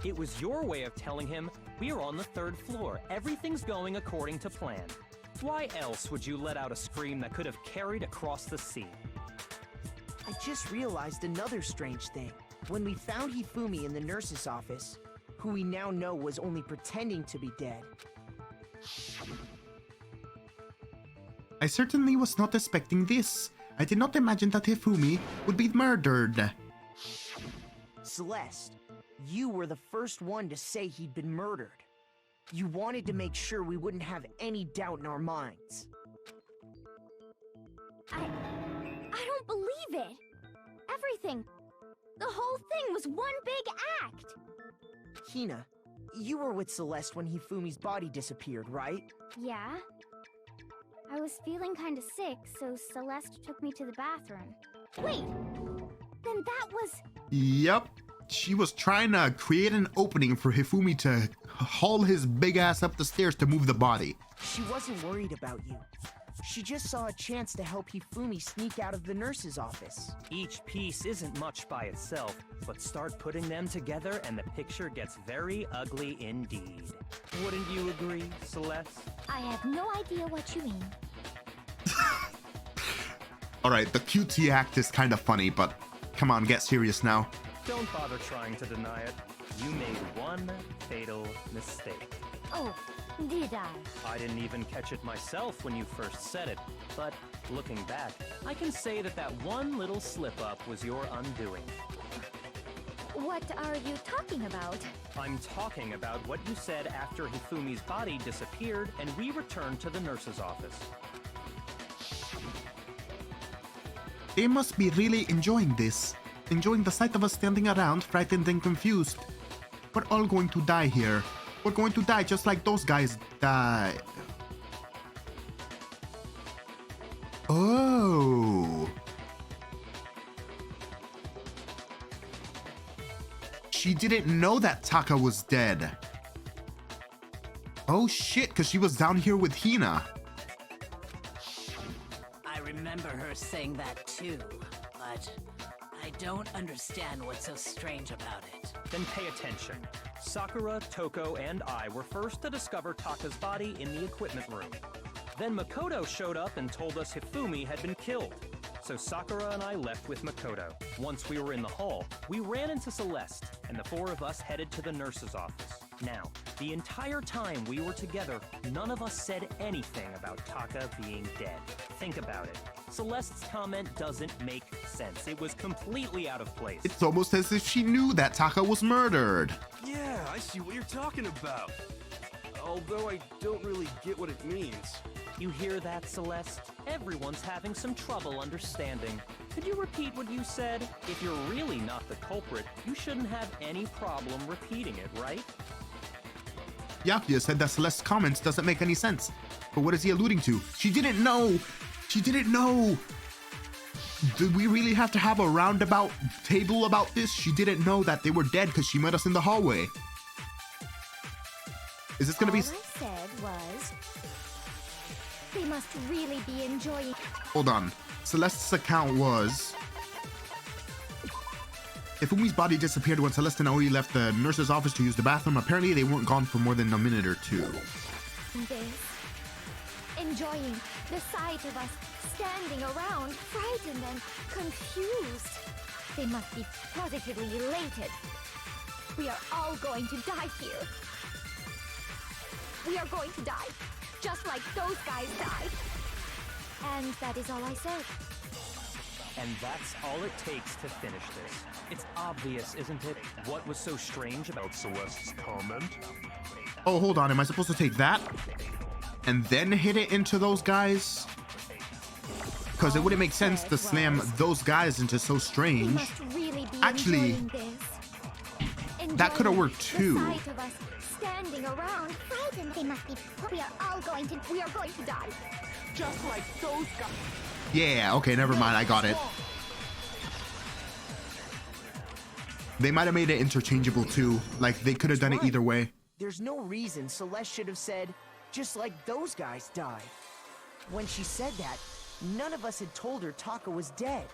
It was your way of telling him we're on the 3rd floor. Everything's going according to plan. Why else would you let out a scream that could have carried across the sea? I just realized another strange thing. When we found Hifumi in the nurse's office, who we now know was only pretending to be dead. I certainly was not expecting this. I did not imagine that Hifumi would be murdered. Celeste, you were the first one to say he'd been murdered. You wanted to make sure we wouldn't have any doubt in our minds. I don't believe it. Everything. The whole thing was one big act. Hina, you were with Celeste when Hifumi's body disappeared, right? Yeah. I was feeling kind of sick, so Celeste took me to the bathroom. Wait! Then that was... Yep. She was trying to create an opening for Hifumi to haul his big ass up the stairs to move the body. She wasn't worried about you. She just saw a chance to help Hifumi sneak out of the nurse's office. Each piece isn't much by itself, but start putting them together and the picture gets very ugly indeed. Wouldn't you agree, Celeste? I have no idea what you mean. Alright, the QT act is kind of funny, but come on, get serious now. Don't bother trying to deny it. You made one fatal mistake. Oh, did I? I didn't even catch it myself when you first said it, but looking back, I can say that that one little slip-up was your undoing. What are you talking about? I'm talking about what you said after Hifumi's body disappeared and we returned to the nurse's office. They must be really enjoying this. Enjoying the sight of us standing around, frightened and confused. We're all going to die here. We're going to die just like those guys died. Oh. She didn't know that Taka was dead. Oh shit, because she was down here with Hina. I remember her saying that too, but I don't understand what's so strange about it. Then pay attention. Sakura, Toko, and I were first to discover Taka's body in the equipment room. Then Makoto showed up and told us Hifumi had been killed. So Sakura and I left with Makoto. Once we were in the hall, we ran into Celeste, and the 4 of us headed to the nurse's office. Now, the entire time we were together, none of us said anything about Taka being dead. Think about it. Celeste's comment doesn't make sense. It was completely out of place. It's almost as if she knew that Taka was murdered. Yeah, I see what you're talking about. Although I don't really get what it means. You hear that, Celeste? Everyone's having some trouble understanding. Could you repeat what you said? If you're really not the culprit, you shouldn't have any problem repeating it, right? Yakuya said that Celeste's comments doesn't make any sense. But what is he alluding to? She didn't know! She didn't know! Did we really have to have a roundabout table about this? She didn't know that they were dead because she met us in the hallway. Is this gonna be... All I said was... They must really be enjoying... Hold on. Celeste's account was... Hifumi's body disappeared when Celeste and Aoi left the nurse's office to use the bathroom. Apparently, they weren't gone for more than a minute or two. This. Enjoying the sight of us standing around, frightened and confused. They must be positively elated. We are all going to die here. We are going to die, just like those guys died. And that is all I said. And that's all it takes to finish this. It's obvious, isn't it? What was so strange about Celeste's comment? Oh, hold on. Am I supposed to take that? And then hit it into those guys? Because it wouldn't make sense to slam those guys into So Strange. We must really be Actually, enjoying this. that could have worked too. The sight of us standing around frightened. They must be. We are going to die. Just like those guys. Yeah, okay, never mind. I got it. They might have made it interchangeable too. Like, they could have done it either way. There's no reason Celeste should have said, just like those guys died. When she said that, none of us had told her Taka was dead.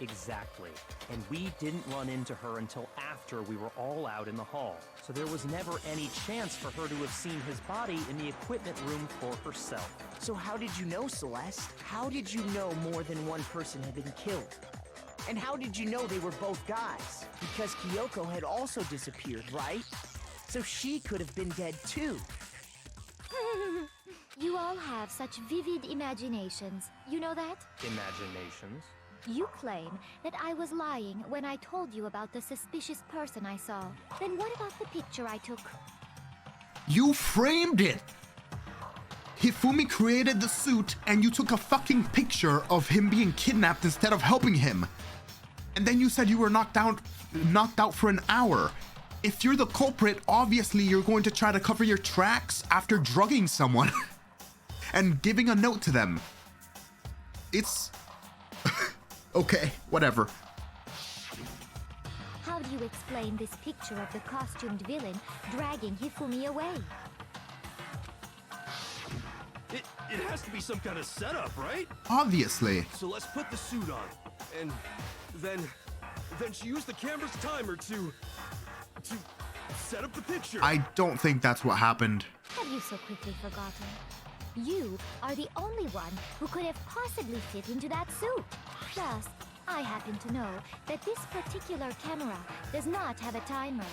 Exactly. And we didn't run into her until after we were all out in the hall. So there was never any chance for her to have seen his body in the equipment room for herself. So how did you know, Celeste? How did you know more than one person had been killed? And how did you know they were both guys? Because Kyoko had also disappeared, right? So she could have been dead too. You all have such vivid imaginations. You know that? Imaginations? You claim that I was lying when I told you about the suspicious person I saw. Then what about the picture I took? You framed it! Hifumi created the suit and you took a fucking picture of him being kidnapped instead of helping him. And then you said you were knocked out for an hour. If you're the culprit, obviously you're going to try to cover your tracks after drugging someone and giving a note to them. It's... okay, whatever. How do you explain this picture of the costumed villain dragging Hifumi away? It has to be some kind of setup, right? Obviously. So let's put the suit on, and then she used the camera's timer to set up the picture. I don't think that's what happened. Have you so quickly forgotten? You are the only one who could have possibly fit into that suit. Plus, I happen to know that this particular camera does not have a timer.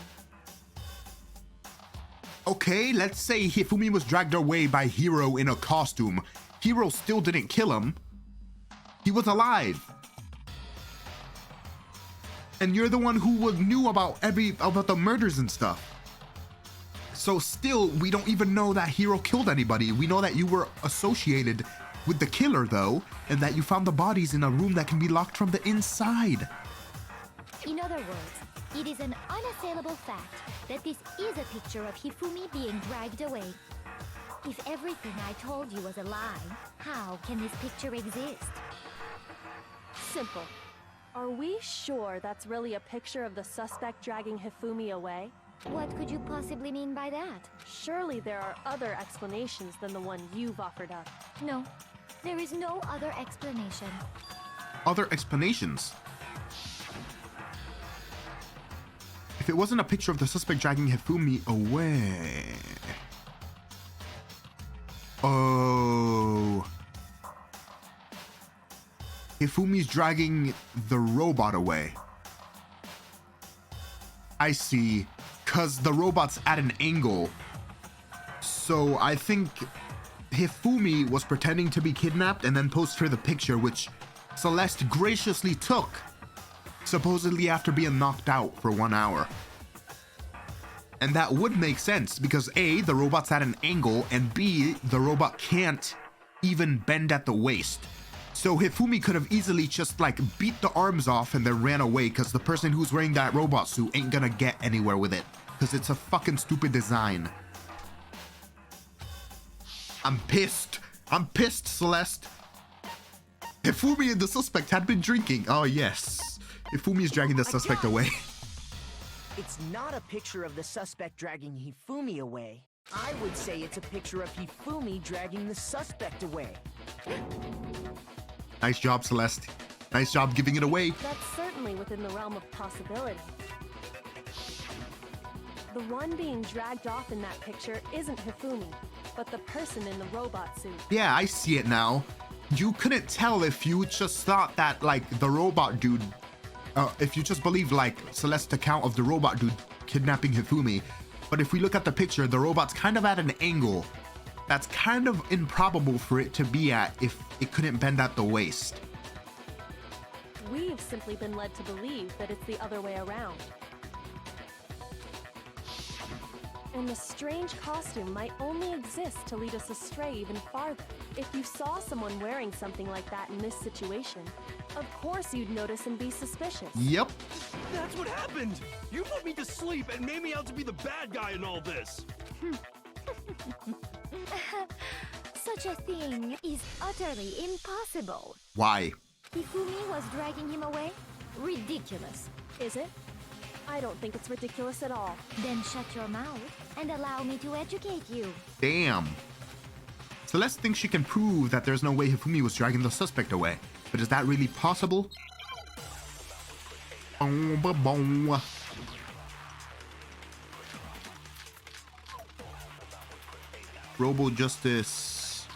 Okay, let's say Hifumi was dragged away by Hiro in a costume. Hiro still didn't kill him. He was alive. And you're the one who knew about the murders and stuff. So still, we don't even know that Hiro killed anybody. We know that you were associated with the killer though, and that you found the bodies in a room that can be locked from the inside. In other words, it is an unassailable fact that this is a picture of Hifumi being dragged away. If everything I told you was a lie, how can this picture exist? Simple. Are we sure that's really a picture of the suspect dragging Hifumi away? What could you possibly mean by that? Surely there are other explanations than the one you've offered up. No, there is no other explanation. Other explanations? If it wasn't a picture of the suspect dragging Hifumi away... Oh... Hifumi's dragging the robot away. I see. Because the robot's at an angle. So I think Hifumi was pretending to be kidnapped and then posed her the picture, which Celeste graciously took, supposedly after being knocked out for 1 hour. And that would make sense because A, the robot's at an angle, and B, the robot can't even bend at the waist. So Hifumi could have easily just like beat the arms off and then ran away because the person who's wearing that robot suit ain't gonna get anywhere with it because it's a fucking stupid design. I'm pissed. I'm pissed, Celeste. Hifumi and the suspect had been drinking. Oh yes. Hifumi is dragging the suspect away. It's not a picture of the suspect dragging Hifumi away. I would say it's a picture of Hifumi dragging the suspect away. Nice job, Celeste. Nice job giving it away. That's certainly within the realm of possibility. The one being dragged off in that picture isn't Hifumi, but the person in the robot suit. Yeah, I see it now. You couldn't tell if you just thought that, like, the robot dude... if you just believed, like, Celeste's account of the robot dude kidnapping Hifumi. But if we look at the picture, the robot's kind of at an angle. That's kind of improbable for it to be at if it couldn't bend at the waist. We've simply been led to believe that it's the other way around. And the strange costume might only exist to lead us astray even farther. If you saw someone wearing something like that in this situation, of course you'd notice and be suspicious. Yep. That's what happened! You put me to sleep and made me out to be the bad guy in all this! Such a thing is utterly impossible. Why? Hifumi was dragging him away? Ridiculous. Is it? I don't think it's ridiculous at all. Then shut your mouth and allow me to educate you. Damn. Celeste thinks she can prove that there's no way Hifumi was dragging the suspect away. But is that really possible? Robo Justice.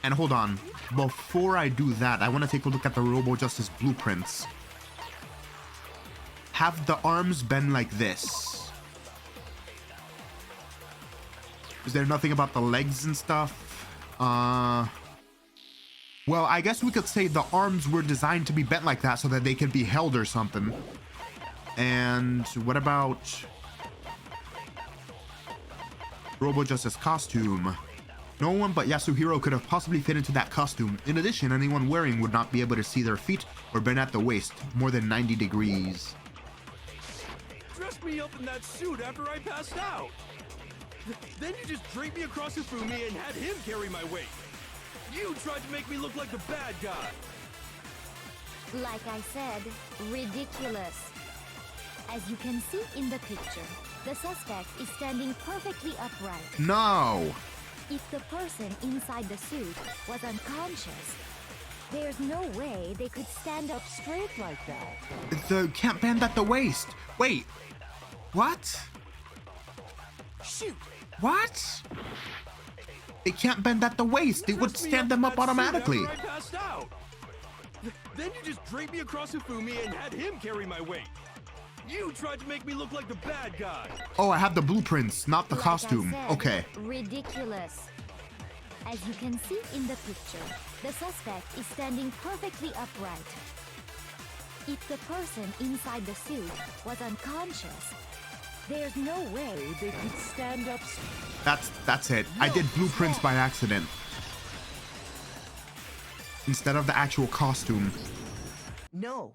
And hold on. Before I do that, I want to take a look at the Robo Justice blueprints. Have the arms been like this? Is there nothing about the legs and stuff? Well, I guess we could say the arms were designed to be bent like that so that they could be held or something. And what about Robo Justice costume? No one but Yasuhiro could have possibly fit into that costume. In addition, anyone wearing would not be able to see their feet or bend at the waist more than 90 degrees. Dressed me up in that suit after I passed out! Then you just draped me across Hifumi and had him carry my weight! You tried to make me look like the bad guy! Like I said, ridiculous. As you can see in the picture, the suspect is standing perfectly upright. No! If the person inside the suit was unconscious, there's no way they could stand up straight like that. They can't bend at the waist. Wait. What? Shoot! What? They can't bend at the waist. It would stand them up automatically. After I passed out. Then you just draped me across Hifumi and had him carry my weight. You tried to make me look like the bad guy. Oh, I have the blueprints, not the costume. Like I said, Okay. Ridiculous. As you can see in the picture, the suspect is standing perfectly upright. If the person inside the suit was unconscious, there's no way they could stand up. That's it. I did blueprints by accident instead of the actual costume. No.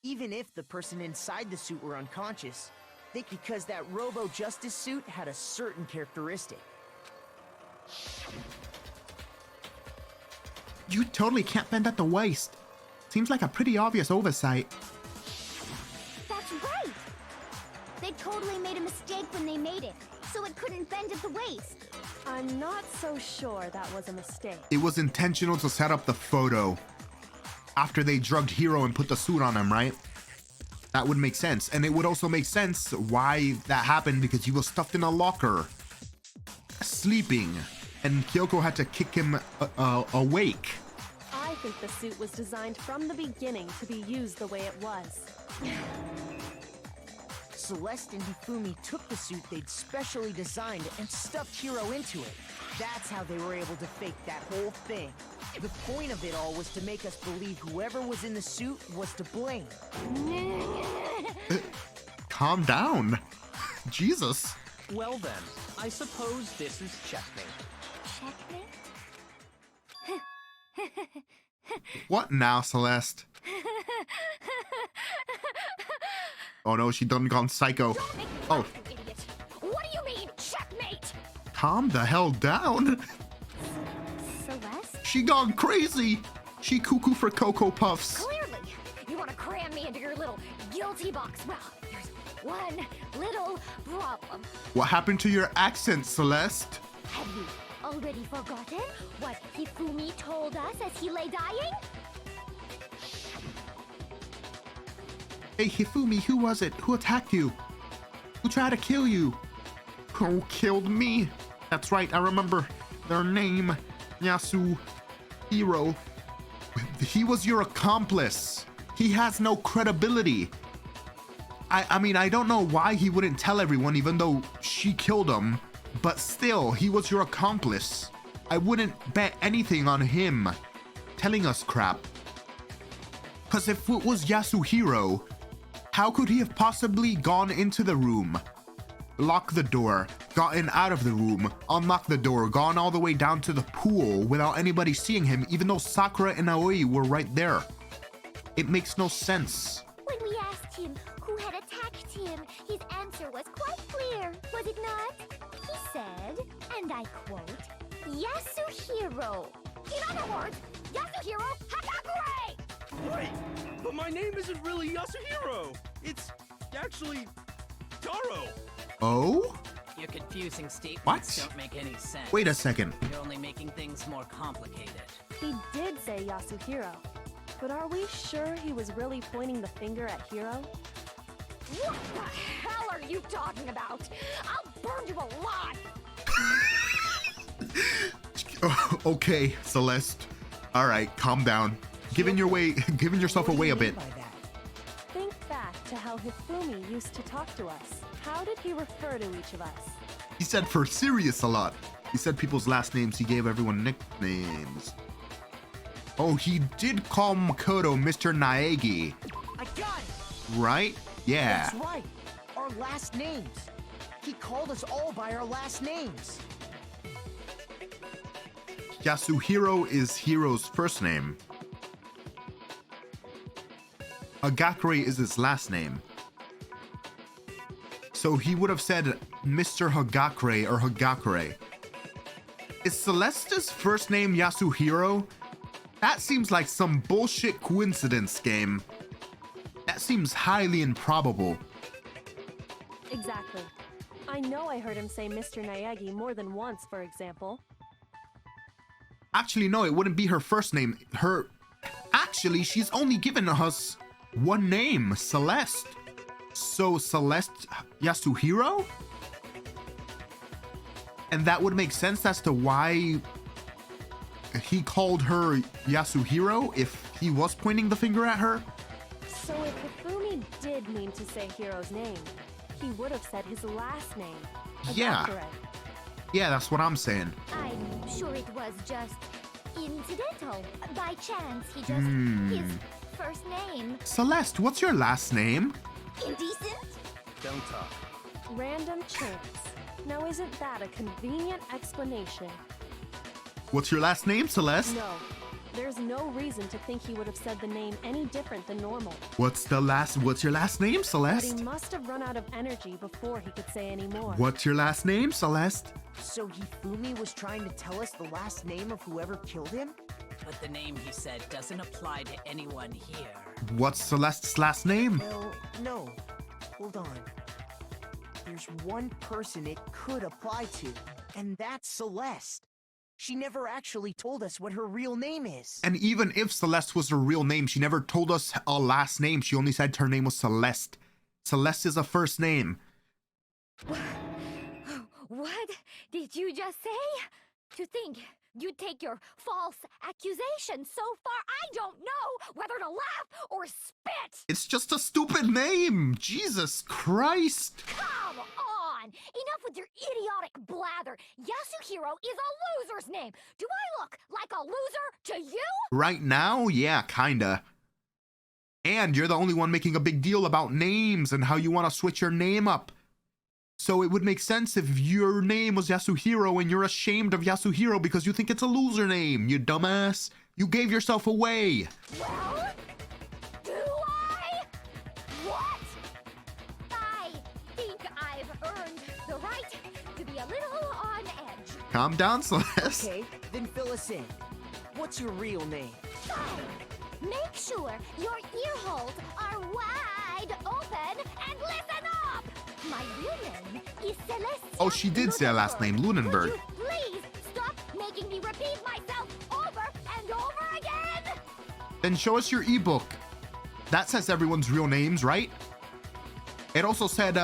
Even if the person inside the suit were unconscious, think because that Robo Justice suit had a certain characteristic. You totally can't bend at the waist. Seems like a pretty obvious oversight. That's right! They totally made a mistake when they made it, so it couldn't bend at the waist. I'm not so sure that was a mistake. It was intentional to set up the photo after they drugged Hiro and put the suit on him, right? That would make sense. And it would also make sense why that happened, because he was stuffed in a locker, sleeping, and Kyoko had to kick him awake. I think the suit was designed from the beginning to be used the way it was. Celeste and Hifumi took the suit they'd specially designed and stuffed Hiro into it. That's how they were able to fake that whole thing. The point of it all was to make us believe whoever was in the suit was to blame. Calm down. Jesus. Well then, I suppose this is checkmate. Checkmate? What now, Celeste? Oh no, she done gone psycho. Don't make me Oh. laugh, you idiot! What do you mean, checkmate? Calm the hell down. Celeste? She gone crazy. She cuckoo for Cocoa Puffs. Clearly! You want to cram me into your little guilty box. Well, there's one little problem. What happened to your accent, Celeste? Have you already forgotten what Hifumi told us as he lay dying? Hey, Hifumi, who was it? Who attacked you? Who tried to kill you? Who killed me? That's right, I remember their name. Yasuhiro. He was your accomplice. He has no credibility. I mean, I don't know why he wouldn't tell everyone, even though she killed him. But still, he was your accomplice. I wouldn't bet anything on him telling us crap. Because if it was Yasuhiro, how could he have possibly gone into the room locked the door, gotten out of the room, unlocked the door, gone all the way down to the pool without anybody seeing him, even though Sakura and Aoi were right there. It makes no sense. When we asked him who had attacked him, his answer was quite clear, was it not? He said, and I quote, Yasuhiro. In other words, Yasuhiro Hagakure! Wait, but my name isn't really Yasuhiro. It's actually Taro. Oh? Your confusing statements What? don't make any sense. Wait a second. You're only making things more complicated. He did say Yasuhiro. But are we sure he was really pointing the finger at Hiro? What the hell are you talking about? I'll burn you alive! Okay, Celeste. All right, calm down. Giving yourself away a bit. By that? Think back to how Hifumi used to talk to us. How did he refer to each of us? He said for serious a lot. He said people's last names. He gave everyone nicknames. Oh, he did call Makoto Mr. Naegi, I got it! right? Yeah. That's right. Our last names. He called us all by our last names. Yasuhiro is Hiro's first name. Hagakure is his last name. So he would have said Mr. Hagakure or Hagakure. Is Celeste's first name Yasuhiro? That seems like some bullshit coincidence game. That seems highly improbable. Exactly. I know I heard him say Mr. Naegi more than once, for example. Actually, no, it wouldn't be her first name. Actually, she's only given us one name, Celeste. So Celeste Yasuhiro? And that would make sense as to why he called her Yasuhiro if he was pointing the finger at her. So if Hifumi did mean to say Hiro's name, he would have said his last name. Yeah. Hagakure. Yeah, that's what I'm saying. I'm sure it was just incidental. By chance, he just his first name. Celeste, what's your last name? Indecent? Don't talk. Random chance. Now isn't that a convenient explanation? What's your last name, Celeste? No. There's no reason to think he would have said the name any different than normal. What's your last name, But Celeste? he must have run out of energy before he could say any more. What's your last name, Celeste? So Hifumi was trying to tell us the last name of whoever killed him? But the name he said doesn't apply to anyone here. What's Celeste's last name? Well, no. Hold on. There's one person it could apply to, and that's Celeste. She never actually told us what her real name is. And even if Celeste was her real name, she never told us a last name. She only said her name was Celeste. Celeste is a first name. What did you just say? To think you'd take your false accusation so far, I don't know whether to laugh or spit! It's just a stupid name. Jesus Christ. Come on! Enough with your idiotic blather! Yasuhiro is a loser's name! Do I look like a loser to you? Right now, yeah, kinda. And you're the only one making a big deal about names and how you want to switch your name up. So it would make sense if your name was Yasuhiro and you're ashamed of Yasuhiro because you think it's a loser name, you dumbass. You gave yourself away. Well, do I? What? I think I've earned the right to be a little on edge. Calm down, Celeste. Okay, then fill us in. What's your real name? Fine. Make sure your ear holes are wide open and listen up. My real name is Celeste. Oh, she did say her last name, Lunenberg. Would you please stop making me repeat myself over and over again? Then show us your ebook. That says everyone's real names, right? It also said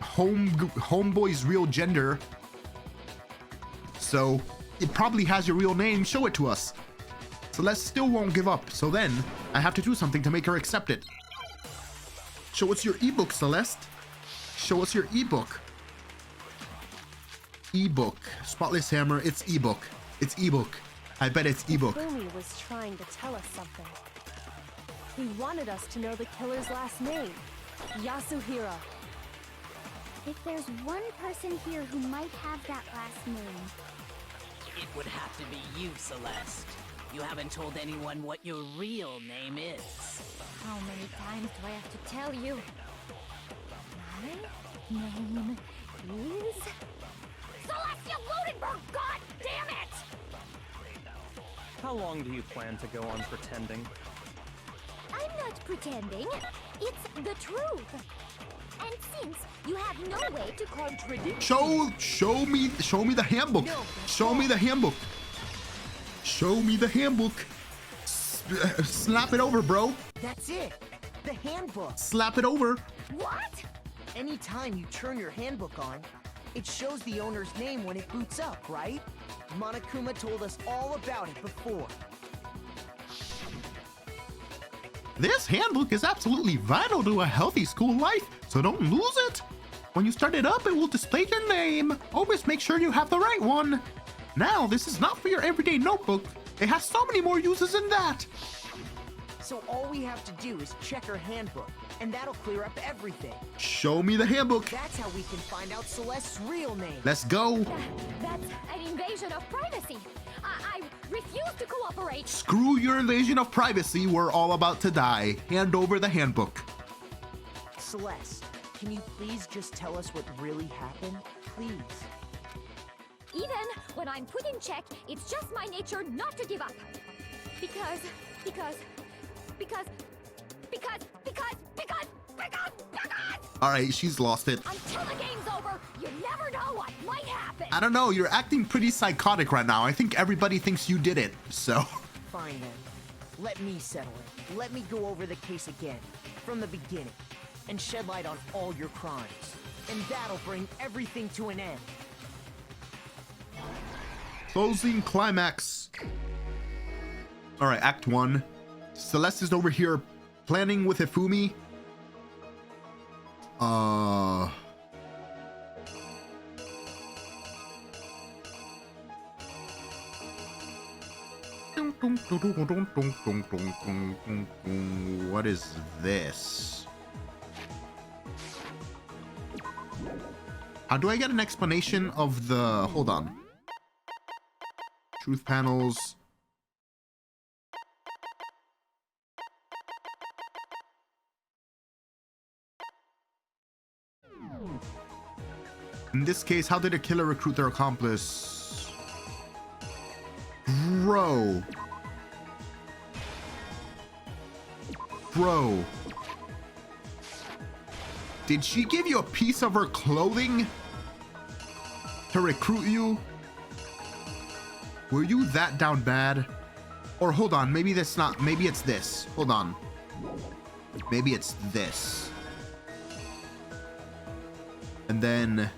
homeboy's real gender. So it probably has your real name. Show it to us. Celeste still won't give up. So then I have to do something to make her accept it. Show us your ebook, Celeste. Show us your ebook. Ebook. Spotless Hammer. It's ebook. It's ebook. I bet it's ebook. Hifumi was trying to tell us something. He wanted us to know the killer's last name, Yasuhiro. If there's one person here who might have that last name, It would have to be you, Celeste. You haven't told anyone what your real name is. how many times do I have to tell you? My name is Celestia Ludenberg! God damn it! How long do you plan to go on pretending? I'm not pretending. It's the truth. And since you have no way to contradict Show me the handbook. Show me the handbook. Show me the handbook. Slap it over, bro. That's it. The handbook. Slap it over. what? Anytime you turn your handbook on, it shows the owner's name when it boots up, right? Monokuma told us all about it before. This handbook is absolutely vital to a healthy school life, so don't lose it. When you start it up, it will display your name. Always make sure you have the right one. Now, this is not for your everyday notebook. It has so many more uses than that. So all we have to do is check her handbook, and that'll clear up everything. Show me the handbook. That's how we can find out Celeste's real name. Let's go. That's an invasion of privacy. I refuse to cooperate. Screw your invasion of privacy. We're all about to die. Hand over the handbook. Celeste, can you please just tell us what really happened? Please. Even when I'm put in check, it's just my nature not to give up. Because. All right, she's lost it. Until the game's over, you never know what might happen. I don't know. You're acting pretty psychotic right now. I think everybody thinks you did it, so. Fine then. Let me settle it. Let me go over the case again, from the beginning, and shed light on all your crimes. And that'll bring everything to an end. Closing climax. All right, Act 1. Celeste is over here planning with Hifumi. What is this? How do I get an explanation of the... Hold on. Truth panels. In this case, how did a killer recruit their accomplice? Bro. Did she give you a piece of her clothing to recruit you? Were you that down bad? Or hold on, maybe that's not, maybe it's this. Hold on. Maybe it's this. And then...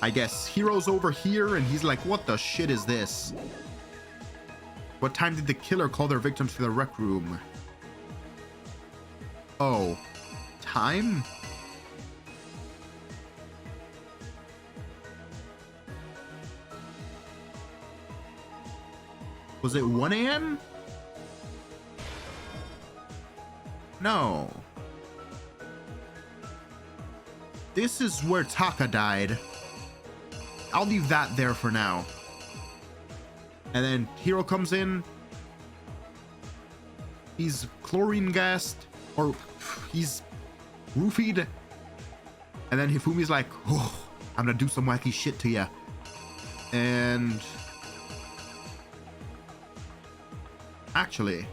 I guess Hero's over here and he's like, what the shit is this? What time did the killer call their victims to the rec room? Oh, time? Was it 1 a.m.? No. This is where Taka died. I'll leave that there for now. And then Hero comes in. He's chlorine gassed, or he's roofied. And then Hifumi's like, oh, I'm gonna do some wacky shit to ya. And actually,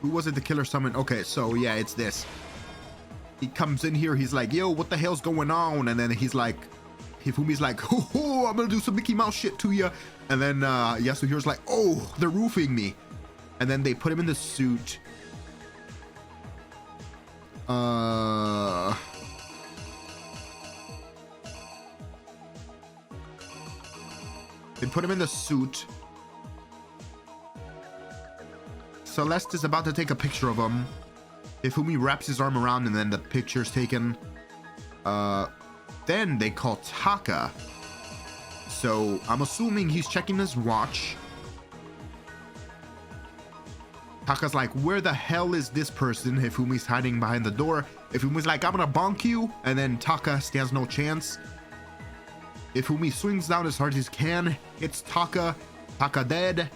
who was it the killer summoned? Okay, so yeah, it's this. He comes in here, he's like, yo, what the hell's going on? And then he's like, Hifumi's like, oh, I'm gonna do some Mickey Mouse shit to you. And then Yasuhiro's like, oh, they're roofing me. And then they put him in the suit. They put him in the suit. Celeste is about to take a picture of him. Hifumi wraps his arm around and then the picture's taken. Then they call Taka. So I'm assuming he's checking his watch. Taka's like, where the hell is this person? Hifumi's hiding behind the door. Hifumi's like, I'm gonna bonk you. And then Taka stands no chance. Hifumi swings down as hard as he can. Hits Taka. Taka dead.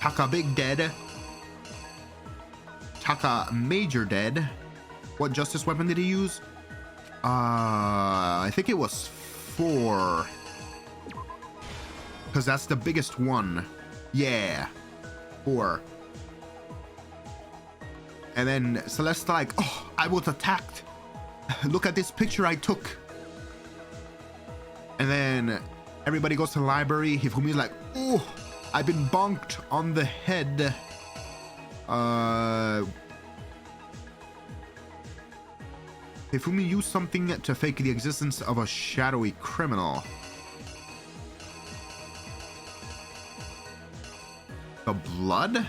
Taka big dead. Taka major dead. What justice weapon did he use? I think it was 4. Because that's the biggest one. Yeah. 4. And then Celeste like, oh, I was attacked. Look at this picture I took. And then everybody goes to the library. Hifumi's like, oh, I've been bonked on the head. Hifumi used something to fake the existence of a shadowy criminal. The blood?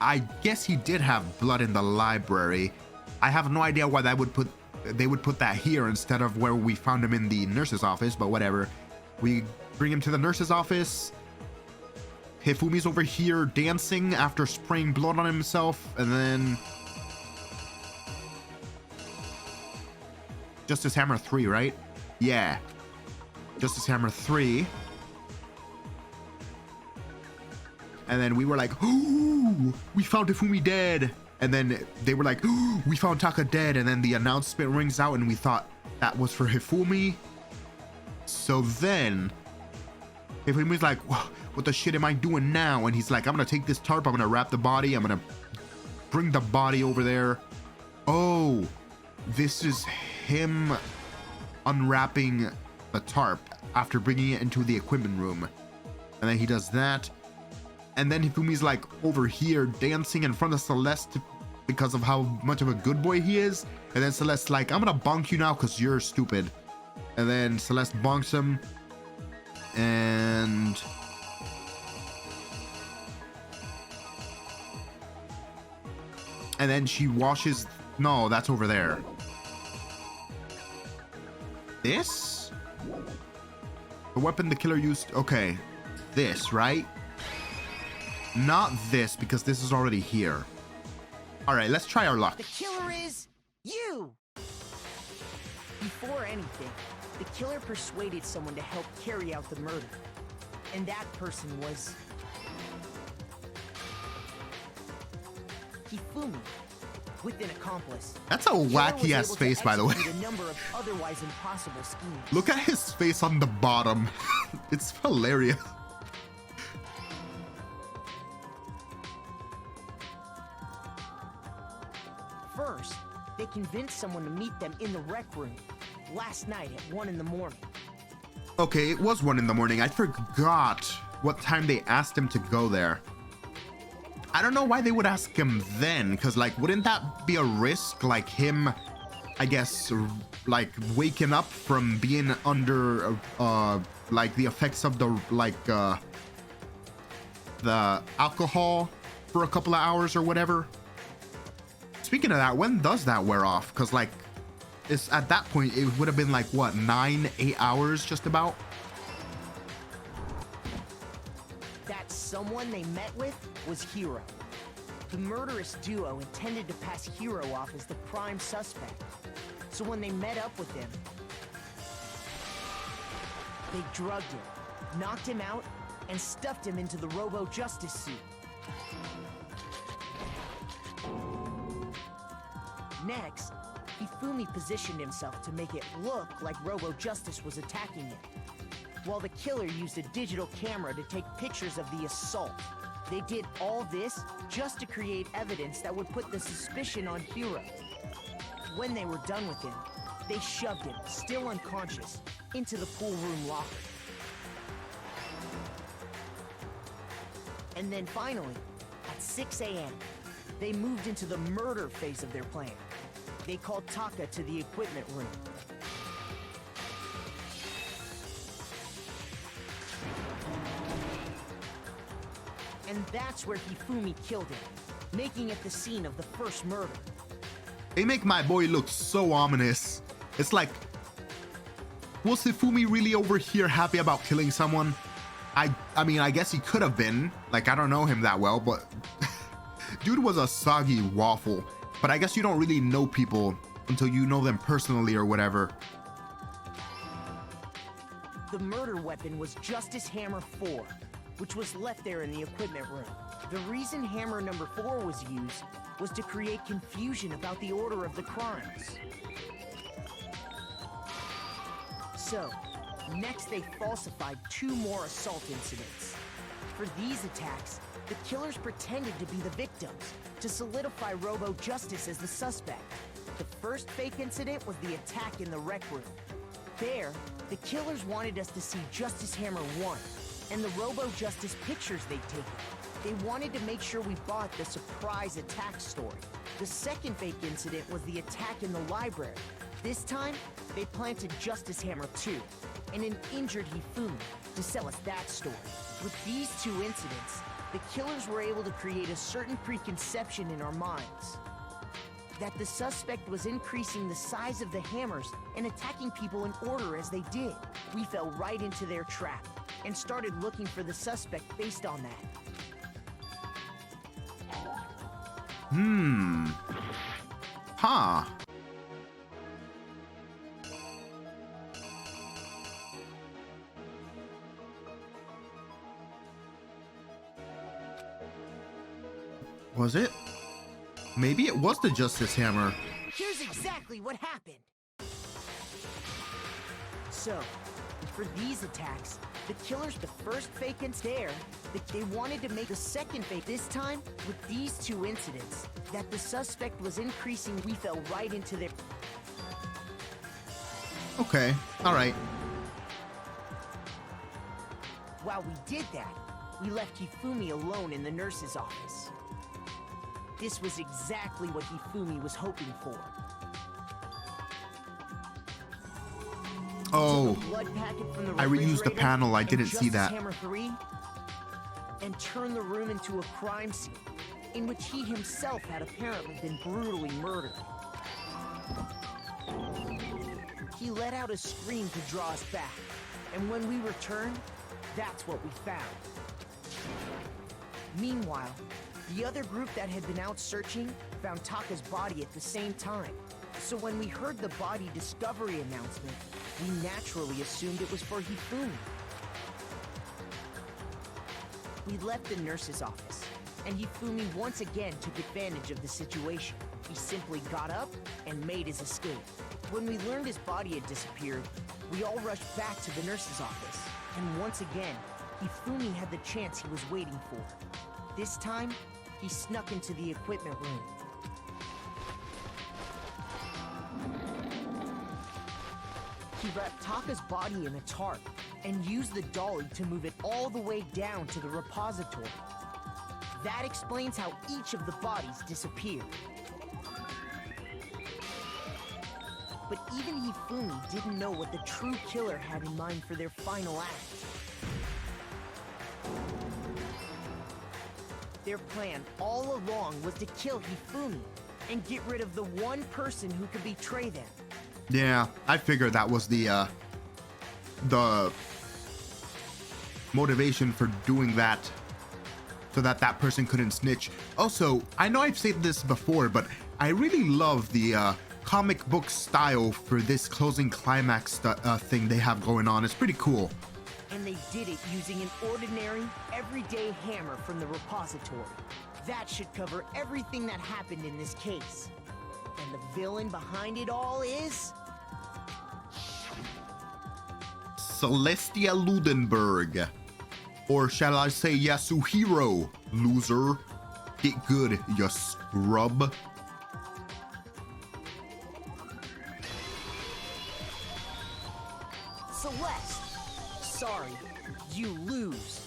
I guess he did have blood in the library. I have no idea why they would put that here instead of where we found him in the nurse's office, but whatever. We bring him to the nurse's office. Hifumi's over here dancing after spraying blood on himself, and then Justice Hammer 3, right? Yeah. Justice Hammer 3. And then we were like, ooh, we found Hifumi dead. And then they were like, ooh, we found Taka dead. And then the announcement rings out and we thought that was for Hifumi. So then Hifumi's like, what the shit am I doing now? And he's like, I'm gonna take this tarp, I'm gonna wrap the body, I'm gonna bring the body over there. Oh, this is him unwrapping the tarp after bringing it into the equipment room. And then he does that. And then Hifumi's like over here dancing in front of Celeste because of how much of a good boy he is. And then Celeste's like, I'm gonna bonk you now because you're stupid. And then Celeste bonks him. And then she washes. No, that's over there. This? The weapon the killer used. Okay. This, right? Not this, because this is already here. Alright, let's try our luck. The killer is you! Before anything, the killer persuaded someone to help carry out the murder. And that person was Hifumi, with an accomplice. That's a wacky ass face, by the way. A number of otherwise impossible schemes. Look at his face on the bottom. It's hilarious. First, they convinced someone to meet them in the rec room last night at 1 in the morning. Okay, it was 1 in the morning. I forgot what time they asked him to go there. I don't know why they would ask him then, because like, wouldn't that be a risk? Like him, I guess, like waking up from being under like the effects of the the alcohol for a couple of hours or whatever. Speaking of that, when does that wear off? Because like, it's at that point it would have been like what, 9-8 hours just about. That someone they met with was Hiro. The murderous duo intended to pass Hiro off as the prime suspect. So when they met up with him, they drugged him, knocked him out, and stuffed him into the Robo Justice suit. Next, Hifumi positioned himself to make it look like Robo Justice was attacking him, while the killer used a digital camera to take pictures of the assault. They did all this just to create evidence that would put the suspicion on Hiro. When they were done with him, they shoved him, still unconscious, into the pool room locker. And then finally, at 6 a.m., they moved into the murder phase of their plan. They called Taka to the equipment room. And that's where Hifumi killed him, making it the scene of the first murder. They make my boy look so ominous. It's like Was Hifumi really over here happy about killing someone? I mean, I guess he could have been. Like, I don't know him that well, but dude was a soggy waffle. But I guess you don't really know people until you know them personally or whatever. The murder weapon was Justice Hammer 4, which was left there in the equipment room. The reason Hammer number 4 was used was to create confusion about the order of the crimes. So, next they falsified 2 more assault incidents. For these attacks, the killers pretended to be the victims to solidify Robo Justice as the suspect. The first fake incident was the attack in the rec room. There, the killers wanted us to see Justice Hammer 1 and the Robo Justice pictures they'd taken. They wanted to make sure we bought the surprise attack story. The second fake incident was the attack in the library. This time, they planted Justice Hammer 2 and an injured Hifumi to sell us that story. With these 2 incidents, the killers were able to create a certain preconception in our minds that the suspect was increasing the size of the hammers and attacking people in order as they did. We fell right into their trap and started looking for the suspect based on that. Huh. Was it? Maybe it was the Justice Hammer. Here's exactly what happened. So, for these attacks, the killers, the first fake there, they wanted to make a second fake. This time, with these 2 incidents, that the suspect was increasing, we fell right into their... Okay, alright. While we did that, we left Hifumi alone in the nurse's office. This was exactly what Hifumi was hoping for. Oh, Blood packet from the I reused the refrigerator panel. I and didn't see Justice that. Hammer 3, and turned the room into a crime scene in which he himself had apparently been brutally murdered. He let out a scream to draw us back, and when we returned, that's what we found. Meanwhile, the other group that had been out searching found Taka's body at the same time. So when we heard the body discovery announcement, we naturally assumed it was for Hifumi. We left the nurse's office, and Hifumi once again took advantage of the situation. He simply got up and made his escape. When we learned his body had disappeared, we all rushed back to the nurse's office. And once again, Hifumi had the chance he was waiting for. This time, he snuck into the equipment room. He wrapped Taka's body in a tarp and used the dolly to move it all the way down to the repository. That explains how each of the bodies disappeared. But even Hifumi didn't know what the true killer had in mind for their final act. Their plan all along was to kill Hifumi and get rid of the one person who could betray them. Yeah, I figured that was the motivation for doing that, so that that person couldn't snitch. Also, I know I've said this before, but I really love the comic book style for this closing climax thing they have going on. It's pretty cool. And they did it using an ordinary, everyday hammer from the repository. That should cover everything that happened in this case. And the villain behind it all is... Celestia Ludenberg. Or shall I say Yasuhiro, loser. Get good, you scrub. Celeste! Sorry, you lose.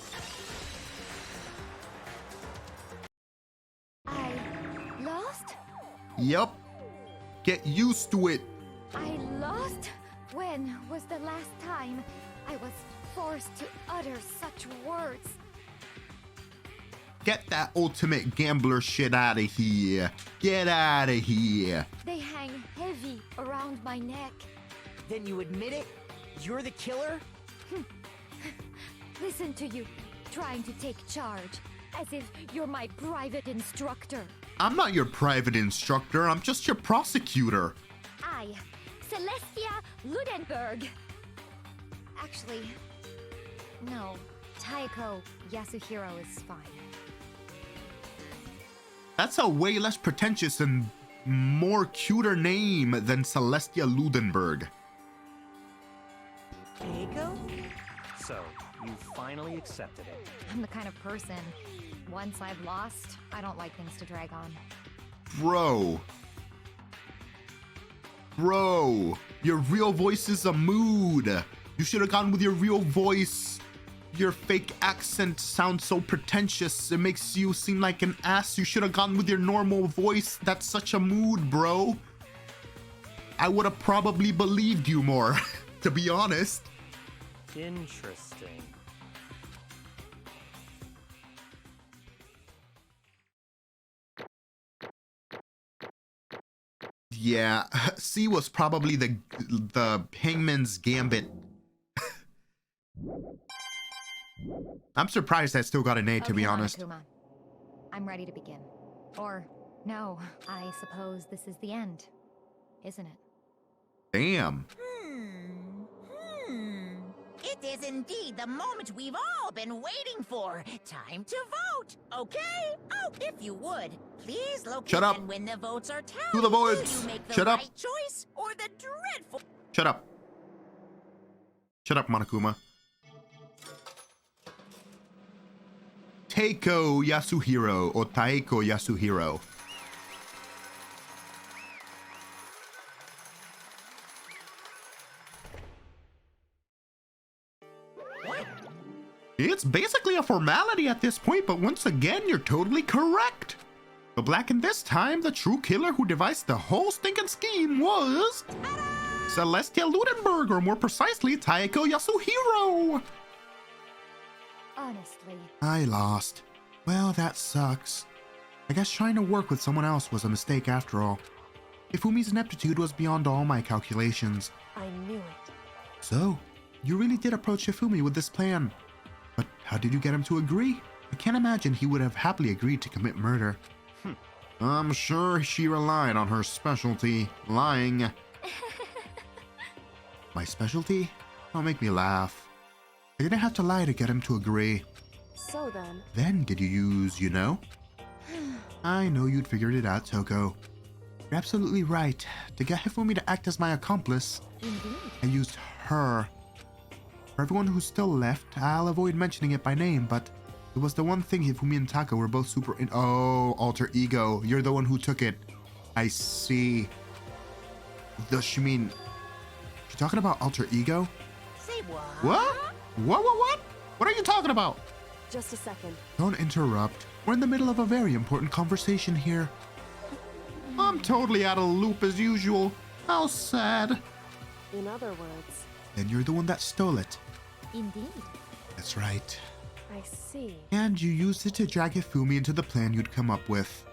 I lost? Yup. Get used to it. I lost? When was the last time I was forced to utter such words? Get that ultimate gambler shit out of here. Get out of here. They hang heavy around my neck. Then you admit it? You're the killer? Listen to you, trying to take charge, as if you're my private instructor. I'm not your private instructor, I'm just your prosecutor. I, Celestia Ludenberg. Actually, no, Taiko Yasuhiro is fine. That's a way less pretentious and more cuter name than Celestia Ludenberg. Keiko? So, you finally accepted it. I'm the kind of person, once I've lost, I don't like things to drag on. Bro, your real voice is a mood. You should have gone with your real voice. Your fake accent sounds so pretentious. It makes you seem like an ass. You should have gone with your normal voice. That's such a mood, bro. I would have probably believed you more, to be honest. Interesting. Yeah, C was probably the hangman's gambit. I'm surprised I still got an A, to be honest. Monokuma. I'm ready to begin. Or, no, I suppose this is the end, isn't it? Damn. It is indeed the moment we've all been waiting for. Time to vote, okay? Oh, if you would, please locate Shut up. and when the votes are tallied, Do the will votes. you make the Shut up. right choice or the dreadful... Shut up. Shut up, Monokuma. Taiko Yasuhiro or Taiko Yasuhiro. It's basically a formality at this point, but once again, you're totally correct. The black and this time, the true killer who devised the whole stinking scheme was... Celestia Ludenberg, or more precisely, Taiko Yasuhiro. Honestly. I lost. Well, that sucks. I guess trying to work with someone else was a mistake after all. Ifumi's ineptitude was beyond all my calculations. I knew it. So, you really did approach Ifumi with this plan. But how did you get him to agree? I can't imagine he would have happily agreed to commit murder. I'm sure she relied on her specialty, lying. My specialty? Don't make me laugh. I didn't have to lie to get him to agree. So then... Then did you use, you know? I know you'd figured it out, Toko. You're absolutely right. To get Hifumi to act as my accomplice, Indeed. I used her. For everyone who's still left, I'll avoid mentioning it by name, but it was the one thing Hifumi and Taka were both super in— Oh, alter ego. You're the one who took it. I see. Does you mean... You talking about alter ego? Say what? What? What? What are you talking about? Just a second. Don't interrupt. We're in the middle of a very important conversation here. I'm totally out of the loop as usual. How sad. In other words... Then you're the one that stole it. Indeed. That's right. I see. And you used it to drag Hifumi into the plan you'd come up with.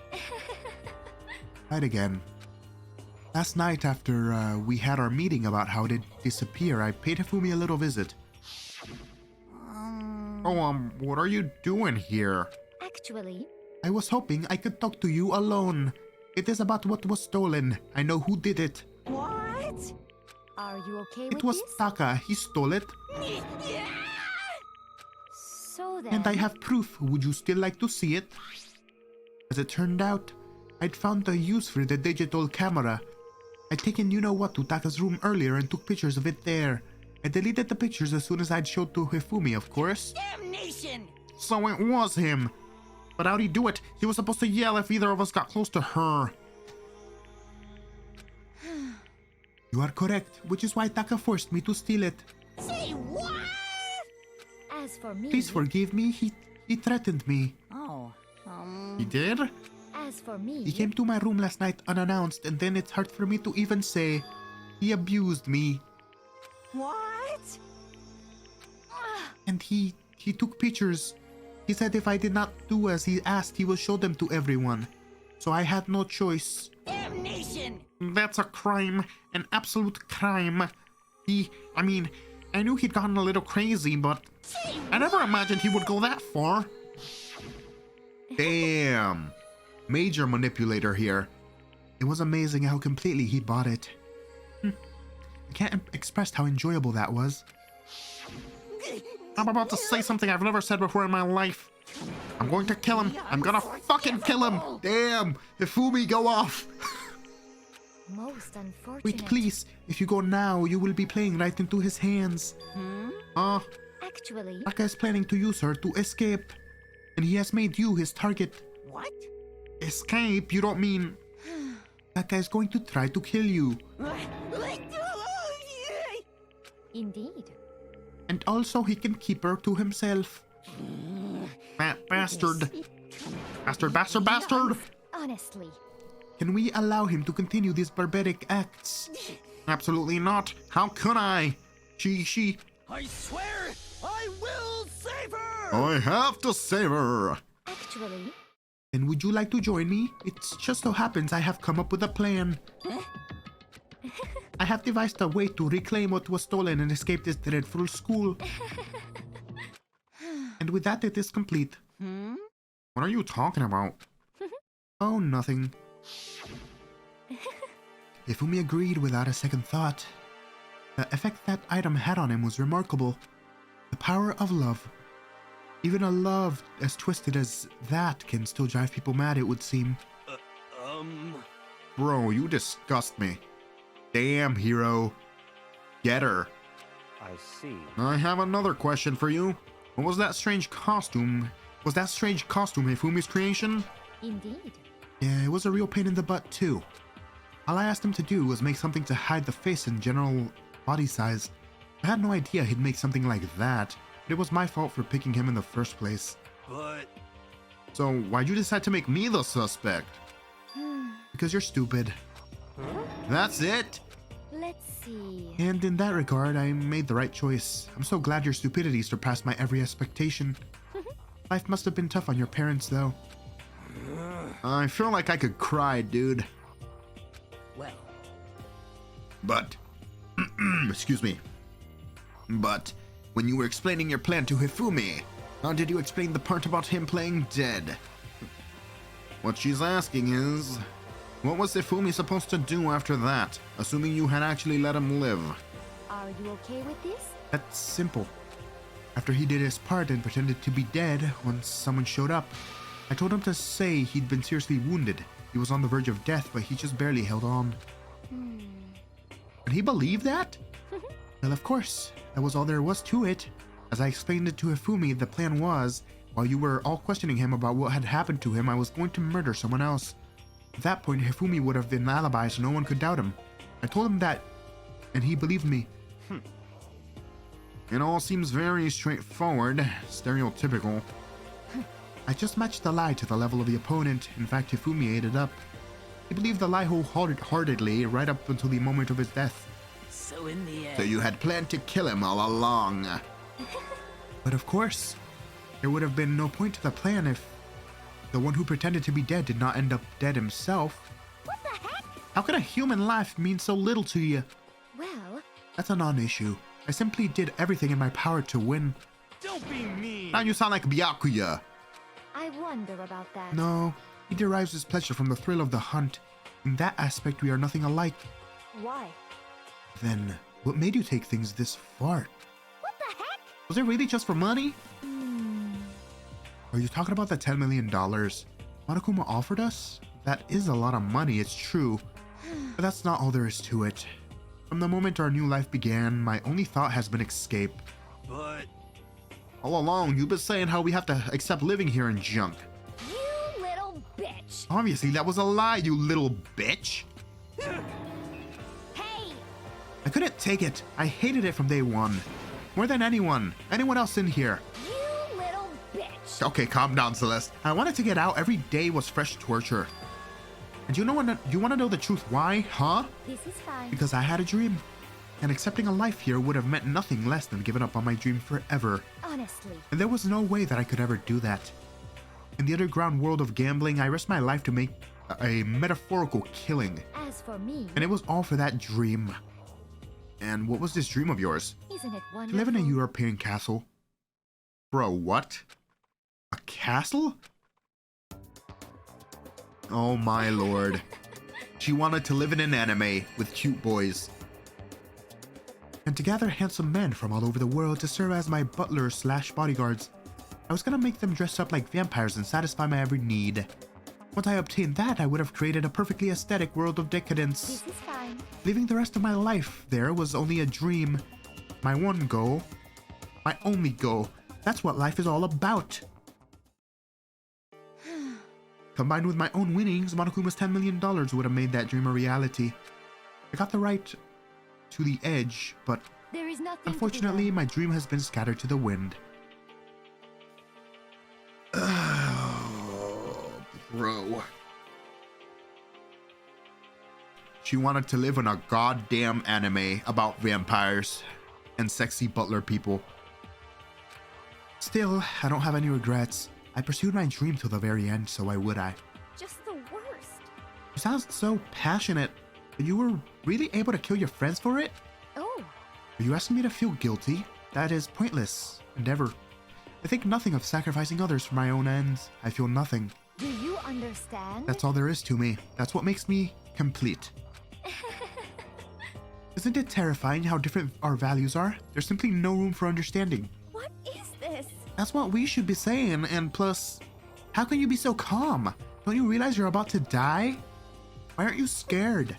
Right again. Last night after we had our meeting about how it disappear, I paid Hifumi a little visit. What are you doing here? Actually, I was hoping I could talk to you alone. It is about what was stolen. I know who did it. What? are you okay with It was this? Taka. He stole it. So then... And I have proof. Would you still like to see it? As it turned out, I'd found a use for the digital camera. I'd taken you-know-what to Taka's room earlier and took pictures of it there. I deleted the pictures as soon as I'd showed to Hifumi, of course. Damnation! So it was him. But how'd he do it? He was supposed to yell if either of us got close to her. You are correct, which is why Taka forced me to steal it. Say what? As for me... Please forgive me, he threatened me. Oh, He did? As for me... He came to my room last night unannounced, and then it's hard for me to even say. He abused me. What? And he took pictures. He said if I did not do as he asked, he will show them to everyone. So I had no choice. Damnation! That's a crime. An absolute crime. I knew he'd gotten a little crazy, but I never imagined he would go that far. Damn. Major manipulator here. It was amazing how completely he bought it. I can't express how enjoyable that was. I'm about to say something I've never said before in my life. I'm going to kill him. I'm gonna fucking kill him. Damn. Hifumi, go off. Most unfortunate. Wait, please. If you go now, you will be playing right into his hands. Actually, Taka is planning to use her to escape. And he has made you his target. What? Escape? You don't mean... Taka is going to try to kill you. indeed. And also he can keep her to himself. That bastard. Bastard. Honestly. Can we allow him to continue these barbaric acts? Absolutely not. How could I? She... I swear, I will save her! I have to save her. Actually, And would you like to join me? It just so happens I have come up with a plan. I have devised a way to reclaim what was stolen and escape this dreadful school. And with that, it is complete. What are you talking about? Oh, nothing. Ifumi agreed without a second thought. The effect that item had on him was remarkable. The power of love. Even a love as twisted as that can still drive people mad, it would seem. Bro, you disgust me. Damn, hero. Get her. I see. I have another question for you. What was that strange costume? Was that strange costume Hifumi's creation? indeed. Yeah, it was a real pain in the butt too. All I asked him to do was make something to hide the face and general body size. I had no idea he'd make something like that, but it was my fault for picking him in the first place. But... So why'd you decide to make me the suspect? Because you're stupid. That's it! Let's see. And in that regard, I made the right choice. I'm so glad your stupidity surpassed my every expectation. Life must have been tough on your parents, though. I feel like I could cry, dude. Well, But... excuse me. But, when you were explaining your plan to Hifumi, how did you explain the part about him playing dead? What she's asking is... what was Hifumi supposed to do after that, assuming you had actually let him live? Are you okay with this? That's simple. After he did his part and pretended to be dead once someone showed up, I told him to say he'd been seriously wounded. He was on the verge of death, but he just barely held on. And he believed that? Well, of course. That was all there was to it. As I explained it to Hifumi, the plan was, while you were all questioning him about what had happened to him, I was going to murder someone else. At that point, Hifumi would have been an alibi, so no one could doubt him. I told him that, and he believed me. It all seems very straightforward, stereotypical. I just matched the lie to the level of the opponent. In fact, Hifumi ate it up. He believed the lie wholeheartedly right up until the moment of his death. so in the end... So you had planned to kill him all along. But of course, there would have been no point to the plan if the one who pretended to be dead did not end up dead himself. What the heck? How could a human life mean so little to you? Well, That's a non-issue. I simply did everything in my power to win. Don't be mean! Now you sound like Byakuya. I wonder about that. No, he derives his pleasure from the thrill of the hunt. In that aspect, we are nothing alike. Why? Then, what made you take things this far? What the heck? Was it really just for money? Are you talking about the $10 million Monokuma offered us? That is a lot of money, it's true. But that's not all there is to it. From the moment our new life began, my only thought has been escape. But... All along, you've been saying how we have to accept living here in junk. You little bitch! Obviously, that was a lie, you little bitch. Hey! I couldn't take it. I hated it from day one. More than anyone else in here. You little bitch! Okay, calm down, Celeste. I wanted to get out. Every day was fresh torture. And you want to know the truth why, huh? This is fine. Because I had a dream. And accepting a life here would have meant nothing less than giving up on my dream forever. Honestly. And there was no way that I could ever do that. In the underground world of gambling, I risked my life to make a metaphorical killing. As for me, And it was all for that dream. And what was this dream of yours? Isn't it To wonderful? live in a European castle. Bro, what? A castle? Oh my lord. She wanted to live in an anime with cute boys. And to gather handsome men from all over the world to serve as my butlers slash bodyguards. I was gonna make them dress up like vampires and satisfy my every need. Once I obtained that, I would have created a perfectly aesthetic world of decadence. This is fine. Living the rest of my life there was only a dream. My one goal. My only goal. That's what life is all about. Combined with my own winnings, Monokuma's $10 million would have made that dream a reality. I got the right to the edge, but There is nothing. unfortunately, my dream has been scattered to the wind. Oh, bro. She wanted to live in a goddamn anime about vampires and sexy butler people. Still, I don't have any regrets. I pursued my dream till the very end, so why would I? Just the worst. You sound so passionate. You were really able to kill your friends for it? Oh, Are you asking me to feel guilty? That is pointless endeavor. I think nothing of sacrificing others for my own ends. I feel nothing. Do you understand? That's all there is to me. That's what makes me complete. Isn't it terrifying how different our values are? There's simply no room for understanding. what is this? That's what we should be saying, and plus, how can you be so calm? Don't you realize you're about to die? Why aren't you scared?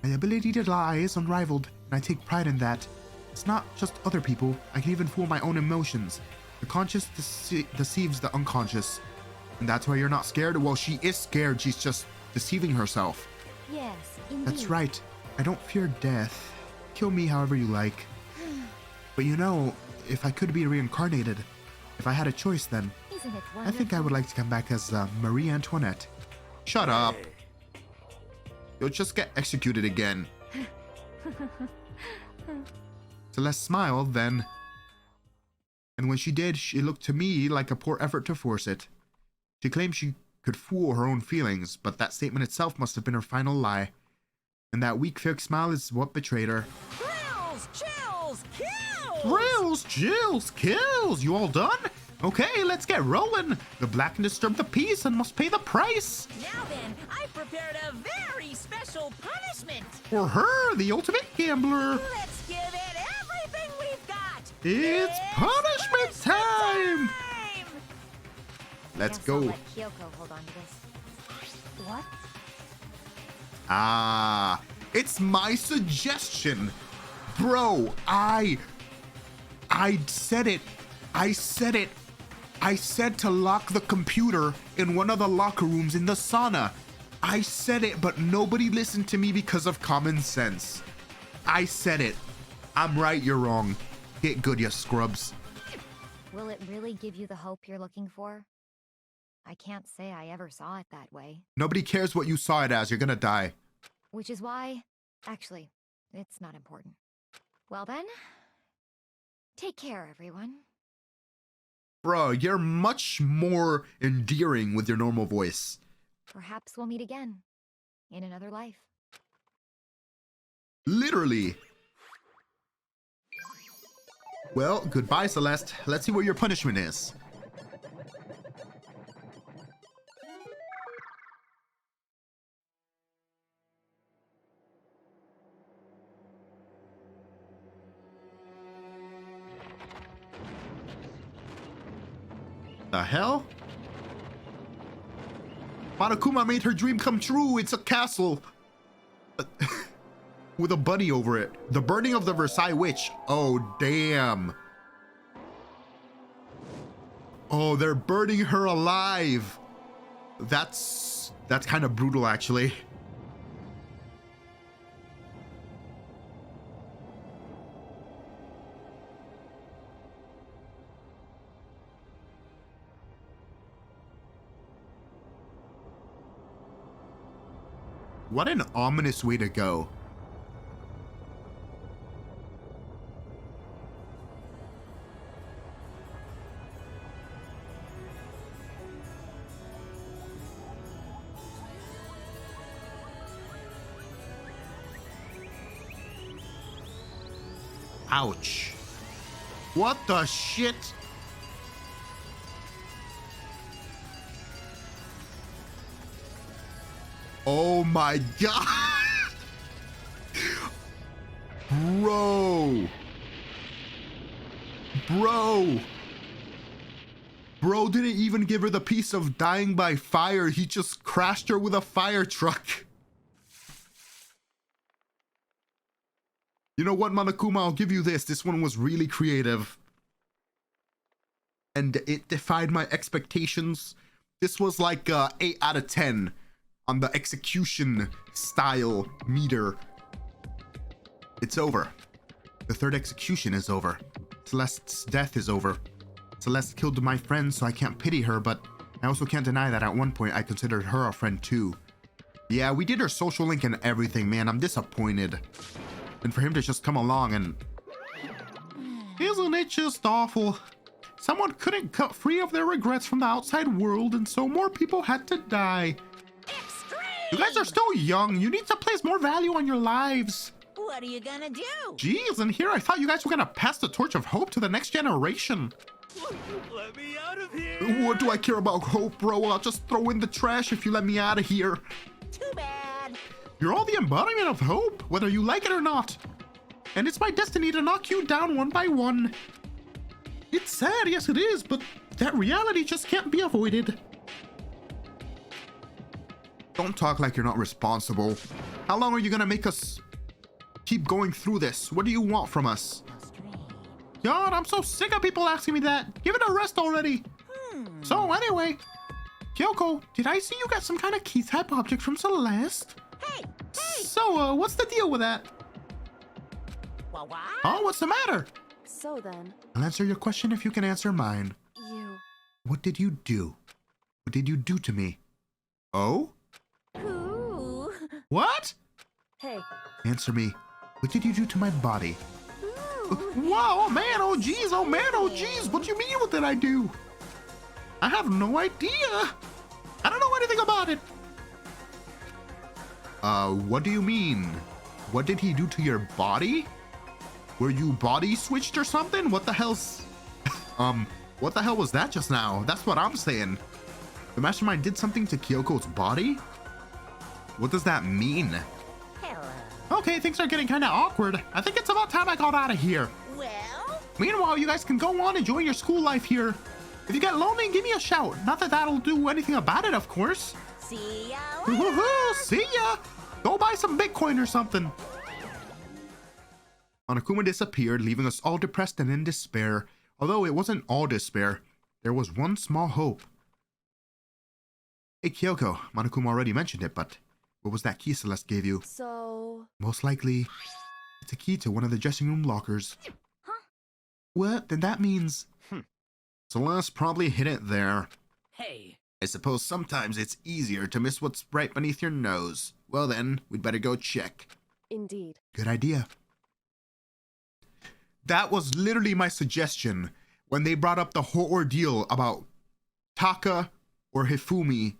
My ability to lie is unrivaled, and I take pride in that. It's not just other people, I can even fool my own emotions. The conscious deceives the unconscious. And that's why you're not scared? Well, she is scared, she's just deceiving herself. Yes, indeed. That's right. I don't fear death. Kill me however you like. But you know, if I could be reincarnated, if I had a choice then, Isn't it wonderful? I think I would like to come back as Marie Antoinette. Shut up. You'll just get executed again. Celeste smiled then. And when she did, she looked to me like a poor effort to force it. She claimed she could fool her own feelings, but that statement itself must have been her final lie. And that weak fake smile is what betrayed her. Thrills, chills, kills! Thrills, chills, kills! You all done? Okay, let's get rolling. The black disturbed the peace and must pay the price. Now then, I've prepared a very special punishment. For her, the ultimate gambler. Let's give it everything we've got. It's punishment time! Let's Guess I'll go. let Kyoko hold on to this. What? Ah, it's my suggestion. Bro, I said it. I said it. I said to lock the computer in one of the locker rooms in the sauna. I said it, but nobody listened to me because of common sense. I said it. I'm right, you're wrong. Get good, you scrubs. Will it really give you the hope you're looking for? I can't say I ever saw it that way. Nobody cares what you saw it as. You're gonna die. Which is why, actually, it's not important. Well then, take care, everyone. Bro, you're much more endearing with your normal voice. Perhaps we'll meet again in another life. Literally. Well, goodbye, Celeste. Let's see what your punishment is. The hell? Monokuma made her dream come true. It's a castle. With a bunny over it. The burning of the Versailles Witch. Oh, damn. Oh, they're burning her alive. That's kind of brutal, actually. What an ominous way to go. Ouch. What the shit? Oh my god. Bro didn't even give her the piece of dying by fire. He just crashed her with a fire truck. You know what, Monokuma? I'll give you this. This one was really creative. And it defied my expectations. This was like 8 out of 10 on the execution style meter. It's over. The third execution is over. Celeste's death is over. Celeste killed my friend, so I can't pity her, but I also can't deny that at one point I considered her a friend too. Yeah, we did her social link and everything, man. I'm disappointed. And for him to just come along and... Isn't it just awful? Someone couldn't cut free of their regrets from the outside world, and so more people had to die. Extreme! You guys are still young. You need to place more value on your lives. What are you gonna do? Jeez, and here I thought you guys were gonna pass the torch of hope to the next generation. Let me out of here! What do I care about hope, bro? I'll just throw in the trash if you let me out of here. Too bad. You're all the embodiment of hope, whether you like it or not. And it's my destiny to knock you down one by one. It's sad, yes it is, but that reality just can't be avoided. Don't talk like you're not responsible. How long are you gonna make us keep going through this? What do you want from us? God, I'm so sick of people asking me that. Give it a rest already. So anyway, Kyoko, did I see you got some kind of key type object from Celeste? Hey! So, what's the deal with that? What? Oh, what's the matter? So then, I'll answer your question if you can answer mine. you... What did you do? What did you do to me? Oh? Ooh. What? Hey, Answer me. What did you do to my body? Ooh. Wow, oh man, oh geez, oh man, oh geez. What do you mean, what did I do? I have no idea. I don't know anything about it. What do you mean? What did he do to your body? Were you body switched or something? What the hell's... what the hell was that just now? That's what I'm saying. The mastermind did something to Kyoko's body? What does that mean? Hello. Okay, things are getting kind of awkward. I think it's about time I got out of here. Well, Meanwhile, you guys can go on enjoying your school life here. If you get lonely, give me a shout. Not that that'll do anything about it, of course. see ya later. Woohoo! See ya! Go buy some Bitcoin or something. Monokuma disappeared, leaving us all depressed and in despair. Although it wasn't all despair, there was one small hope. Hey Kyoko, Monokuma already mentioned it, but what was that key Celeste gave you? so... Most likely, it's a key to one of the dressing room lockers. Huh? What? Then that means... Celeste probably hid it there. Hey, I suppose sometimes it's easier to miss what's right beneath your nose. Well then, we'd better go check. Indeed. Good idea. That was literally my suggestion when they brought up the whole ordeal about Taka or Hifumi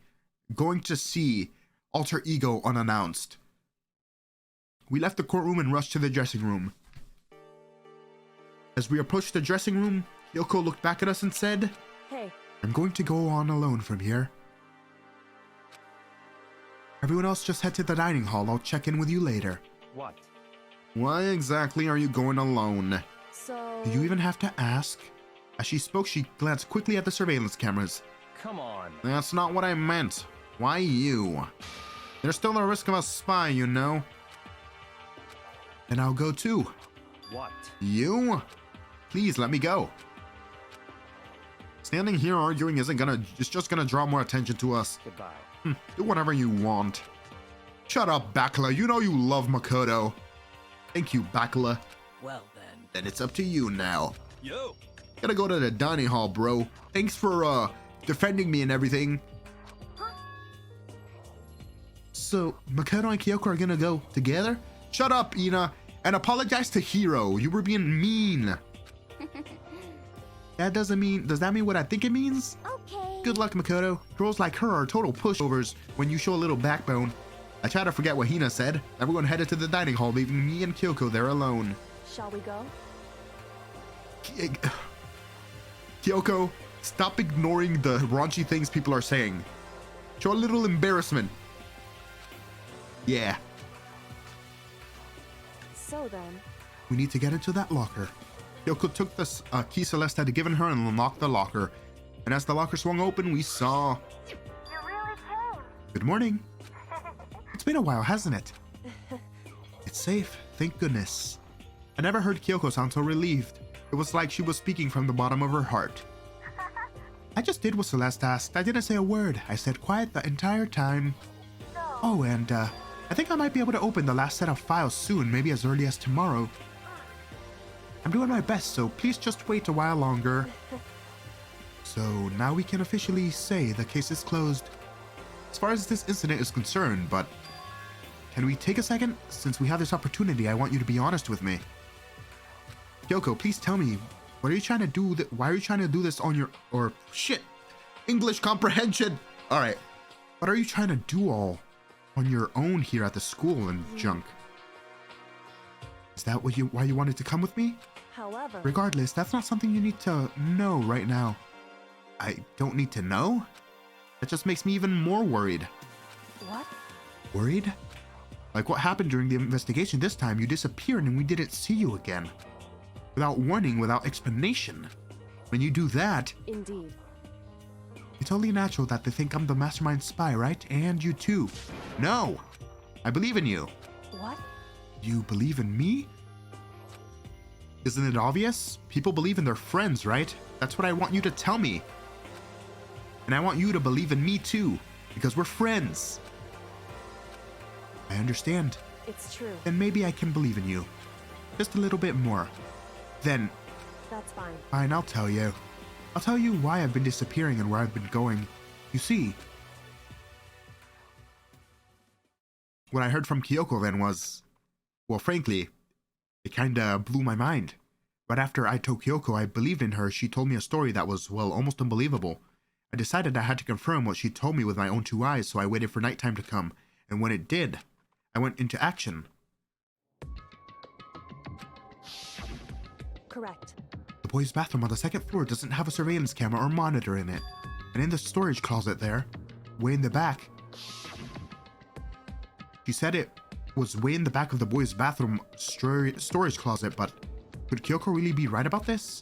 going to see Alter Ego unannounced. We left the courtroom and rushed to the dressing room. As we approached the dressing room, Kyoko looked back at us and said, Hey, I'm going to go on alone from here. Everyone else just head to the dining hall. I'll check in with you later. What? Why exactly are you going alone? so... Do you even have to ask? As she spoke, she glanced quickly at the surveillance cameras. Come on. That's not what I meant. Why you? There's still the risk of a spy, you know. Then I'll go too. What? You? Please let me go. Standing here arguing it's just gonna draw more attention to us. Goodbye. Do whatever you want. Shut up, Bakula. You know you love Makoto. Thank you, Bakula. well then. Then it's up to you now. Yo, Gotta go to the dining hall, bro. Thanks for, defending me and everything. So, Makoto and Kyoko are gonna go together? Shut up, Ina, and apologize to Hiro. You were being mean. Does that mean what I think it means? Okay. Good luck, Makoto. Girls like her are total pushovers when you show a little backbone. I try to forget what Hina said. Everyone headed to the dining hall, leaving me and Kyoko there alone. Shall we go? Kyoko, stop ignoring the raunchy things people are saying. Show a little embarrassment. Yeah. So then, We need to get into that locker. Kyoko took the key Celeste had given her and unlocked the locker. And as the locker swung open, we saw... You really came. Good morning. It's been a while, hasn't it? It's safe, thank goodness. I never heard Kyoko sound so relieved. It was like she was speaking from the bottom of her heart. I just did what Celeste asked. I didn't say a word. I stayed quiet the entire time. Oh, and I think I might be able to open the last set of files soon, maybe as early as tomorrow. I'm doing my best, so please just wait a while longer. So now we can officially say the case is closed. As far as this incident is concerned, but can we take a second? Since we have this opportunity, I want you to be honest with me. Kyoko, please tell me, what are you trying to do? Why are you trying to do this on your... or shit, English comprehension. All right. What are you trying to do all on your own here at the school and junk? Is that why you wanted to come with me? however... Regardless, that's not something you need to know right now. I don't need to know? That just makes me even more worried. What? Worried? Like what happened during the investigation this time, you disappeared and we didn't see you again. Without warning, without explanation. When you do that... Indeed. It's only natural that they think I'm the mastermind spy, right? And you too. No! I believe in you. What? You believe in me? Isn't it obvious? People believe in their friends, right? That's what I want you to tell me. And I want you to believe in me too, because we're friends. I understand. It's true. Then maybe I can believe in you. Just a little bit more. Then... That's fine. Fine, I'll tell you. I'll tell you why I've been disappearing and where I've been going. You see... What I heard from Kyoko then was... Well, frankly, it kinda blew my mind. Right after I told Kyoko I believed in her, she told me a story that was, well, almost unbelievable. I decided I had to confirm what she told me with my own two eyes, so I waited for nighttime to come. And when it did, I went into action. Correct. The boys' bathroom on the second floor doesn't have a surveillance camera or monitor in it. And in the storage closet there, way in the back, she said it was way in the back of the boys' bathroom storage closet, but could Kyoko really be right about this?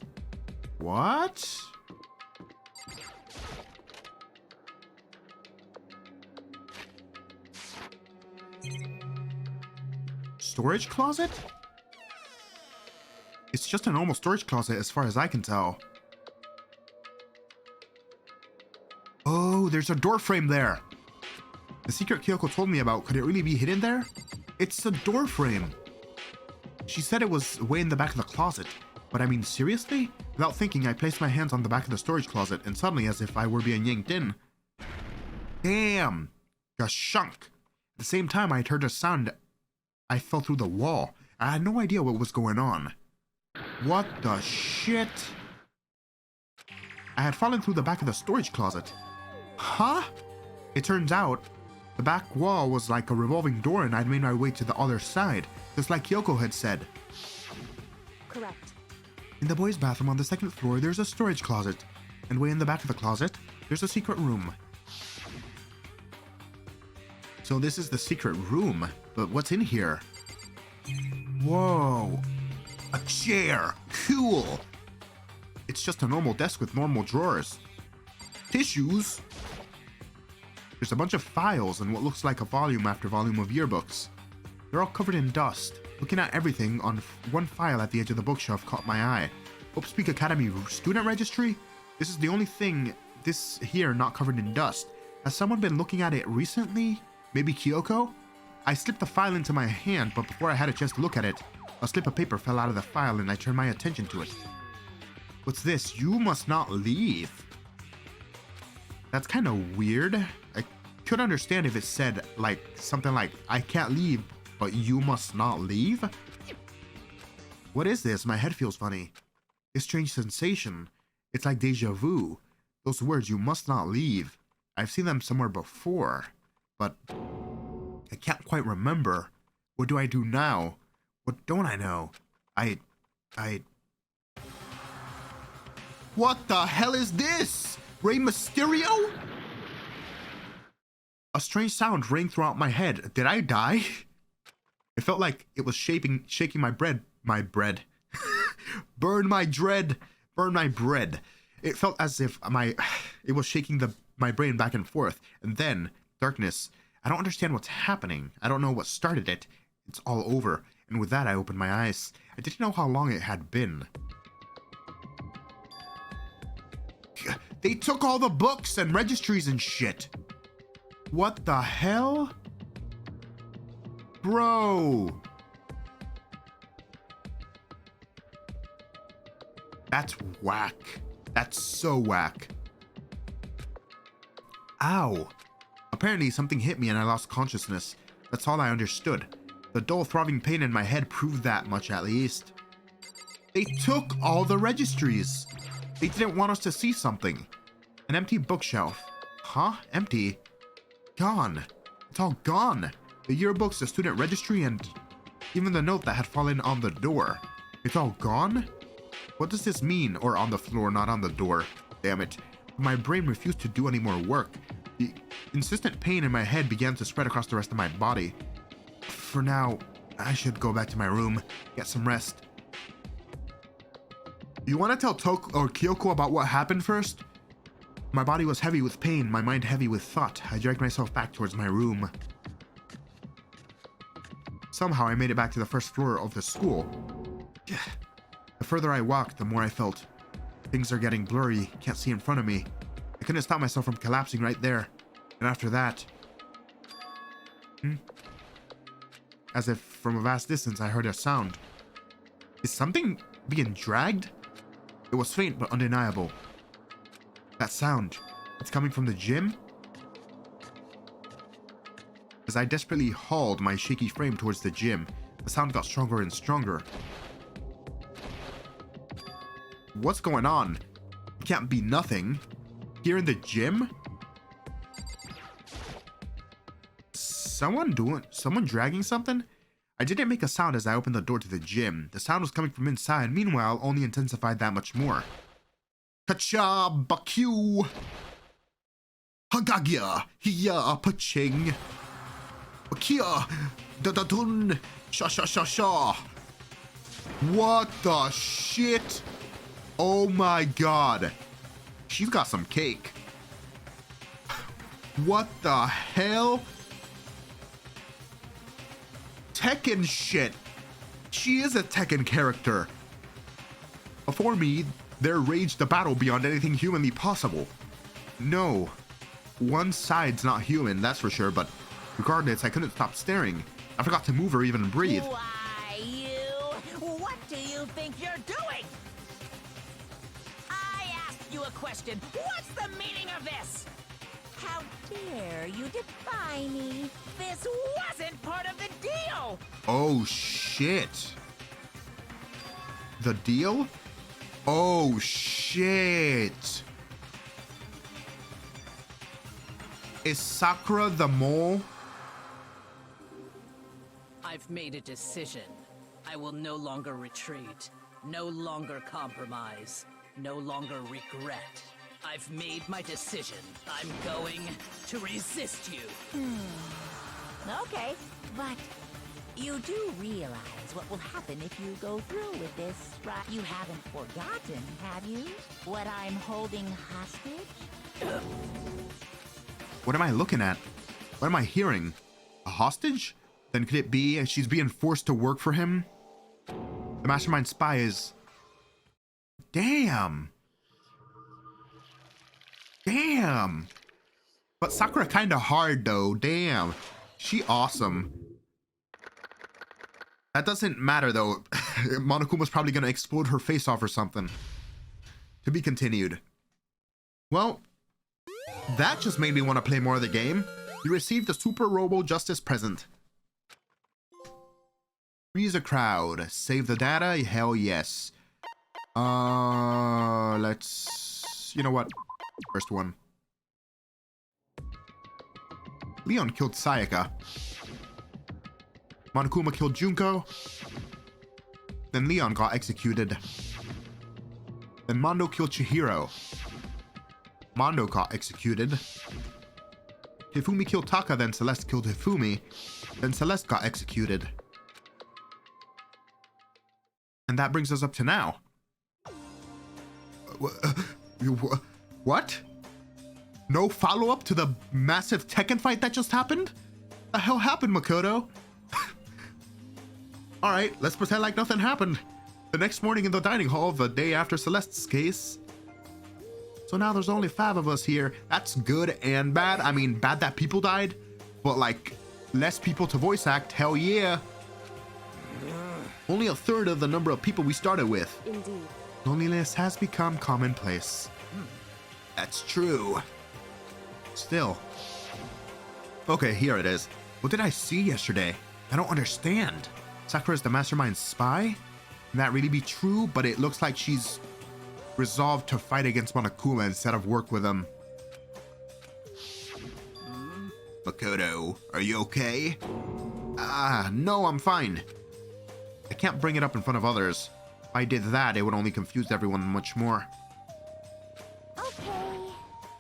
What? Storage closet? It's just a normal storage closet as far as I can tell. Oh, there's a door frame there. The secret Kyoko told me about, could it really be hidden there? It's a door frame. She said it was way in the back of the closet. But I mean, seriously? Without thinking, I placed my hands on the back of the storage closet, and suddenly, as if I were being yanked in. Damn! Gashunk! At the same time, I heard a sound. I fell through the wall. I had no idea what was going on. What the shit? I had fallen through the back of the storage closet. Huh? It turns out, the back wall was like a revolving door and I'd made my way to the other side, just like Kyoko had said. Correct. In the boys' bathroom on the second floor, there's a storage closet. And way in the back of the closet, there's a secret room. So this is the secret room, but what's in here? Whoa, a chair, cool. It's just a normal desk with normal drawers. Tissues. There's a bunch of files and what looks like a volume after volume of yearbooks. They're all covered in dust. Looking at everything on one file at the edge of the bookshelf caught my eye. Hope Speak Academy student registry? This is the only thing this here not covered in dust. Has someone been looking at it recently? Maybe Kyoko? I slipped the file into my hand, but before I had a chance to look at it, a slip of paper fell out of the file and I turned my attention to it. What's this? You must not leave. That's kind of weird. I could understand if it said like something like, I can't leave, but you must not leave? What is this? My head feels funny. A strange sensation. It's like deja vu. Those words, you must not leave. I've seen them somewhere before, but I can't quite remember. What do I do now? What don't I know? What the hell is this? Rey Mysterio? A strange sound rang throughout my head. Did I die? It felt like it was shaking my bread. Burn my dread. Burn my bread. It felt as if it was shaking my brain back and forth. And then, darkness. I don't understand what's happening. I don't know what started it. It's all over. And with that, I opened my eyes. I didn't know how long it had been. They took all the books and registries and shit. What the hell? Bro. That's whack. That's so whack. Ow. Apparently something hit me and I lost consciousness. That's all I understood. The dull throbbing pain in my head proved that much at least. They took all the registries. They didn't want us to see something. An empty bookshelf. Huh? Empty? Gone. It's all gone. The yearbooks, the student registry, and even the note that had fallen on the door. It's all gone? What does this mean? Or on the floor, not on the door. Damn it. My brain refused to do any more work. The insistent pain in my head began to spread across the rest of my body. For now, I should go back to my room, get some rest. You want to tell Kyoko about what happened first? My body was heavy with pain, my mind heavy with thought. I dragged myself back towards my room. Somehow I made it back to the first floor of the school. The further I walked, the more I felt. Things are getting blurry, can't see in front of me. I couldn't stop myself from collapsing right there. And after that... As if from a vast distance I heard a sound. Is something being dragged? It was faint but undeniable. That sound, it's coming from the gym? As I desperately hauled my shaky frame towards the gym, the sound got stronger and stronger. What's going on? It can't be nothing. Here in the gym? Someone dragging something? I didn't make a sound as I opened the door to the gym. The sound was coming from inside, meanwhile, only intensified that much more. Kacha Bakyu Hagagya Hiya Paching Bakia Dadadun Sha Sha Sha Sha. What the shit? Oh my god. She's got some cake. What the hell? Tekken shit. She is a Tekken character. Before me, there raged a battle beyond anything humanly possible. No. One side's not human, that's for sure, but regardless, I couldn't stop staring. I forgot to move or even breathe. Why, you? What do you think you're doing? I asked you a question. What's the meaning of this? How dare you defy me? This wasn't part of the deal! Oh, shit. The deal? Oh, shit. Is Sakura the mole? I've made a decision. I will no longer retreat, no longer compromise, no longer regret. I've made my decision. I'm going to resist you. Okay, but you do realize what will happen if you go through with this, right? You haven't forgotten, have you? What I'm holding hostage? What am I looking at? What am I hearing? A hostage? Then could it be she's being forced to work for him? The mastermind spy is... Damn. Damn. But Sakura kinda hard though, damn. She awesome. That doesn't matter though. Monokuma's probably gonna explode her face off or something. To be continued. Well, that just made me want to play more of the game. You received a Super Robo Justice present. Freeze a crowd. Save the data? Hell yes. Let's... You know what? First one. Leon killed Sayaka. Monokuma killed Junko. Then Leon got executed. Then Mondo killed Chihiro. Mondo got executed. Hifumi killed Taka, then Celeste killed Hifumi. Then Celeste got executed. And that brings us up to now. What? No follow-up to the massive Tekken fight that just happened? The hell happened, Makoto? Alright, let's pretend like nothing happened. The next morning in the dining hall, the day after Celeste's case. So now there's only 5 of us here. That's good and bad. I mean, bad that people died, but like, less people to voice act, hell yeah. Only a third of the number of people we started with. Indeed. Loneliness has become commonplace. That's true. Still. Okay, here it is. What did I see yesterday? I don't understand. Sakura is the mastermind's spy? Can that really be true? But it looks like she's resolved to fight against Monokuma instead of work with him. Makoto, are you okay? No, I'm fine. I can't bring it up in front of others. If I did that, it would only confuse everyone much more. Okay.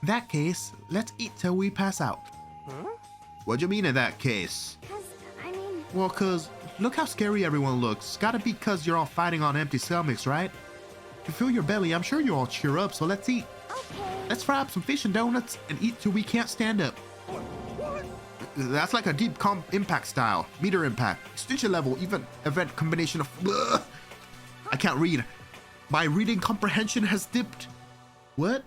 In that case, let's eat till we pass out. Huh? What do you mean in that case? I mean... Well, cause look how scary everyone looks. Gotta be cause you're all fighting on empty stomachs, right? If you fill your belly, I'm sure you all cheer up, so let's eat. Okay. Let's fry up some fish and donuts and eat till we can't stand up. That's like a deep impact style. Meter impact. Extension level, even event combination of... Ugh. I can't read. My reading comprehension has dipped. What?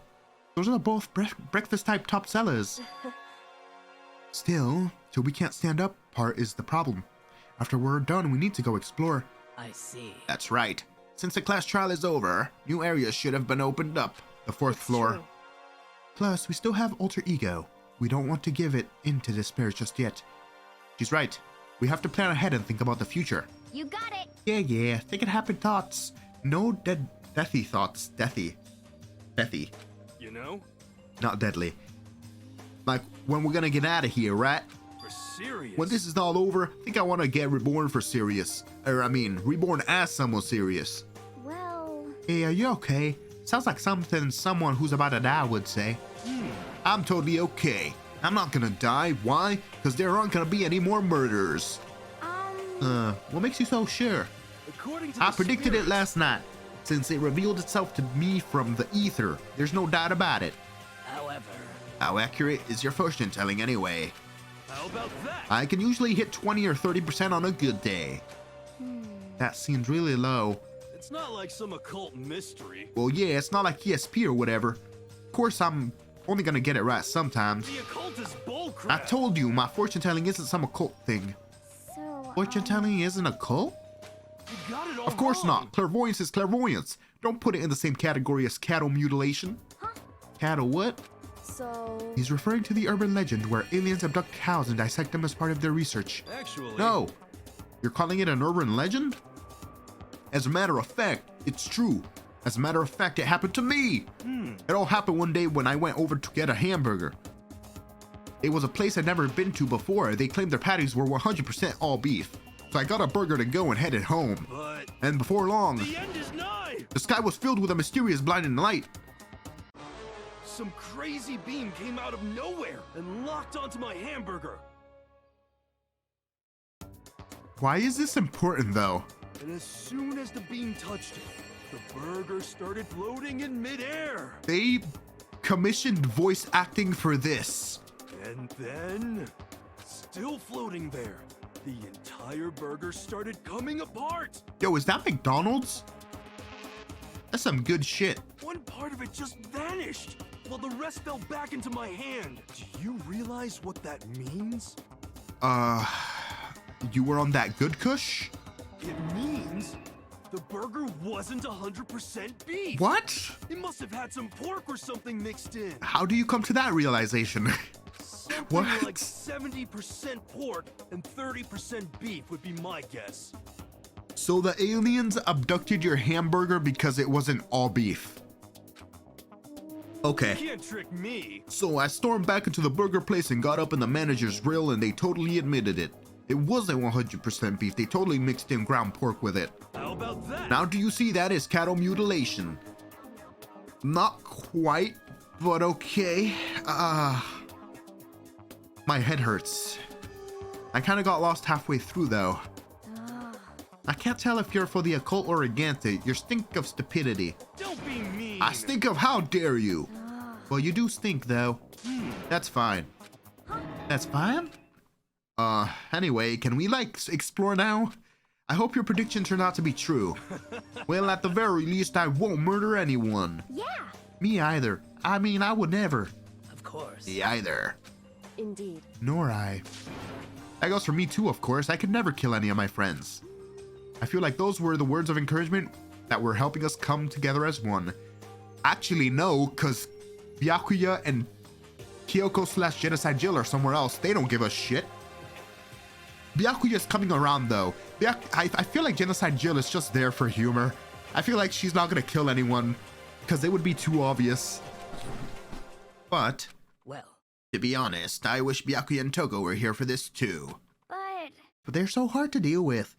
Those are both breakfast type top sellers. Still, till we can't stand up part is the problem. After we're done, we need to go explore. I see. That's right. Since the class trial is over, new areas should have been opened up. The 4th floor. True. Plus, we still have alter ego. We don't want to give it into despair just yet. She's right. We have to plan ahead and think about the future. You got it. Yeah. Think it happy thoughts. No deathy thoughts. Deathy. You know? Not deadly. Like, when we're gonna get out of here, right? For serious. When this is all over, I think I want to get reborn for serious. Reborn as someone serious. Well... Hey, are you okay? Sounds like something someone who's about to die would say. I'm totally okay. I'm not gonna die. Why? Because there aren't gonna be any more murders. What makes you so sure? According to I the predicted it spirits- last night. Since it revealed itself to me from the ether, there's no doubt about it. However, How accurate is your fortune telling anyway? How about that? I can usually hit 20 or 30% on a good day. That seems really low. It's not like some occult mystery. Well, yeah, it's not like ESP or whatever. Of course, I'm only gonna get it right sometimes. The occult is bullcrap. I told you, my fortune telling isn't some occult thing. So, Fortune telling isn't a cult? You got it all Of course wrong. not. Clairvoyance is clairvoyance. Don't put it in the same category as cattle mutilation. Huh? Cattle what? So... He's referring to the urban legend where aliens abduct cows and dissect them as part of their research. Actually, No. You're calling it an urban legend? As a matter of fact, it's true. As a matter of fact, it happened to me. It all happened one day when I went over to get a hamburger. It was a place I'd never been to before. They claimed their patties were 100% all beef. So I got a burger to go and headed home. But And before long, the end is nigh. the sky was filled with a mysterious blinding light. Some crazy beam came out of nowhere and locked onto my hamburger. Why is this important though? And as soon as the beam touched it, the burger started floating in midair. They commissioned voice acting for this. And then, still floating there, the entire burger started coming apart. Yo, is that McDonald's? That's some good shit. One part of it just vanished, while the rest fell back into my hand. Do you realize what that means? You were on that good kush? It means the burger wasn't 100% beef. What? It must have had some pork or something mixed in. How do you come to that realization? Something What? like 70% pork and 30% beef would be my guess. So the aliens abducted your hamburger because it wasn't all beef. Okay. You can't trick me. So I stormed back into the burger place and got up in the manager's grill and they totally admitted it. It wasn't 100% beef. They totally mixed in ground pork with it. How about that? Now do you see that as cattle mutilation? Not quite, but okay. My head hurts. I kind of got lost halfway through though. I can't tell if you're for the occult or against it. You stink of stupidity. Don't be mean. I stink of how dare you. Well, you do stink though. That's fine. That's fine? Anyway, can we like explore now? I hope your prediction turned out to be true. Well, at the very least, I won't murder anyone. Yeah. Me either. I mean, I would never. Of course. Me either. Indeed. Nor I. That goes for me too, of course. I could never kill any of my friends. I feel like those were the words of encouragement that were helping us come together as one. Actually, no, because Byakuya and Kyoko / Genocide Jill are somewhere else. They don't give a shit. Byakuya's coming around though. I feel like Genocide Jill is just there for humor. I feel like she's not gonna kill anyone because it would be too obvious. But, Well, to be honest, I wish Byakuya and Toko were here for this too. But They're so hard to deal with.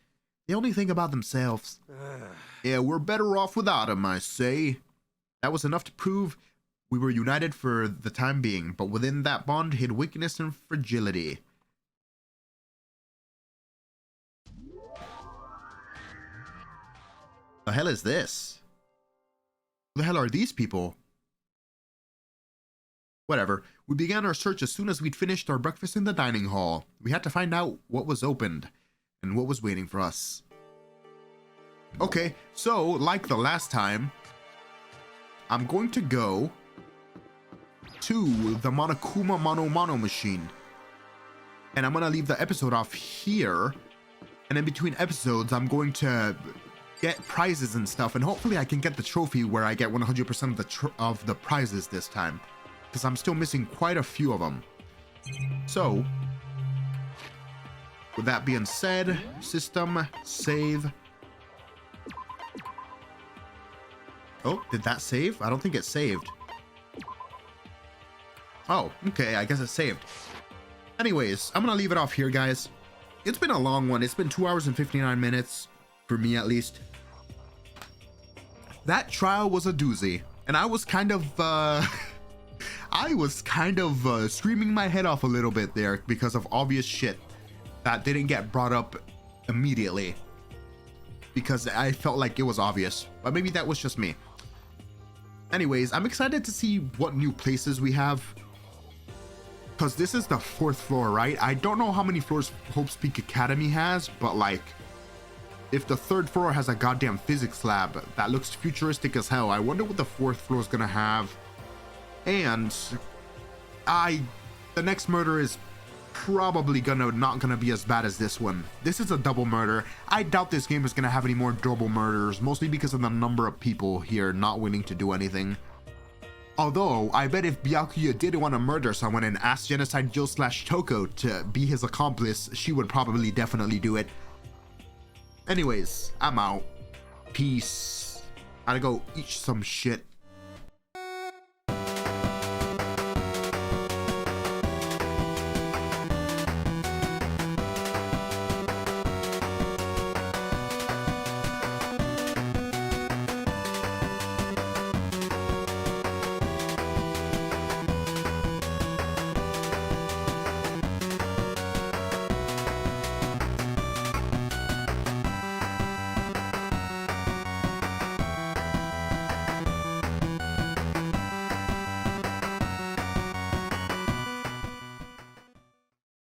They only think about themselves. Yeah, we're better off without them, I say. That was enough to prove we were united for the time being, but within that bond hid weakness and fragility. The hell is this? Who the hell are these people? Whatever. We began our search as soon as we'd finished our breakfast in the dining hall. We had to find out what was opened and what was waiting for us. Okay, so like the last time, I'm going to go to the Monokuma Mano machine. And I'm going to leave the episode off here. And in between episodes, I'm going to get prizes and stuff. And hopefully I can get the trophy where I get 100% of the prizes this time. Because I'm still missing quite a few of them. So, with that being said, system, save. Oh, did that save? I don't think it saved. Oh, okay, I guess it saved. Anyways, I'm gonna leave it off here, guys. It's been a long one. It's been 2 hours and 59 minutes, for me at least. That trial was a doozy, and I was kind of, screaming my head off a little bit there because of obvious shit that didn't get brought up immediately. Because I felt like it was obvious, but maybe that was just me. Anyways, I'm excited to see what new places we have. Because this is the 4th floor, right? I don't know how many floors Hope's Peak Academy has, but like, if the 3rd floor has a goddamn physics lab that looks futuristic as hell, I wonder what the 4th floor is gonna have. And the next murder is probably not gonna be as bad as this one. This is a double murder. I doubt this game is gonna have any more double murders, mostly because of the number of people here not willing to do anything. Although, I bet if Byakuya did want to murder someone and asked Genocide Jill / Toko to be his accomplice, she would probably definitely do it. Anyways, I'm out. Peace. Gotta go eat some shit.